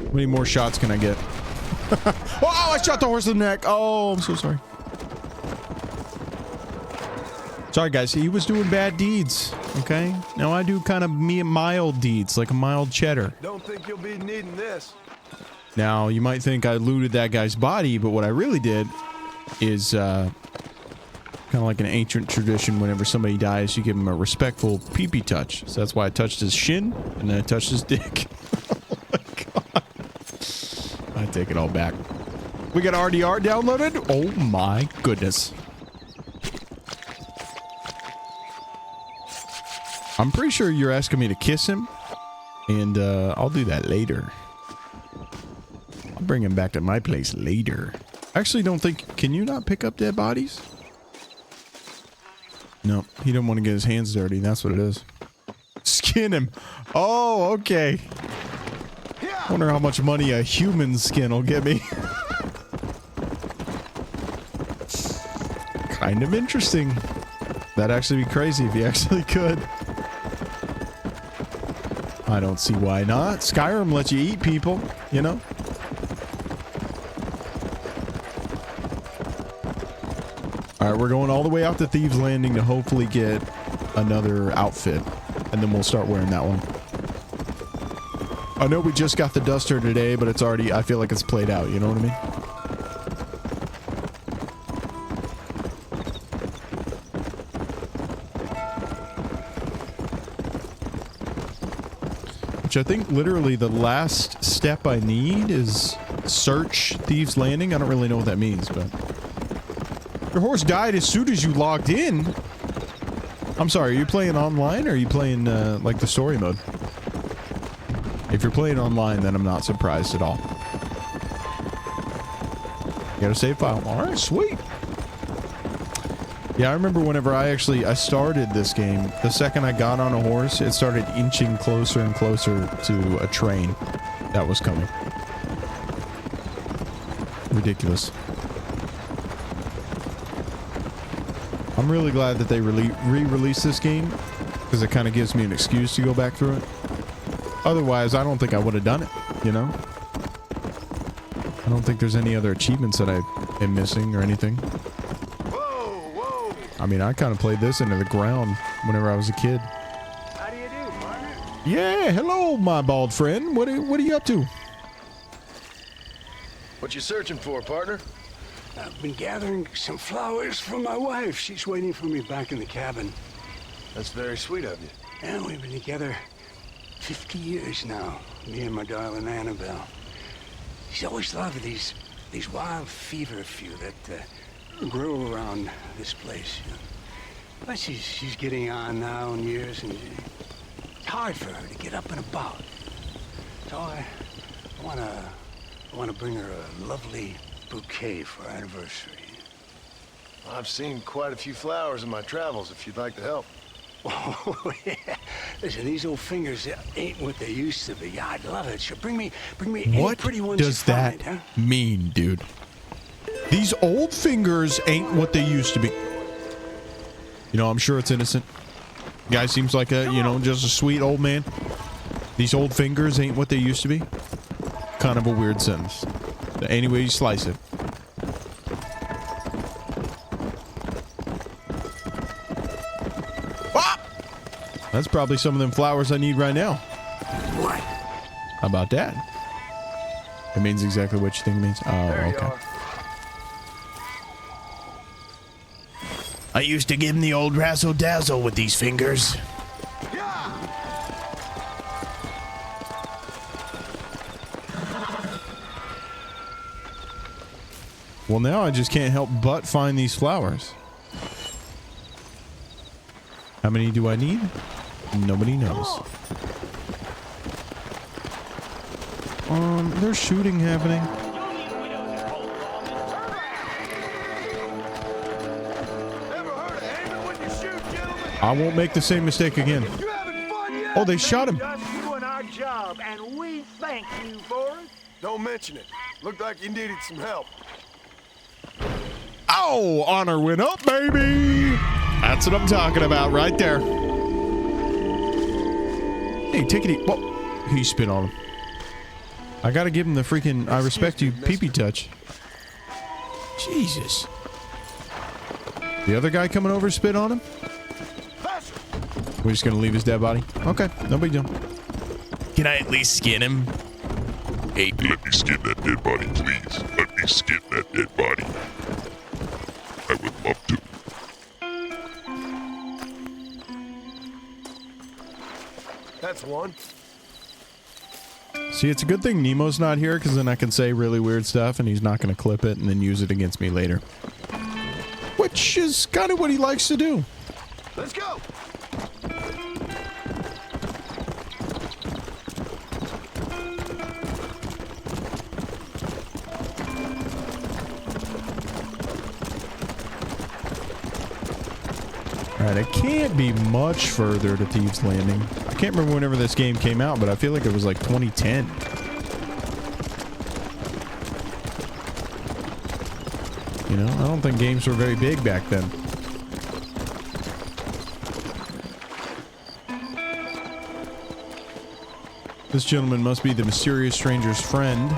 How many more shots can I get? Oh, I shot the horse in the neck. Oh, I'm so sorry. Sorry, guys. He was doing bad deeds. Okay. Now I do kind of mild deeds, like a mild cheddar. Don't think you'll be needing this. Now, you might think I looted that guy's body, but what I really did is kind of like an ancient tradition. Whenever somebody dies, you give them a respectful pee-pee touch. So that's why I touched his shin, and then I touched his dick. Oh my god. I take it all back. We got RDR downloaded? Oh my goodness. I'm pretty sure you're asking me to kiss him, and I'll do that later. I'll bring him back to my place later. I actually don't think... Can you not pick up dead bodies? No, he didn't want to get his hands dirty. That's what it is. Skin him. Oh, okay. Wonder how much money a human skin will get me. Kind of interesting. That'd actually be crazy if you actually could. I don't see why not. Skyrim lets you eat people, you know? Alright, we're going all the way out to Thieves Landing to hopefully get another outfit. And then we'll start wearing that one. I know we just got the Duster today, but it's already... I feel like it's played out, you know what I mean? I think literally the last step I need is search Thieves Landing. I don't really know what that means, but your horse died as soon as you logged in. I'm sorry, are you playing online or are you playing like the story mode? If you're playing online, then I'm not surprised at all. You got a save file. All right, sweet. Yeah, I remember whenever I started this game, the second I got on a horse, it started inching closer and closer to a train that was coming. Ridiculous. I'm really glad that they re-released this game, because it kind of gives me an excuse to go back through it. Otherwise, I don't think I would have done it, you know? I don't think there's any other achievements that I am missing or anything. I mean, I kind of played this into the ground whenever I was a kid. How do you do, partner? Yeah, hello, my bald friend. What are you up to? What you searching for, partner? I've been gathering some flowers for my wife. She's waiting for me back in the cabin. That's very sweet of you. And we've been together 50 years now, me and my darling Annabelle. She's always loved these wild feverfew that grow around this place. You know. But she's getting on now in years, and it's hard for her to get up and about. So I want to bring her a lovely bouquet for our anniversary. I've seen quite a few flowers in my travels, if you'd like to help. Oh, yeah. Listen, these old fingers ain't what they used to be. Yeah, I'd love it. Sure, bring me any pretty ones you does that find, huh? mean, dude? These old fingers ain't what they used to be. You know, I'm sure it's innocent. Guy seems like a, you know, just a sweet old man. These old fingers ain't what they used to be. Kind of a weird sentence. Any way you slice it. Ah! That's probably some of them flowers I need right now. What? How about that? It means exactly what you think it means. Oh, okay. I used to give him the old razzle-dazzle with these fingers. Well, now I just can't help but find these flowers. How many do I need? Nobody knows. There's shooting happening. I won't make the same mistake again. Oh, they shot him. Just doing our job, and we thank you for it. Don't mention it. Looked like you needed some help. Oh, honor went up, baby. That's what I'm talking about right there. Hey, take it easy. Whoa. He spit on him. I gotta give him the freaking I respect you pee-pee touch. Jesus. The other guy coming over spit on him? We're just gonna leave his dead body? Okay, no big deal. Can I at least skin him? Hey, let me skin that dead body, please. Let me skin that dead body. I would love to. That's one. See, it's a good thing Nemo's not here, because then I can say really weird stuff and he's not going to clip it and then use it against me later. Which is kind of what he likes to do. Let's go. Alright, it can't be much further to Thieves Landing. I can't remember whenever this game came out, but I feel like it was like 2010. You know, I don't think games were very big back then. This gentleman must be the mysterious stranger's friend.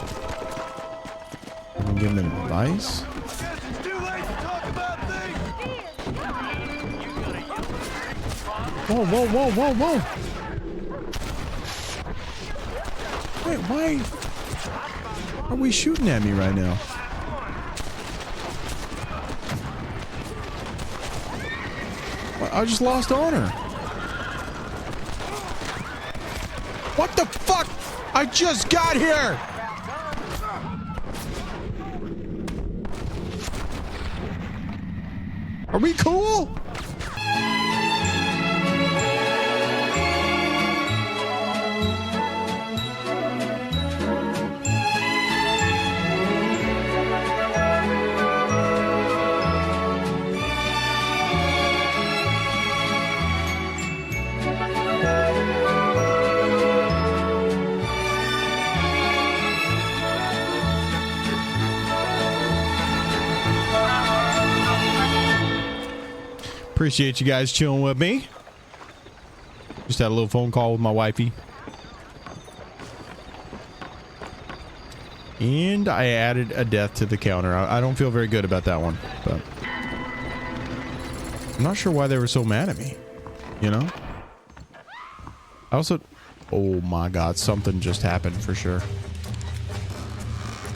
I'm gonna give him advice. Whoa, whoa, whoa, whoa, whoa. Wait, why are we shooting at me right now? I just lost honor. What the fuck? I just got here. Are we cool? Appreciate you guys chilling with me. Just had a little phone call with my wifey. And I added a death to the counter. I don't feel very good about that one, but I'm not sure why they were so mad at me, you know? I also... Oh my god, something just happened for sure.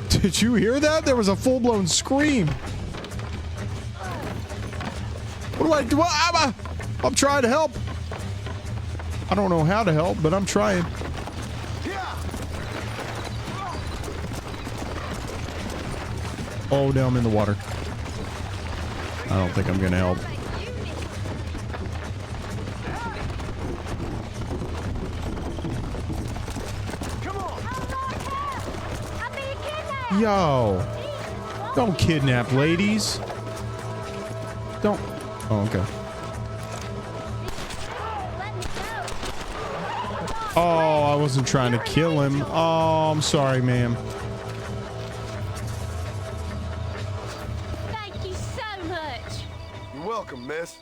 Did you hear that? There was a full-blown scream. What do I do? I'm trying to help. I don't know how to help, but I'm trying. Oh, now I'm in the water. I don't think I'm going to help. Yo. Don't kidnap ladies. Don't. Oh, okay. Oh, I wasn't trying to kill him. Oh, I'm sorry, ma'am. Thank you so much. You're welcome, miss.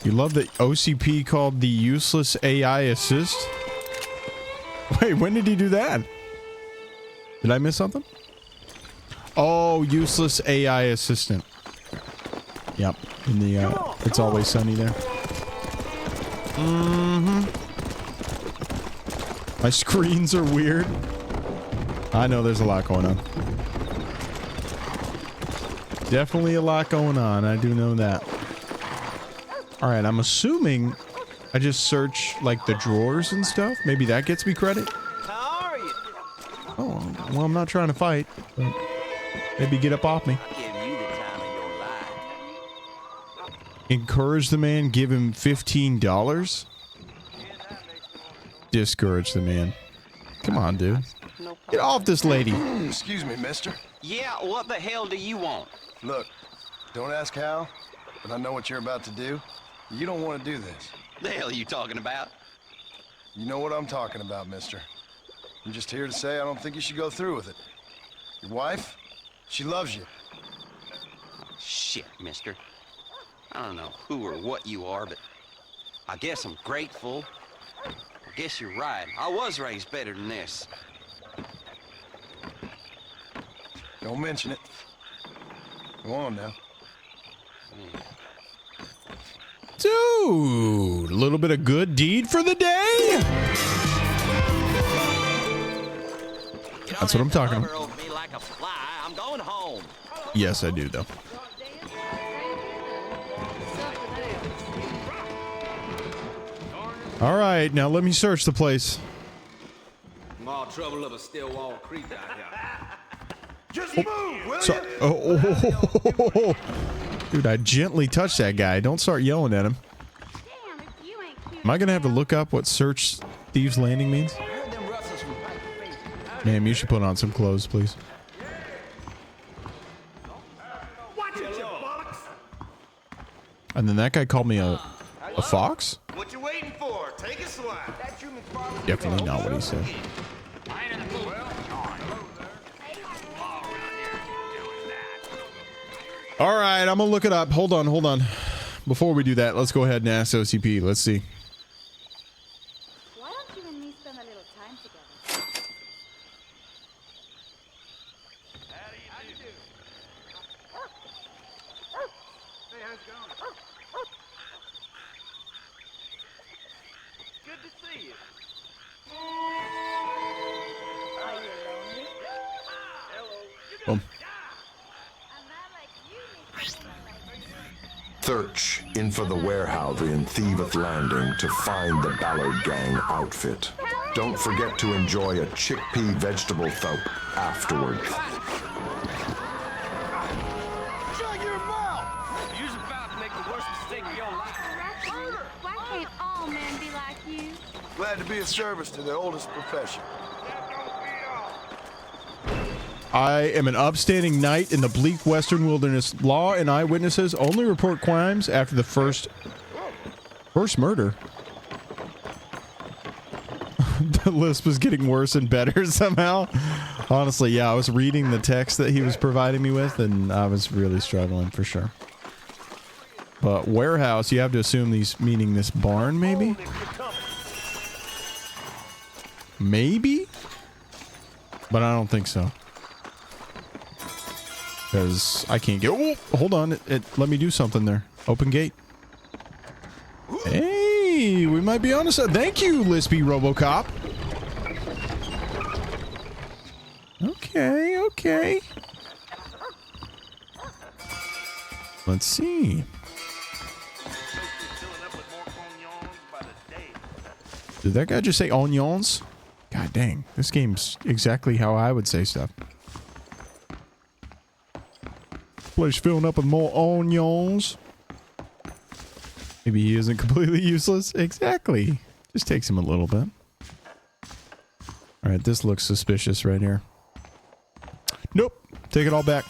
You love the OCP called the useless AI assist? Wait, when did he do that? Did I miss something? Oh, useless AI assistant. Yep, in the It's Always Sunny there. My screens are weird. I know there's a lot going on. Definitely a lot going on. I do know that. All right, I'm assuming I just search like the drawers and stuff. Maybe that gets me credit. How are you? Oh, well, I'm not trying to fight. But maybe get up off me. Give you the time of your life. Encourage the man, give him $15? Discourage the man. Come on, dude. Get off this lady. Excuse me, mister. Yeah, what the hell do you want? Look, don't ask how, but I know what you're about to do. You don't want to do this. The hell are you talking about? You know what I'm talking about, mister. I'm just here to say I don't think you should go through with it. Your wife, she loves you. Shit, mister. I don't know who or what you are, but I guess I'm grateful. I guess you're right. I was raised better than this. Don't mention it. Go on now. Dude, a little bit of good deed for the day. That's what I'm talking about. Over me like a fly. I'm going home. Yes, I do, though. All right, now let me search the place. I'm all trouble up a Stillwell Creek out here. Just move, will you? Dude, I gently touched that guy. Don't start yelling at him. Am I going to have to look up what search Thieves Landing means? Ma'am, you should put on some clothes, please. And then that guy called me a fox? What you waiting for? Take a swat. Definitely not what he said. All right, I'm going to look it up. Hold on. Before we do that, let's go ahead and ask OCP. Let's see. Why don't you and me spend a little time together? Hey, how's it going? Good to see you. Are you lonely? Hello. Boom. Search in for the warehouse in Thieveth Landing to find the Ballard Gang outfit. Don't forget to enjoy a chickpea vegetable soup afterwards. Shut your mouth! You're about to make the worst mistake of your life. Why can't all men be like you? Glad to be of service to the oldest profession. I am an upstanding knight in the bleak western wilderness. Law and eyewitnesses only report crimes after the first murder. The list was getting worse and better somehow. Honestly, yeah, I was reading the text that he was providing me with, and I was really struggling for sure. But warehouse, you have to assume these meaning this barn, maybe? Maybe? But I don't think so. Because I can't get... Oh, hold on. Let me do something there. Open gate. Hey, we might be on a side. Thank you, Lispy Robocop. Okay. Let's see. Did that guy just say onions? God dang. This game's exactly how I would say stuff. Place filling up with more onions. Maybe he isn't completely useless. Exactly. Just takes him a little bit. All right, this looks suspicious right here. Nope. Take it all back.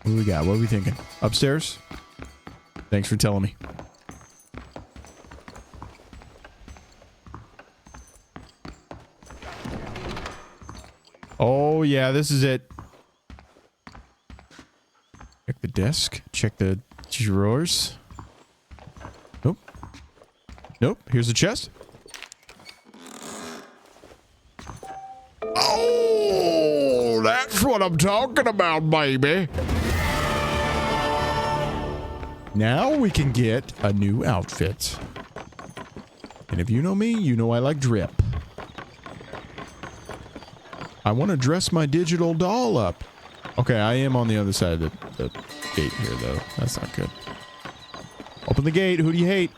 What do we got? What are we thinking? Upstairs? Thanks for telling me. Oh, yeah, this is it. Check the desk. Check the drawers. Nope. Here's the chest. Oh, that's what I'm talking about, baby. Now we can get a new outfit. And if you know me, you know I like drip. I want to dress my digital doll up. Okay, I am on the other side of the gate here, though. That's not good. Open the gate. Who do you hate?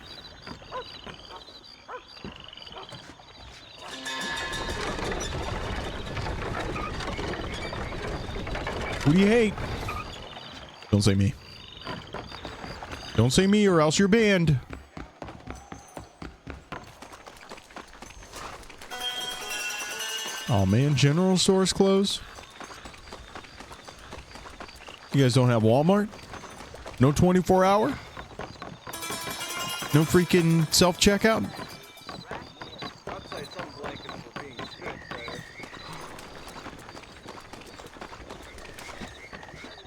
Who do you hate? Don't say me. Don't say me or else you're banned. Oh man, general stores closed. You guys don't have Walmart? No 24-hour? No freaking self-checkout?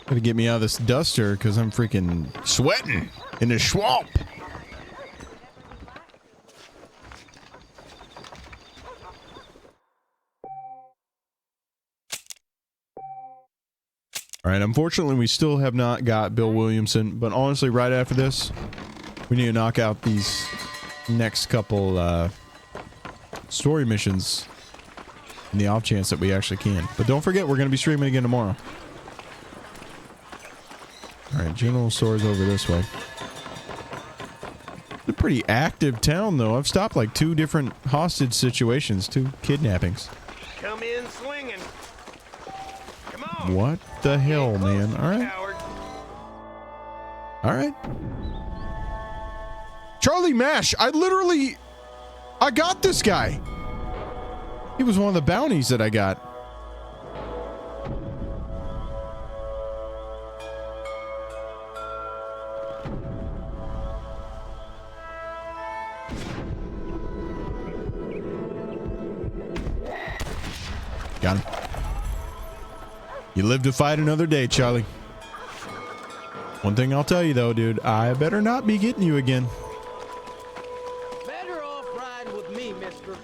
Gotta get me out of this duster because I'm freaking sweating in the swamp. All right, unfortunately, we still have not got Bill Williamson, but honestly, right after this, we need to knock out these next couple story missions in the off chance that we actually can. But don't forget, we're going to be streaming again tomorrow. All right, general stores over this way. It's a pretty active town, though. I've stopped like 2 different hostage situations, 2 kidnappings. Come in swinging. What the hell, man? All right. All right. Charlie Mash. I got this guy. He was one of the bounties that I got. Got him. You live to fight another day, Charlie. One thing I'll tell you, though, dude, I better not be getting you again. Better off riding with me, mister.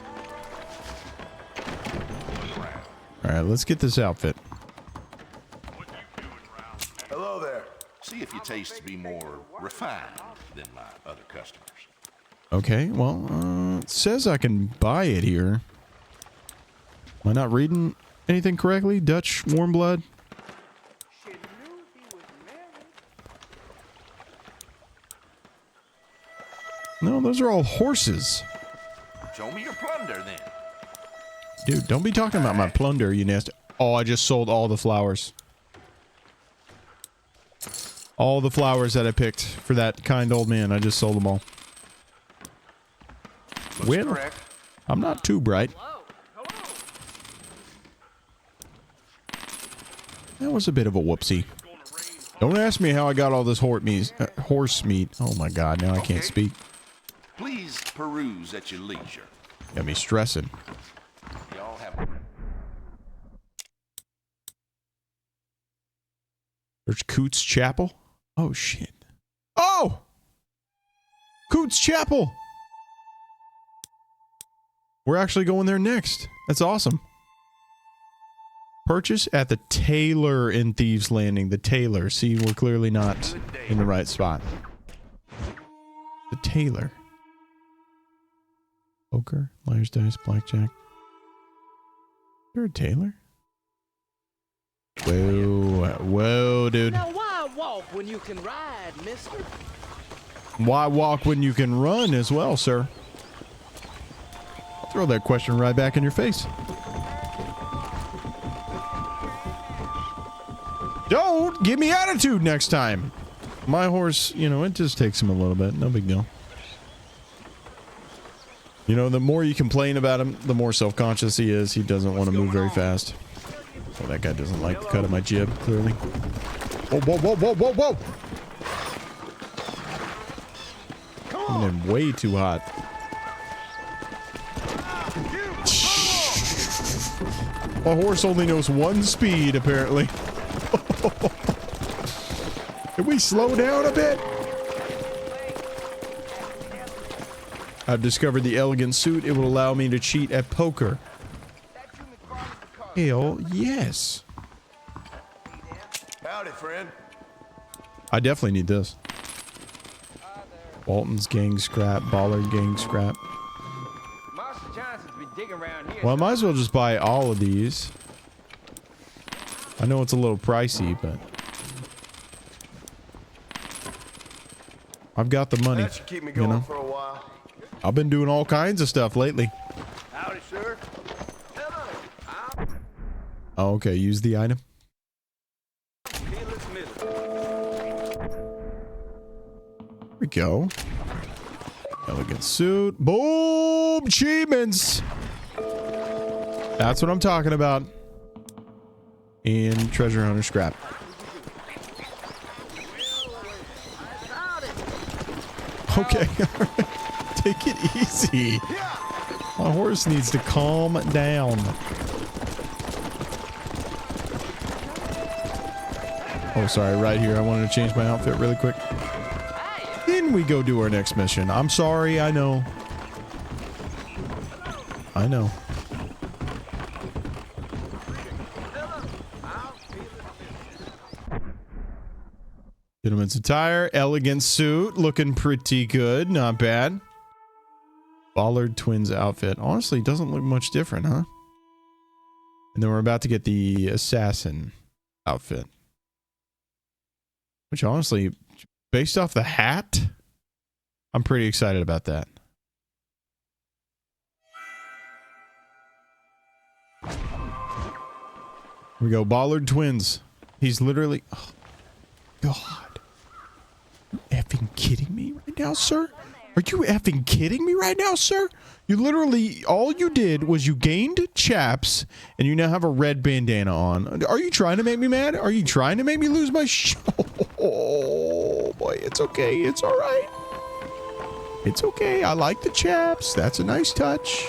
All right, let's get this outfit. Hello there. See if your tastes be more refined than my other customers. Okay, well, it says I can buy it here. Am I not reading anything correctly? Dutch warm blood? No, those are all horses. Show me your plunder, then. Dude, don't be talking about my plunder, you nasty. Oh, I just sold all the flowers. All the flowers that I picked for that kind old man, I just sold them all. Well, correct. I'm not too bright. That was a bit of a whoopsie. Don't ask me how I got all this horse meat. Oh my god, now I can't speak. Please peruse at your leisure. Got me stressing. Y'all have... There's Coots Chapel. Oh shit. Oh! Coots Chapel! We're actually going there next. That's awesome. Purchase at the Taylor in Thieves Landing. The Taylor. See, we're clearly not in the right spot. The Taylor. Poker, Liar's Dice, Blackjack. Is there a Taylor? Whoa. Whoa, dude. Now why walk when you can ride, mister? Why walk when you can run as well, sir? I'll throw that question right back in your face. Don't give me attitude next time. My horse, you know, it just takes him a little bit. No big deal. You know, the more you complain about him, the more self-conscious he is. He doesn't want to move very fast. Oh, that guy doesn't like the cut of my jib, clearly. Whoa, whoa, whoa, whoa, whoa, whoa! Coming in way too hot. My horse only knows 1 speed, apparently. Can we slow down a bit? I've discovered the elegant suit. It will allow me to cheat at poker. Hell yes. Howdy, friend. I definitely need this. Walton's gang scrap, Ballard gang scrap. Well, I might as well just buy all of these. I know it's a little pricey, but I've got the money. That should keep me going for a while. I've been doing all kinds of stuff lately. Howdy, sir. Oh, okay, use the item. go. Elegant suit. Boom! Achievements! That's what I'm talking about. And treasure hunter scrap. Okay, take it easy. My horse needs to calm down. Oh, sorry, right here. I wanted to change my outfit really quick. Then we go do our next mission. I'm sorry, I know. I know. Gentleman's attire, elegant suit, looking pretty good, not bad. Ballard twins outfit. Honestly, doesn't look much different, huh? And then we're about to get the assassin outfit. Which honestly, based off the hat, I'm pretty excited about that. Here we go, Ballard twins. He's literally... Oh, God. Are you effing kidding me right now, sir? Are you effing kidding me right now, sir? You literally, all you did was you gained chaps, and you now have a red bandana on. Are you trying to make me mad? Are you trying to make me lose my Oh, boy, it's okay. It's all right. It's okay. I like the chaps. That's a nice touch.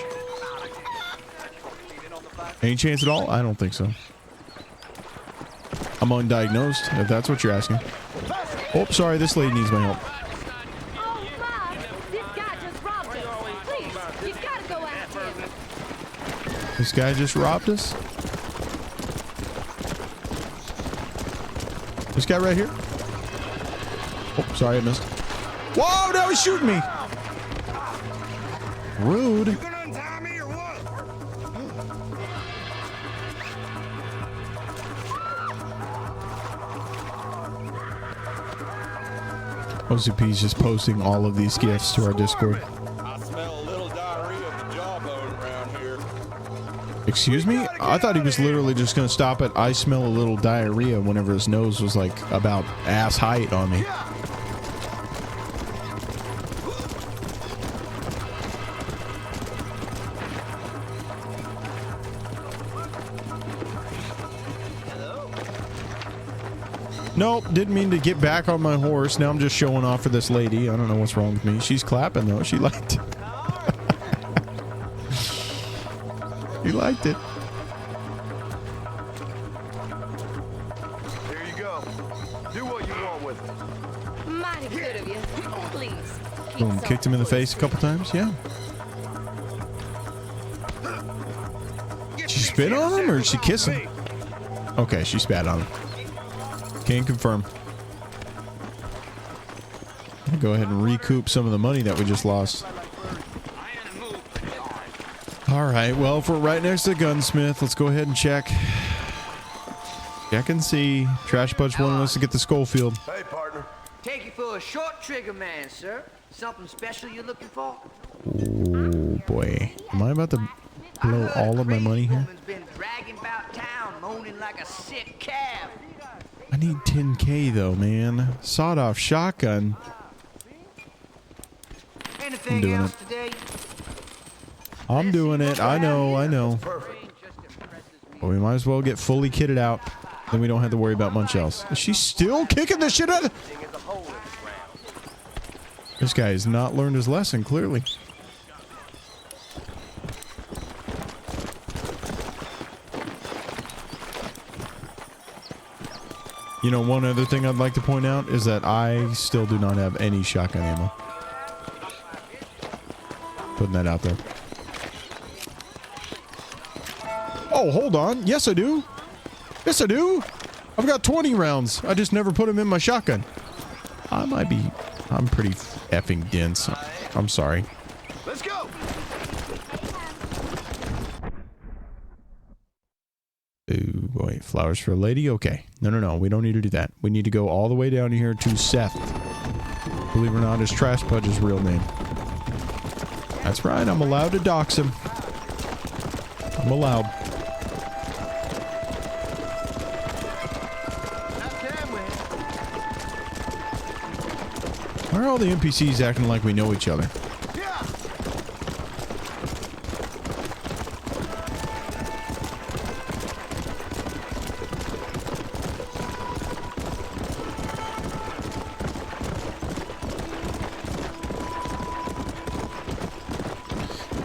Any chance at all? I don't think so. I'm undiagnosed, if that's what you're asking. Oh, sorry, this lady needs my help. This guy just robbed us? This guy right here? Oh, sorry, I missed. Whoa, now he's shooting me! Rude. OCP's just posting all of these gifts to our Discord. I smell a little diarrhea of the jawbone around here. Excuse me? I thought he was literally just going to stop at I smell a little diarrhea whenever his nose was like about ass height on me. Nope, didn't mean to get back on my horse. Now I'm just showing off for this lady. I don't know what's wrong with me. She's clapping though. She liked it. She liked it. There you go. Do what you want with it. Mighty good of you. Please. Boom, kicked him in the face a couple times. Yeah. Did she spit on him or did she kiss him? Okay, she spat on him. Can't confirm. I'll go ahead and recoup some of the money that we just lost. Alright, well, if we're right next to the gunsmith, let's go ahead and check. Check and see. Trash Bunch wanted us to get the Schofield. Hey, partner. Take you for a short trigger man, sir. Something special you're looking for? Oh, boy. Am I about to blow all of my money here? Been dragging about town, moaning like a sick calf. I need 10K though, man. Sawed-off shotgun. Anything I'm doing else it. today? I'm doing it. I know, I know. But we might as well get fully kitted out. Then we don't have to worry about much else. Is she still kicking the shit out of... This guy has not learned his lesson, clearly. You know, one other thing I'd like to point out is that I still do not have any shotgun ammo. Putting that out there. Oh, hold on. Yes, I do. Yes, I do. I've got 20 rounds. I just never put them in my shotgun. I'm pretty effing dense. I'm sorry. Let's go. Ooh, boy. Flowers for a lady? Okay. No. We don't need to do that. We need to go all the way down here to Seth. Believe it or not, is Trash Pudge's real name. That's right. I'm allowed to dox him. I'm allowed. Why are all the NPCs acting like we know each other?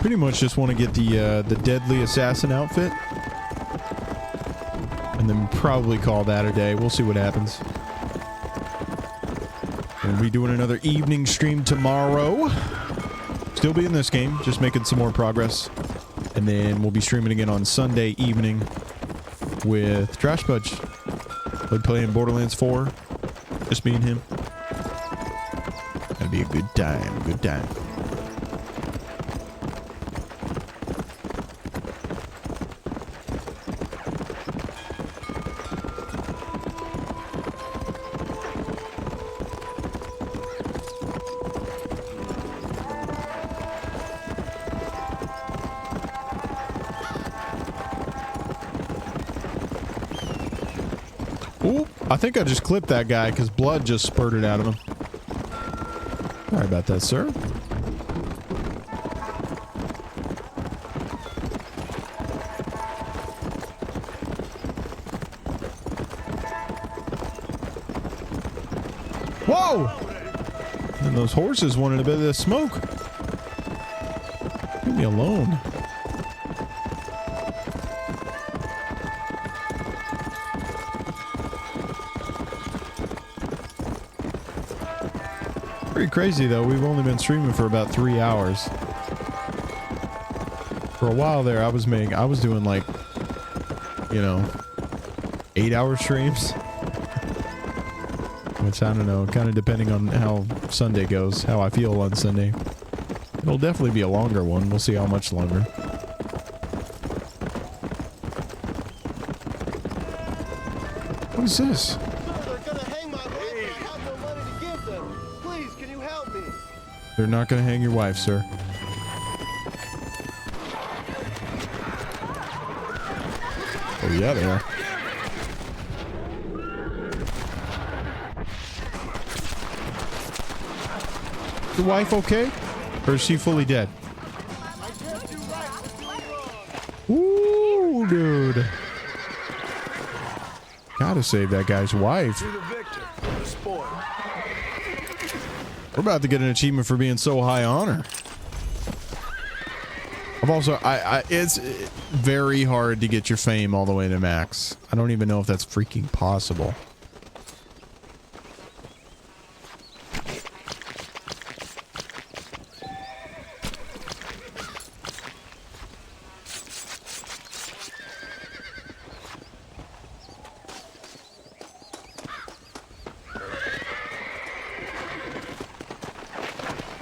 Pretty much just want to get the deadly assassin outfit, and then probably call that a day. We'll see what happens. We'll be doing another evening stream tomorrow. Still be in this game, just making some more progress, and then we'll be streaming again on Sunday evening with Trash Budge. We're playing Borderlands 4, just me and him. That'll be a good time. Good time. I think I just clipped that guy because blood just spurted out of him. Sorry about that, sir. Whoa! And those horses wanted a bit of this smoke. Leave me alone. Pretty crazy though. We've only been streaming for about 3 hours. For a while there, I was doing like, you know, 8-hour streams. Which I don't know, kind of depending on how Sunday goes, how I feel on Sunday. It'll definitely be a longer one. We'll see how much longer. What is this? They're not going to hang your wife, sir. Oh, yeah, they are. Is the wife okay? Or is she fully dead? Ooh, dude. Gotta save that guy's wife. We're about to get an achievement for being so high honor. I've also, it's very hard to get your fame all the way to max. I don't even know if that's freaking possible.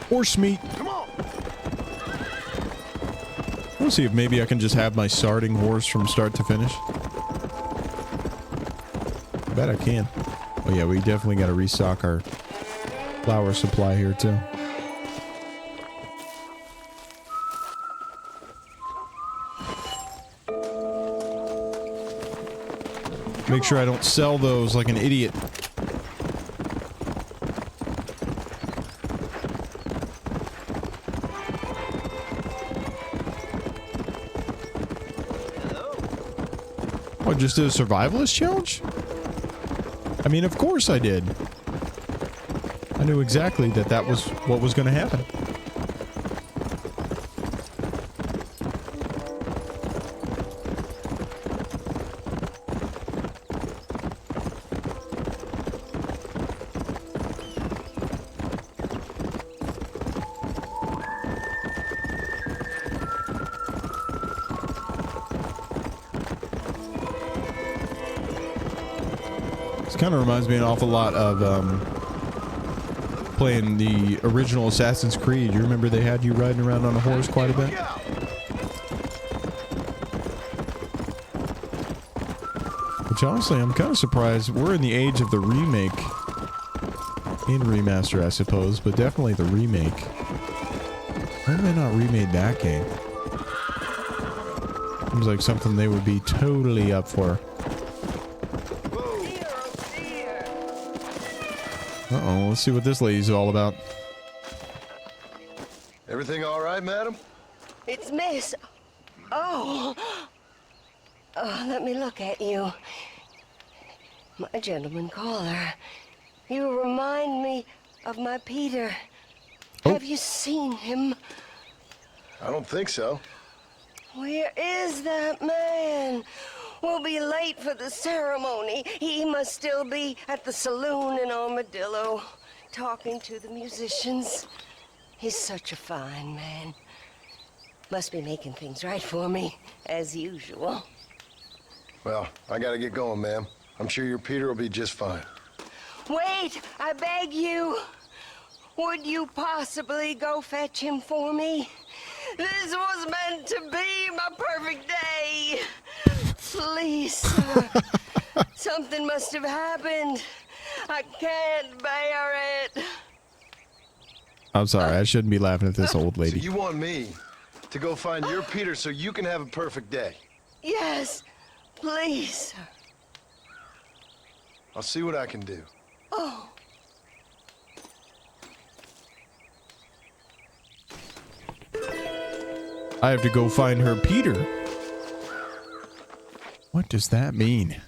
Horse meat. Come on. We'll see if maybe I can just have my starting horse from start to finish. I bet I can. Oh yeah, we definitely got to restock our flower supply here too. Make sure I don't sell those like an idiot. What, just did a survivalist challenge? I mean, of course I did. I knew exactly that that was what was going to happen. Kind of reminds me an awful lot of playing the original Assassin's Creed. You remember they had you riding around on a horse quite a bit? Which honestly, I'm kind of surprised. We're in the age of the remake and remaster, I suppose, but definitely the remake. Why have they not remade that game? Seems like something they would be totally Uh-oh, let's see what this lady's all about. Everything all right, madam? It's Miss. Oh. Oh, let me look at you. My gentleman caller. You remind me of my Peter. Oh. Have you seen him? I don't think so. Where is that man? We'll be late for the ceremony. He must still be at the saloon in Armadillo, talking to the musicians. He's such a fine man. Must be making things right for me, as usual. Well, I gotta get going, ma'am. I'm sure your Peter will be just fine. Wait, I beg you. Would you possibly go fetch him for me? This was meant to be my perfect day. Please, sir. Something must have happened. I can't bear it. I'm sorry, I shouldn't be laughing at this old lady. So you want me to go find your Peter so you can have a perfect day? Yes, please, sir. I'll see what I can do. Oh. I have to go find her Peter. What does that mean?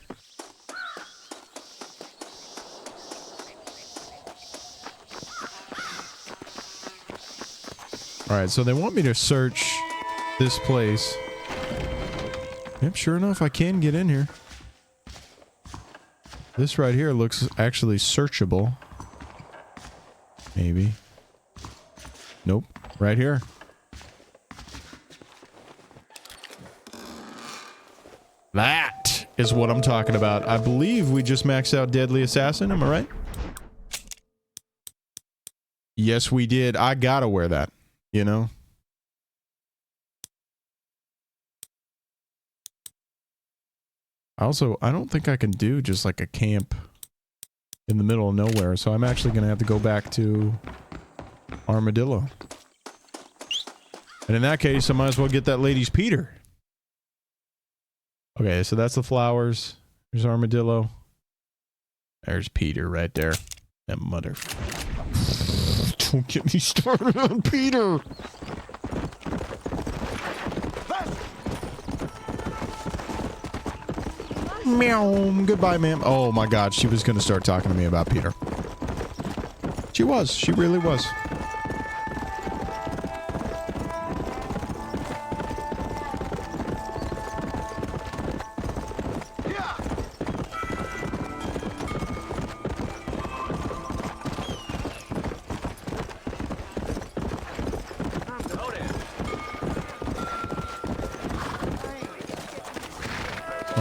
Alright, so they want me to search this place. Yep, sure enough, I can get in here. This right here looks actually searchable. Maybe. Nope, right here. That is what I'm talking about. I believe we just maxed out Deadly Assassin, am I right? Yes, we did. I gotta wear that, you know? Also, I don't think I can do just like a camp in the middle of nowhere, so I'm actually gonna have to go back to Armadillo. And in that case, I might as well get that lady's Peter. Okay, so that's the flowers. There's Armadillo. There's Peter right there. That mother... Don't get me started on Peter! Meow. Goodbye, ma'am. Oh my god, she was gonna start talking to me about Peter. She was. She really was.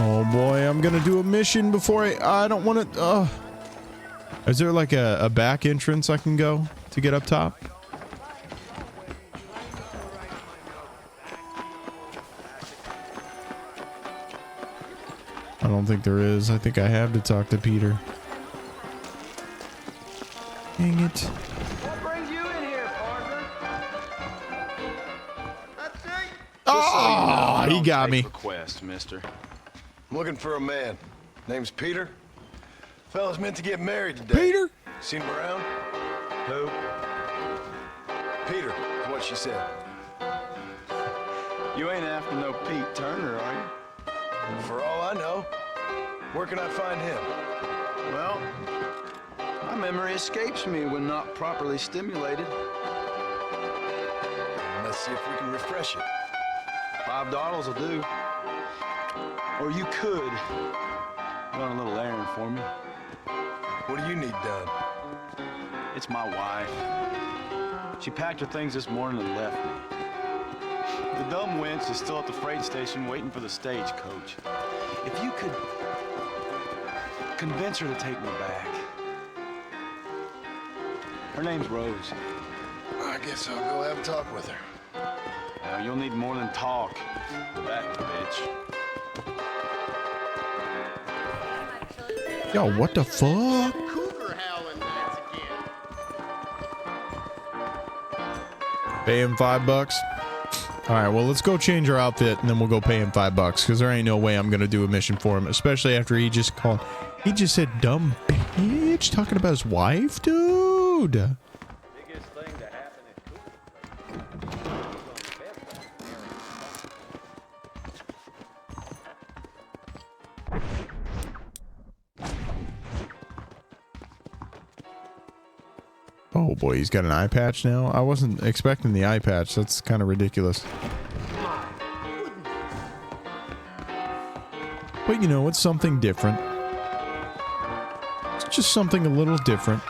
Oh boy, I'm gonna do a mission before I don't want to, Is there like a back entrance I can go to get up top? I don't think there is. I think I have to talk to Peter. Dang it. What brings you in here, partner? That's it. Oh, he got me. Request, mister. I'm looking for a man. Name's Peter. Fella's meant to get married today. Peter? Seen him around? Who? Peter, is what she said. You ain't after no Pete Turner, are you? For all I know. Where can I find him? Well, my memory escapes me when not properly stimulated. Let's see if we can refresh it. $5 will do. Or you could run a little errand for me. What do you need done? It's my wife. She packed her things this morning and left me. The dumb wench is still at the freight station waiting for the stagecoach. If you could convince her to take me back. Her name's Rose. I guess I'll go have a talk with her. Now, you'll need more than talk with that bitch. Yo, what the fuck? Cougar howling nights again. Pay him $5. All right, well, let's go change our outfit and then we'll go pay him $5 because there ain't no way I'm gonna do a mission for him, especially after he just called He just said dumb bitch talking about his wife, dude. Biggest thing to happen in Oh boy, he's got an eye patch now. I wasn't expecting the eye patch. That's kind of ridiculous. But you know, it's something different. It's just something a little different.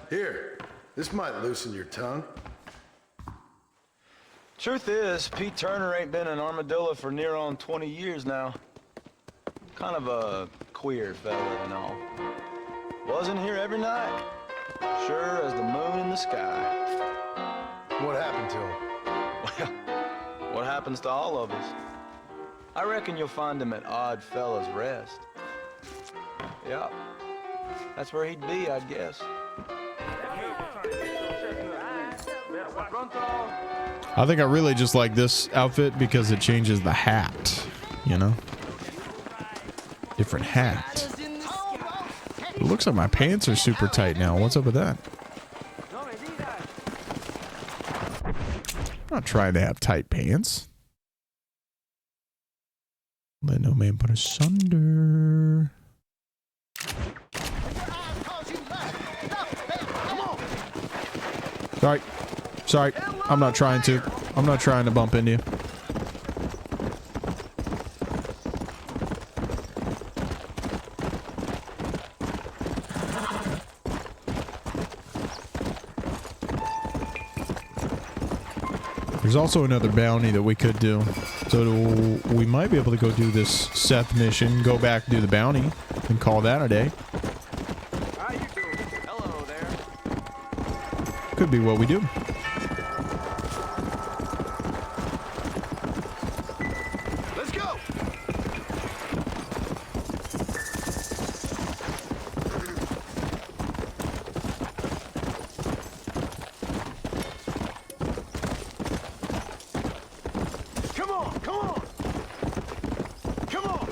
Here, this might loosen your tongue. Truth is, Pete Turner ain't been an armadillo for near on 20 years now. Kind of a queer fella and all. Wasn't here every night. Sure as the moon in the sky. What happened to him? Well, what happens to all of us? I reckon you'll find him at Odd Fella's Rest. Yeah, that's where he'd be, I guess. I think I really just like this outfit because it changes the hat, you know? Different hat. It looks like my pants are super tight now. What's up with that? I'm not trying to have tight pants. Let no man put asunder. Sorry. Sorry. I'm not trying to. I'm not trying to bump into you. There's also another bounty that we could do. So we might be able to go do this Seth mission, go back and do the bounty, and call that a day. How you doing? Hello there. Could be what we do. Let's go. Come on, come on. Come on.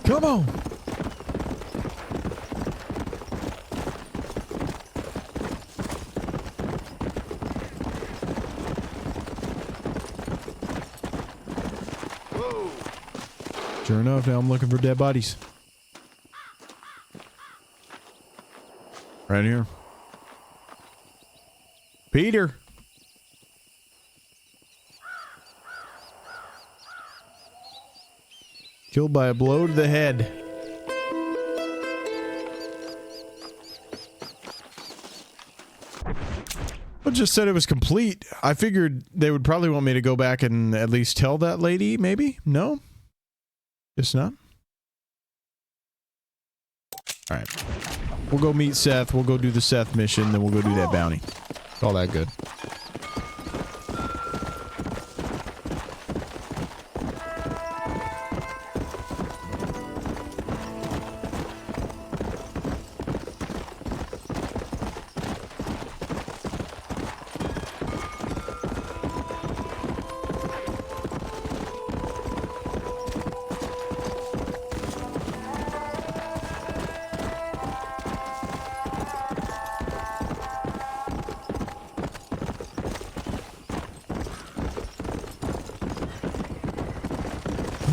Come on. Sure enough, now I'm looking for dead bodies. Right here. Peter. Killed by a blow to the head. I just said it was complete. I figured they would probably want me to go back and at least tell that lady, maybe? No? It's not? Alright. We'll go meet Seth. We'll go do the Seth mission. Then we'll go do that bounty. It's all that good.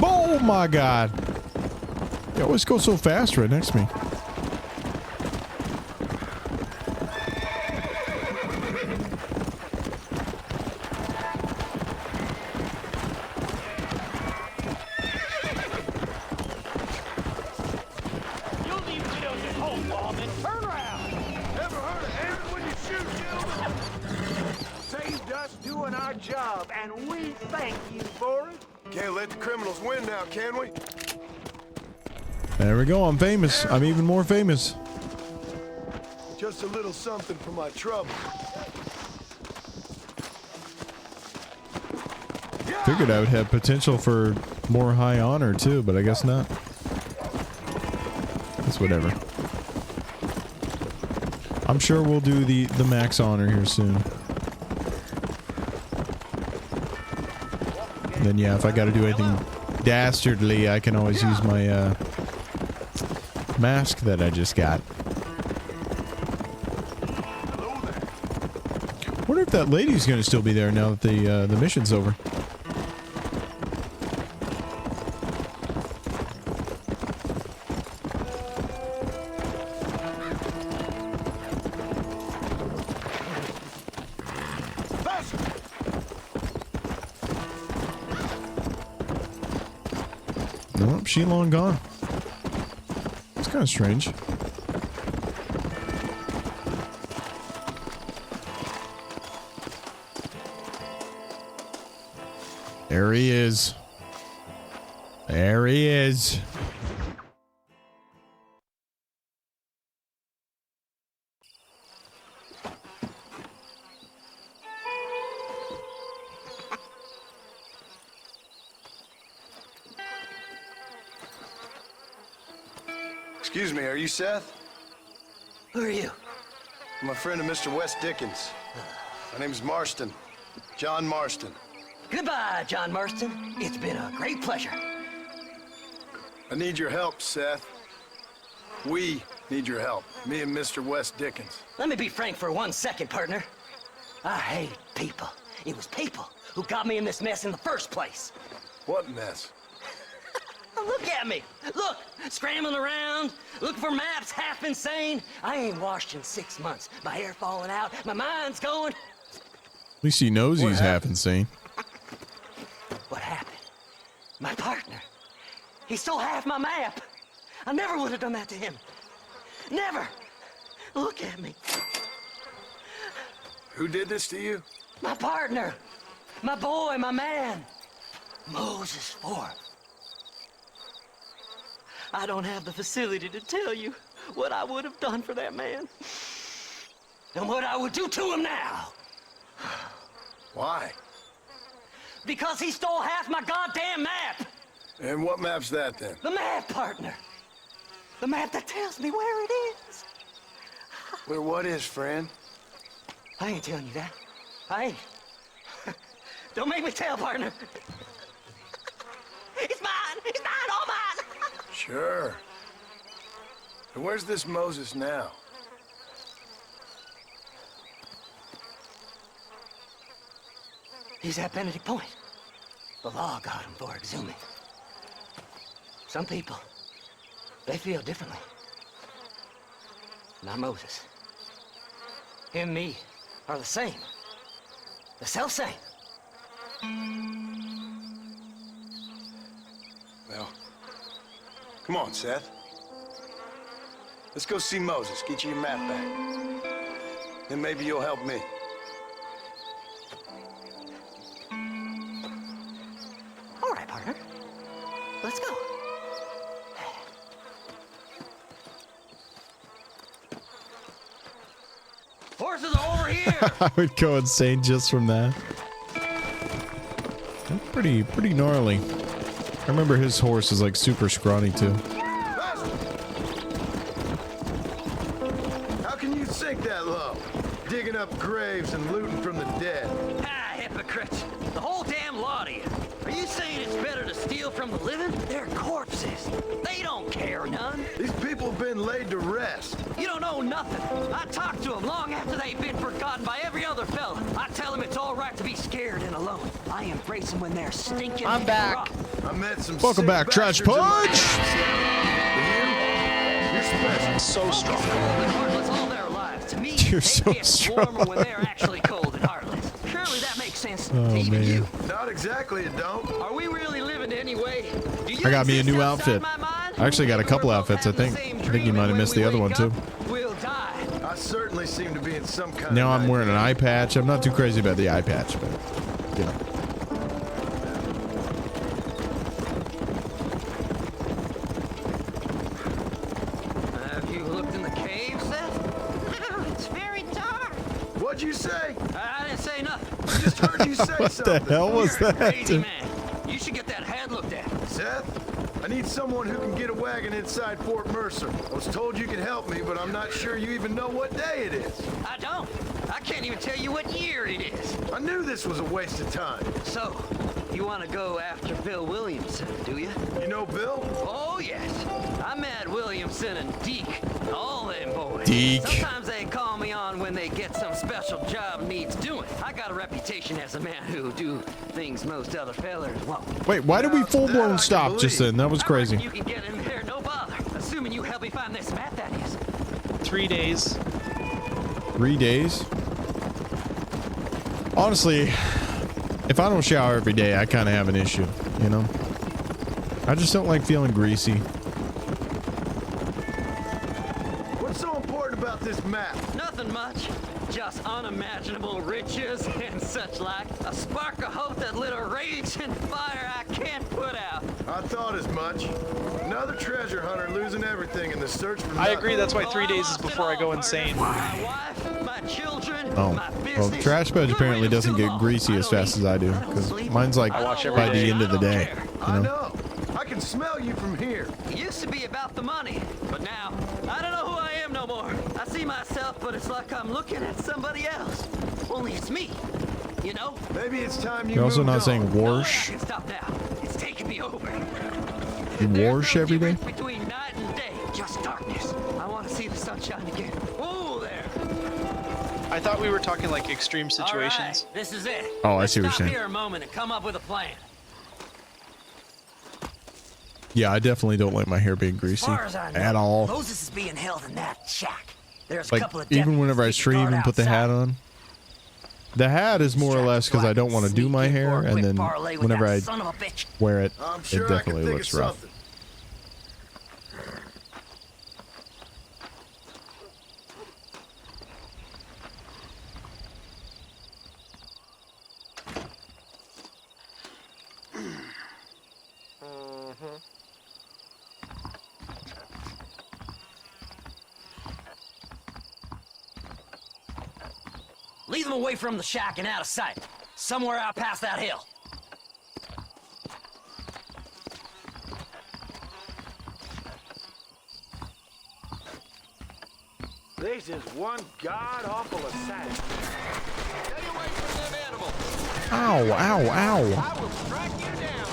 Oh my god. You always go so fast right next to me. You'll leave widows at home, Lawman. Turn around. Ever heard of aiming when you shoot, gentlemen? Saved us doing our job, and we thank you for it. Can't let the criminals win now, can we? There we go. I'm famous. I'm even more famous. Just a little something for my trouble. Figured I would have potential for more high honor too, but I guess not. It's whatever. I'm sure we'll do the max honor here soon. Then yeah, if I got to do anything dastardly, I can always use my mask that I just got. Wonder if that lady's gonna still be there now that the mission's over. Nope, she long gone. It's kind of strange. There he is. There he is. Excuse me, are you Seth? Who are you? I'm a friend of Mr. Wes Dickens. My name's Marston. John Marston. Goodbye, John Marston. It's been a great pleasure. I need your help, Seth. We need your help. Me and Mr. Wes Dickens. Let me be frank for 1 second, partner. I hate people. It was people who got me in this mess in the first place. What mess? Look at me. Look, scrambling around, looking for maps, half insane. I ain't washed in 6 months. My hair falling out, my mind's going. At least he knows he's half insane. What happened? My partner. He stole half my map. I never would have done that to him. Never. Look at me. Who did this to you? My partner. My boy, my man. Moses Ford. I don't have the facility to tell you what I would have done for that man. And what I would do to him now. Why? Because he stole half my goddamn map. And what map's that then? The map, partner. The map that tells me where it is. Where what is, friend? I ain't telling you that. I ain't. Don't make me tell, partner. It's mine. It's mine. All mine. Sure. And where's this Moses now? He's at Benedict Point. The law got him for exhuming. Some people, they feel differently. Not Moses. Him and me are the same. The self-same. Well, come on, Seth. Let's go see Moses, get you your map back. Then maybe you'll help me. All right, partner. Let's go. Horses are over here! I would go insane just from that. That's pretty gnarly. I remember his horse is like super scrawny too. How can you sink that low? Digging up graves and looting from the dead. Ah, hypocrites. The whole damn lot of you. Are you saying it's better to steal from the living? They're corpses. They don't care none. These people have been laid to rest. You don't know nothing. I talked to them long after they've been forgotten by every other fella. I tell them it's all right to be scared and alone. I embrace them when they're stinking. I'm back. rotten. I met some Welcome back, Trash Punch! You're special. So strong. Cold and heartless all their lives. To me, You're they so get strong. warmer when they're actually cold and heartless. Surely that makes sense Oh, to even man. you. Not exactly, it don't. Are we really living anyway? Do you I got me a exist new outside outfit. my mind? I actually got a couple We're both outfits, I having think. the same I think you dream, might have and missed when the other we one wake too. up, We'll die. I certainly seem to be in some kind Now of I'm wearing an eye patch. I'm not too crazy about the eye patch, but you know. Have you looked in the cave, Seth? It's very dark. What'd you say? I didn't say nothing. I just heard you say What something. the hell was You're a that? crazy man. You should get that head looked at. Seth, I need someone who can get a wagon inside Fort Mercer. I was told you could help me, but I'm not sure you even know what day it is. I don't. I can't even tell you what year it is. I knew this was a waste of time. So, you want to go after Bill Williamson, do you? You know Bill? Oh, yes. I met Williamson and Deke, all them boys. Deke. Sometimes they call me on when they get some special job needs doing. I got a reputation as a man who do things most other fellers won't. Wait, why did we full-blown stop just then? That was crazy. You can get in there, no bother. Assuming you help me find this map, that is. 3 days. 3 days? Honestly, if I don't shower every day, I kind of have an issue, you know? I just don't like feeling greasy. What's so important about this map? Nothing much. Just unimaginable riches and such like. A spark of hope that lit a raging fire I can't put out. I thought as much. Another treasure hunter losing everything in the search for I agree, that's why 3 days is before I go insane. My wife, my children, Oh, my well, business. Trash Badge apparently doesn't get greasy as fast as I do, because mine's like by the end of the day, you I know? know. I can smell you from here. It used to be about the money, but now I don't know who I am no more. I see myself, but it's like I'm looking at somebody else. Only it's me, you know? Maybe it's time you You're also moved not on. saying warsh. I can stop now. It's taking me over. You warsh every day? Between night and day, just darkness. I want to see the sunshine again. Whoa there. I thought we were talking like extreme All situations. right, this is it. Oh, I see what you're Stop saying. here a moment and come up with a plan. Yeah, I definitely don't like my hair being greasy As far as I know, at all. Moses is being held in that shack. There's a Like, couple of even whenever I deputies stream keeping and guard put the hat outside. on. The hat is more or less because I don't want to do my hair, and then parlay with whenever that I son of a bitch. wear it, I'm it sure I can definitely think looks of rough. something. Lead them away from the shack and out of sight. Somewhere out past that hill. This is one god-awful assignment. Stay away from them animals. Ow, ow, ow. I will track you down.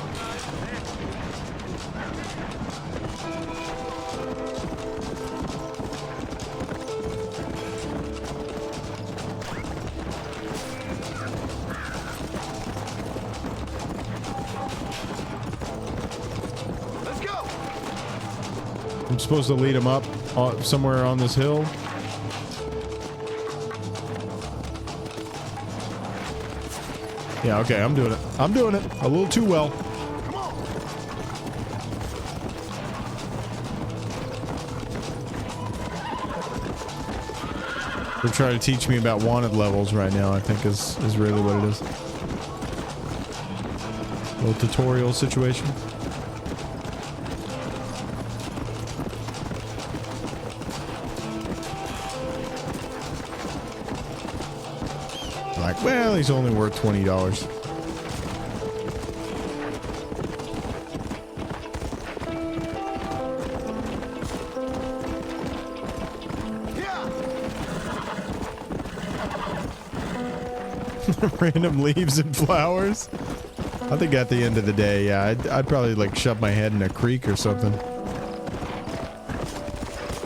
Let's go. I'm supposed to lead him up somewhere on this hill. Yeah, okay, I'm doing it. I'm doing it a little too well. They're trying to teach me about wanted levels right now, I think is really what it is. Little tutorial situation. Like, well, he's only worth $20. Random leaves and flowers. I think at the end of the day, yeah, I'd probably like shove my head in a creek or something.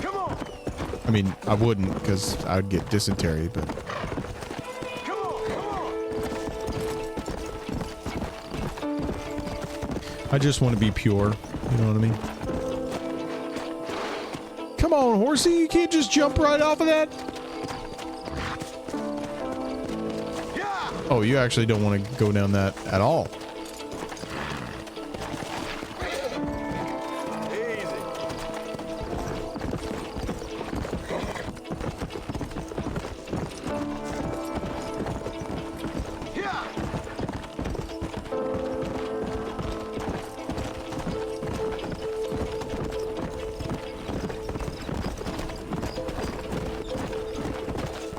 Come on. I mean, I wouldn't because I'd get dysentery, but. Come on. Come on. I just want to be pure. You know what I mean? Come on, horsey. You can't just jump right off of that. Oh, you actually don't want to go down that at all.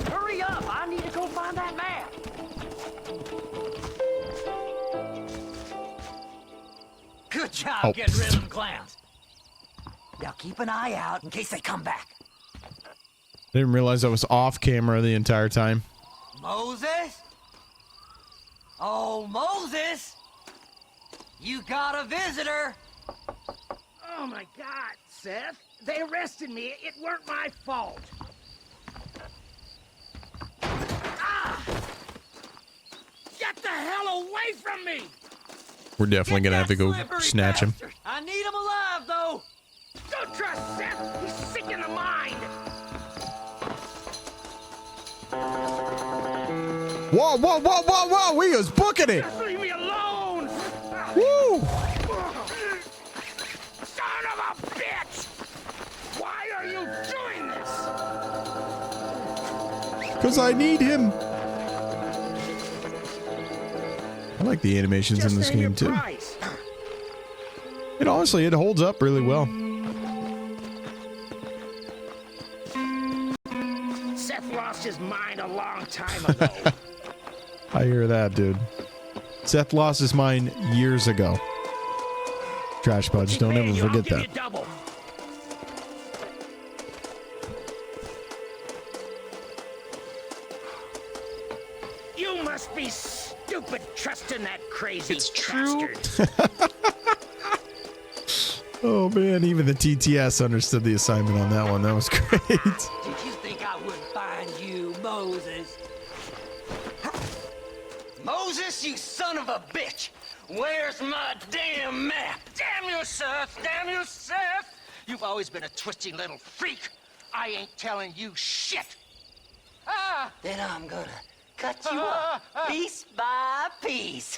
Hurry up! I need to go find that map. Good job Oh. getting rid of them clowns. Now keep an eye out in case they come back. I didn't realize I was off camera the entire time. Moses? Oh, Moses! You got a visitor! Oh my God, Seth. They arrested me. It weren't my fault. Ah! Get the hell away from me! We're definitely gonna have to go snatch him. I need him alive, though! Don't trust Seth. He's sick in the mind. Whoa, whoa, whoa, whoa, whoa! We was booking it. Just leave me alone. Woo! Son of a bitch! Why are you doing this? Because I need him. I like the animations in this game too. And honestly, it holds up really well. Seth lost his mind a long time ago. I hear that, dude. Seth lost his mind years ago. Trash Budge, don't ever forget that. Double. You must be stupid trusting that crazy It's true. bastard. Oh man, even the TTS understood the assignment on that one. That was great. Did you think I would find you, Moses? Moses, you son of a bitch! Where's my damn map? Damn you, Seth! Damn you, Seth! You've always been a twisty little freak. I ain't telling you shit. Ah! Then I'm gonna cut you up piece by piece.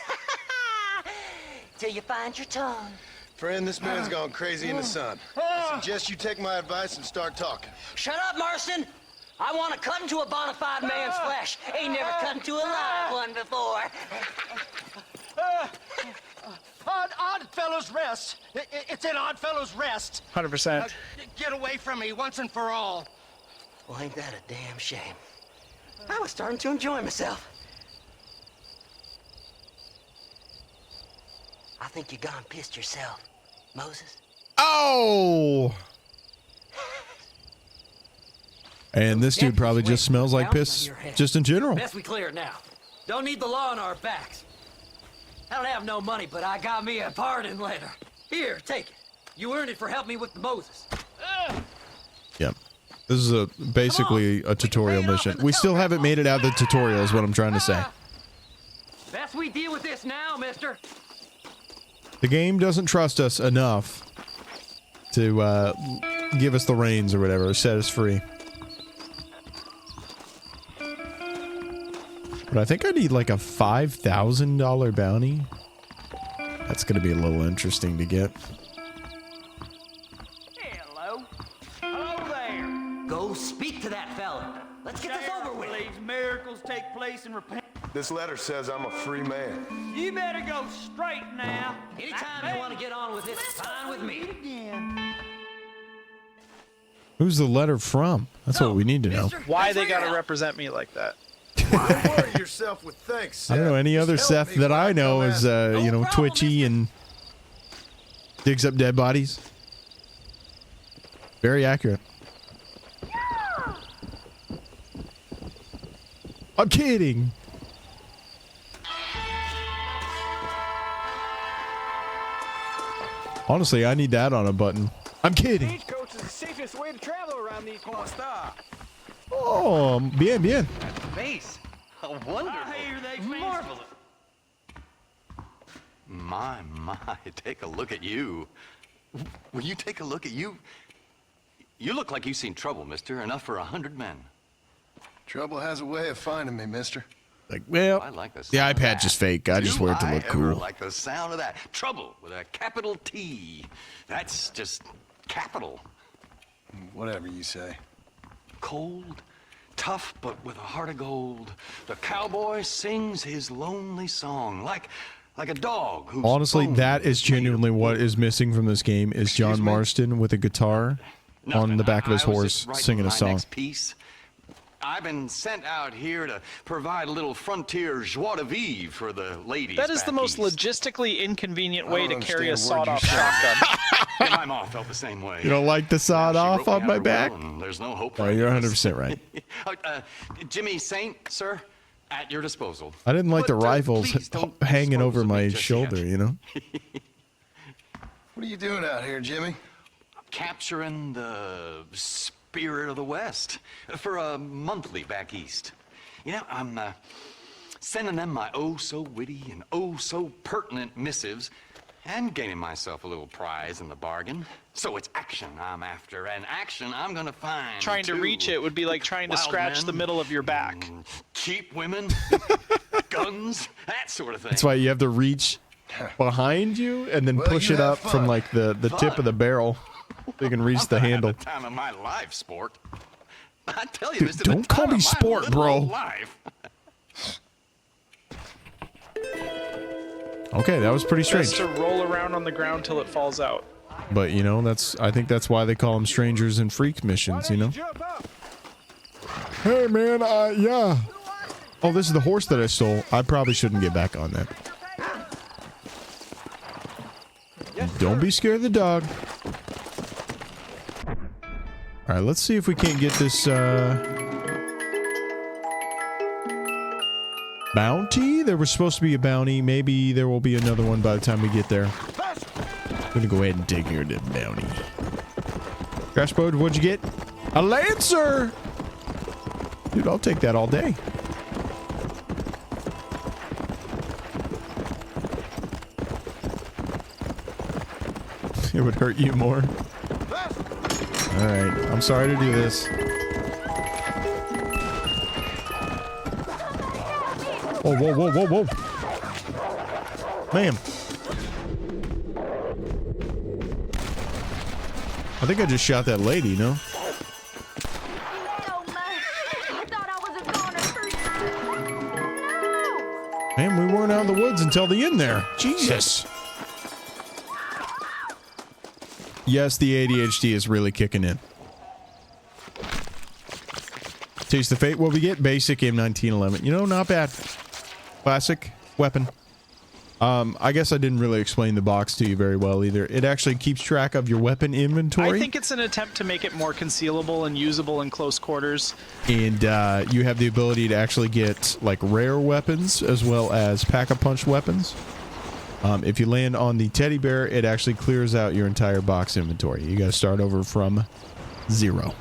Till you find your tongue. Friend, this man's gone crazy in the sun. I suggest you take my advice and start talking. Shut up, Marston! I want to cut into a bona fide man's flesh. Ain't never cut into a live one before. Oddfellows Rest. It's in Oddfellows Rest. 100%. Get away from me once and for all. Well, ain't that a damn shame? I was starting to enjoy myself. I think you gone pissed yourself, Moses. Oh! And this dude probably just smells like piss just in general. Best we clear it now. Don't need the law on our backs. I don't have no money, but I got me a pardon letter. Here, take it. You earned it for helping me with the Moses. Yep. This is basically a tutorial mission. We still haven't made it out of the tutorial is what I'm trying to say. Best we deal with this now, mister. The game doesn't trust us enough to give us the reins or whatever, set us free. But I think I need like a $5,000 bounty. That's going to be a little interesting to get. Hello. Hello there. Go speak to that fella. Let's get this over with. These miracles take place and repent. This letter says I'm a free man. You better go straight now. Anytime you want to get on with it, it's fine with me. Who's the letter from? That's what we need to know. Why they gotta represent me like that? Don't worry yourself with thanks, Seth. I don't know. Any other Just help Seth me that when I know come is, after you know, twitchy and digs up dead bodies. Very accurate. I'm kidding. Honestly, I need that on a button. I'm kidding. Stagecoach is the safest way to travel around these parts. Oh, bien, bien. Face. Wonderful. Marvelous. My, take a look at you. Will you take a look at you? You look like you've seen trouble, mister. Enough for 100 men. Trouble has a way of finding me, mister. Like, well, I like the iPad's just fake. I just wear it to look ever cool. like the sound of that. Trouble with a capital T. That's just capital. Whatever you say. Cold, tough, but with a heart of gold. The cowboy sings his lonely song like a dog who's Honestly, bone that is genuinely what is missing from this game is John Marston with a guitar on the back of his I was horse just writing singing a my song. next piece. I've been sent out here to provide a little frontier joie de vivre for the ladies. That is the back most east. logistically inconvenient way to don't carry a understand a word sawed-off you said. shotgun. My mom felt the same way. You don't like the sawed off Wrote me on out my her back? will, and there's no hope for Oh, any you're of us. 100% right. Jimmy Saint, sir, At your disposal. I didn't like the But, rifles please don't hanging dispose over of me my just shoulder, yet. you know? What are you doing out here, Jimmy? Capturing the spirit of the West for a monthly back east. You know, I'm sending them my oh-so-witty and oh-so-pertinent missives and gaining myself a little prize in the bargain. So it's action I'm after, and action I'm gonna find, Trying to too. reach it would be like trying to Wild scratch men, the middle of your back. cheap women, guns, that sort of thing. That's why you have to reach behind you and then Well, push you it have up from fun. like the tip of the barrel so you can reach the handle. Time of my life, sport. I tell you, Dude, this is don't the call time me of my sport, little bro. Life. Okay, that was pretty Just strange. to roll around on the ground till it falls out. But you know, I think that's why they call them strangers and freak missions, you know? Hey man, yeah. Oh, this is the horse that I stole. I probably shouldn't get back on that. Don't be scared of the dog. All right, let's see if we can't get this bounty. There was supposed to be a bounty. Maybe there will be another one by the time we get there. I'm gonna go ahead and take care of the bounty. Crashboard, what'd you get? A Lancer! Dude, I'll take that all day. It would hurt you more. Alright, I'm sorry to do this. Whoa, whoa, whoa, whoa, whoa. Ma'am. I think I just shot that lady, no? Man, we weren't out in the woods until the end there. Jesus. Yes, the ADHD is really kicking in. Taste the Fate. What we get? Basic M1911. You know, not bad. Classic weapon. I guess I didn't really explain the box to you very well either. It actually keeps track of your weapon inventory. I think it's an attempt to make it more concealable and usable in close quarters. And you have the ability to actually get like rare weapons as well as pack-a-punch weapons. If you land on the teddy bear, it actually clears out your entire box inventory. You gotta start over from 0.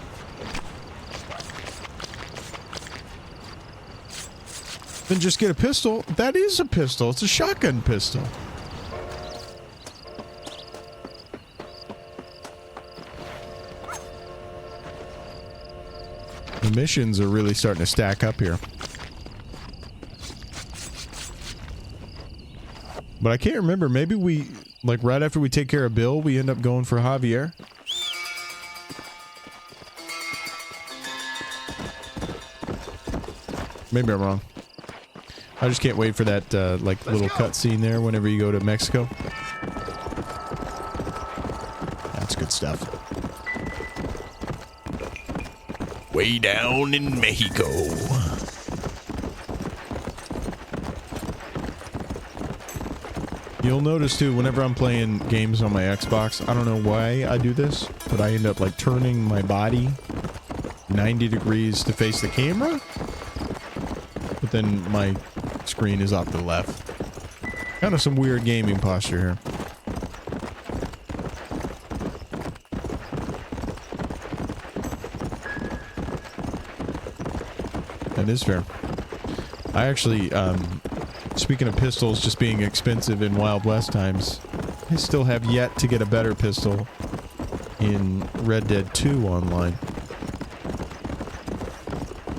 Then just get a pistol. That is a pistol. It's a shotgun pistol. The missions are really starting to stack up here. But I can't remember. Maybe we, like right after we take care of Bill, we end up going for Javier. Maybe I'm wrong. I just can't wait for that like little cutscene there whenever you go to Mexico. That's good stuff. Way down in Mexico. You'll notice too, whenever I'm playing games on my Xbox, I don't know why I do this, but I end up like turning my body 90 degrees to face the camera. But then my screen is off to the left. Kind of some weird gaming posture here. That is fair. I actually, speaking of pistols just being expensive in Wild West times, I still have yet to get a better pistol in Red Dead 2 online.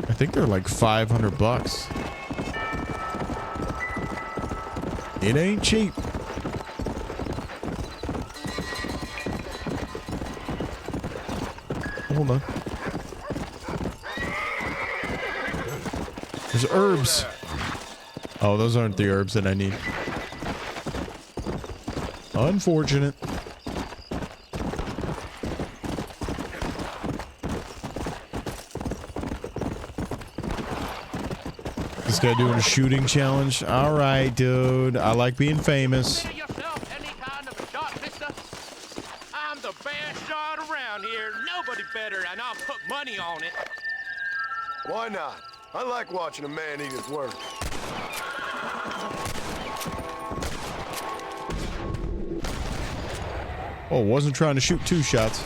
I think they're like $500. It ain't cheap. Hold on. There's herbs. Oh, those aren't the herbs that I need. Unfortunate. This guy doing a shooting challenge. All right, dude. I like being famous. I'm the best shot around here. Nobody better, and I'll put money on it. Why not? I like watching a man eat his words. Oh, wasn't trying to shoot 2 shots.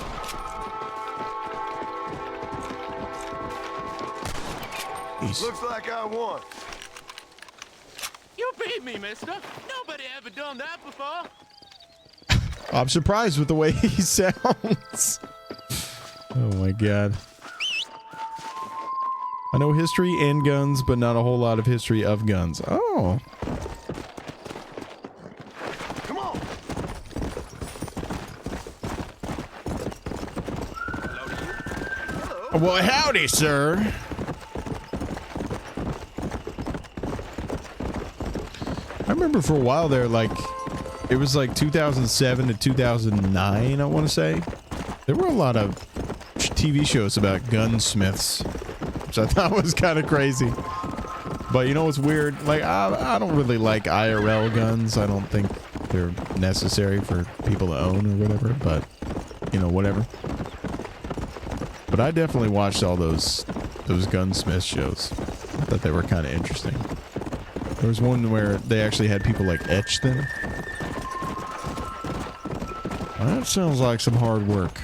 Looks like I won. You beat me, mister. Nobody ever done that before. I'm surprised with the way he sounds. Oh my god. I know history and guns, but not a whole lot of history of guns. Oh. Come on. Well, howdy, sir. I remember for a while there, like, it was like 2007 to 2009, I want to say. There were a lot of TV shows about gunsmiths, which I thought was kind of crazy. But you know what's weird? Like, I don't really like IRL guns. I don't think they're necessary for people to own or whatever, but, you know, whatever. But I definitely watched all those gunsmith shows. I thought they were kind of interesting. There was one where they actually had people like etch them. That sounds like some hard work.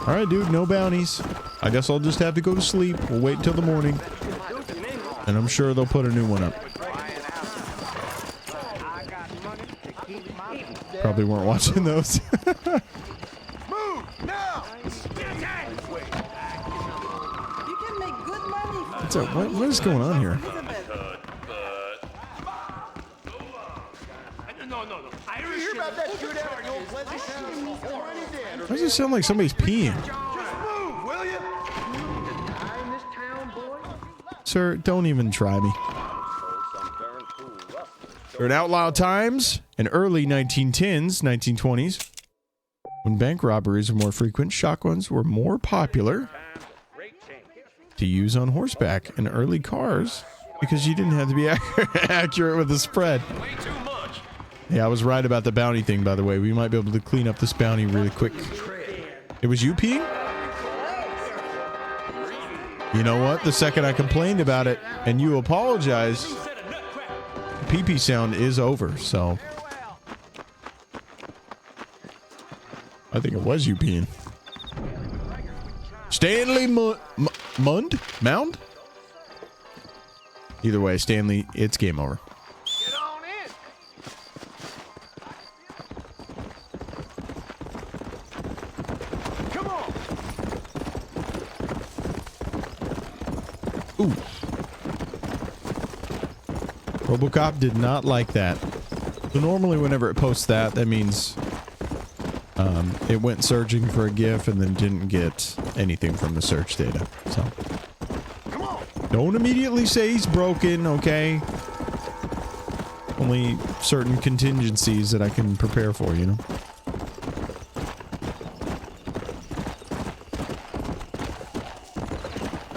All right, dude, no bounties. I guess I'll just have to go to sleep. We'll wait until the morning. And I'm sure they'll put a new one up. Probably weren't watching those. Move now! What's up? What is going on here? You hear about that shootout at the old Pleasant Town? Why does it sound like somebody's peeing? Just move, will you? Sir, don't even try me. During outlaw times in early 1910s, 1920s, when bank robberies were more frequent, shotguns were more popular to use on horseback in early cars because you didn't have to be accurate with the spread. Yeah, I was right about the bounty thing, by the way. We might be able to clean up this bounty really quick. It was you peeing? You know what? The second I complained about it and you apologized, the pee-pee sound is over, so I think it was you peeing. Stanley Mound? Either way, Stanley, it's game over. Get on in. Come on. Ooh. RoboCop did not like that. So normally whenever it posts that, that means it went searching for a GIF and then didn't get anything from the search data. So don't immediately say he's broken, okay? Only certain contingencies that I can prepare for, you know?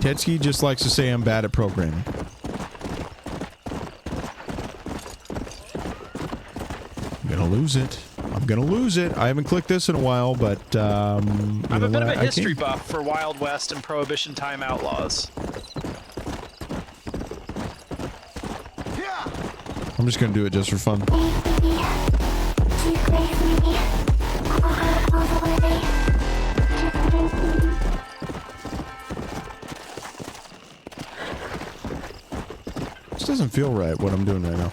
Tetsky just likes to say I'm bad at programming. I'm gonna lose it. I'm gonna lose it. I haven't clicked this in a while, but I'm a bit of a history buff for Wild West and Prohibition time outlaws. I'm just gonna do it just for fun. This doesn't feel right, what I'm doing right now.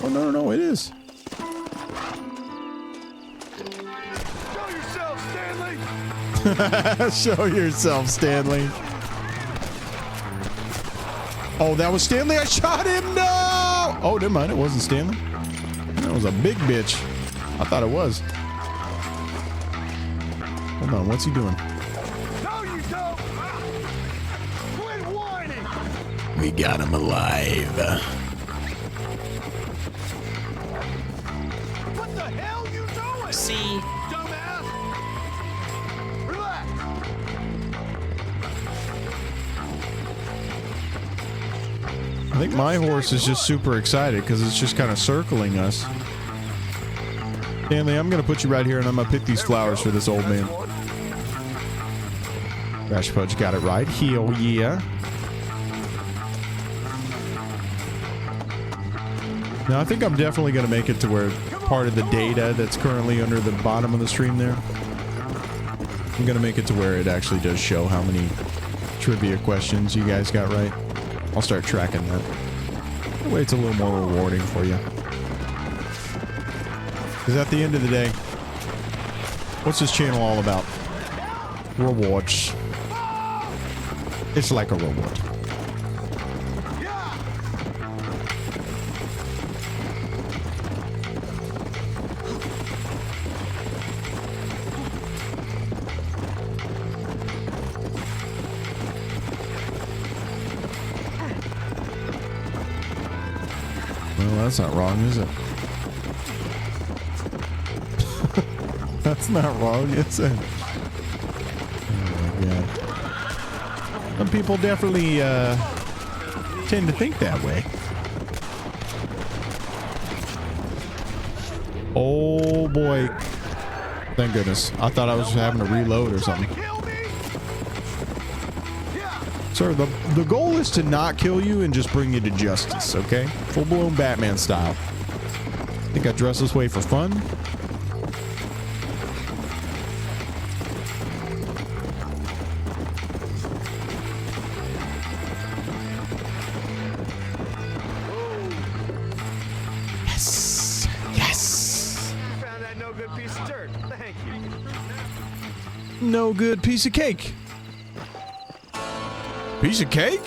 Oh, no, it is. Show yourself, Stanley. Show yourself, Stanley. Oh, that was Stanley. I shot him. No! Oh, never mind. It wasn't Stanley. That was a big bitch. I thought it was. Hold on. What's he doing? No, you don't. Quit whining. We got him alive. What the hell you doing? See? Dumbass. Relax. I think my horse is just super excited because it's just kind of circling us. Stanley, I'm gonna put you right here, and I'm gonna pick these flowers for this old man. Crash Fudge got it right. Hell yeah. Now, I think I'm definitely gonna make it to where part of the data that's currently under the bottom of the stream there, I'm gonna make it to where it actually does show how many trivia questions you guys got right. I'll start tracking that. That way it's a little more rewarding for you. Because at the end of the day, what's this channel all about? Rewards. It's like a reward. Well, that's not wrong, is it? That's not wrong, is it? Oh my god. Some people definitely tend to think that way. Oh boy. Thank goodness. I thought I was having to reload or something. Sir, the goal is to not kill you and just bring you to justice, okay? Full-blown Batman style. Think I dress this way for fun? Yes! Yes! You found that no good piece of dirt. Thank you. No good piece of cake. Piece of cake?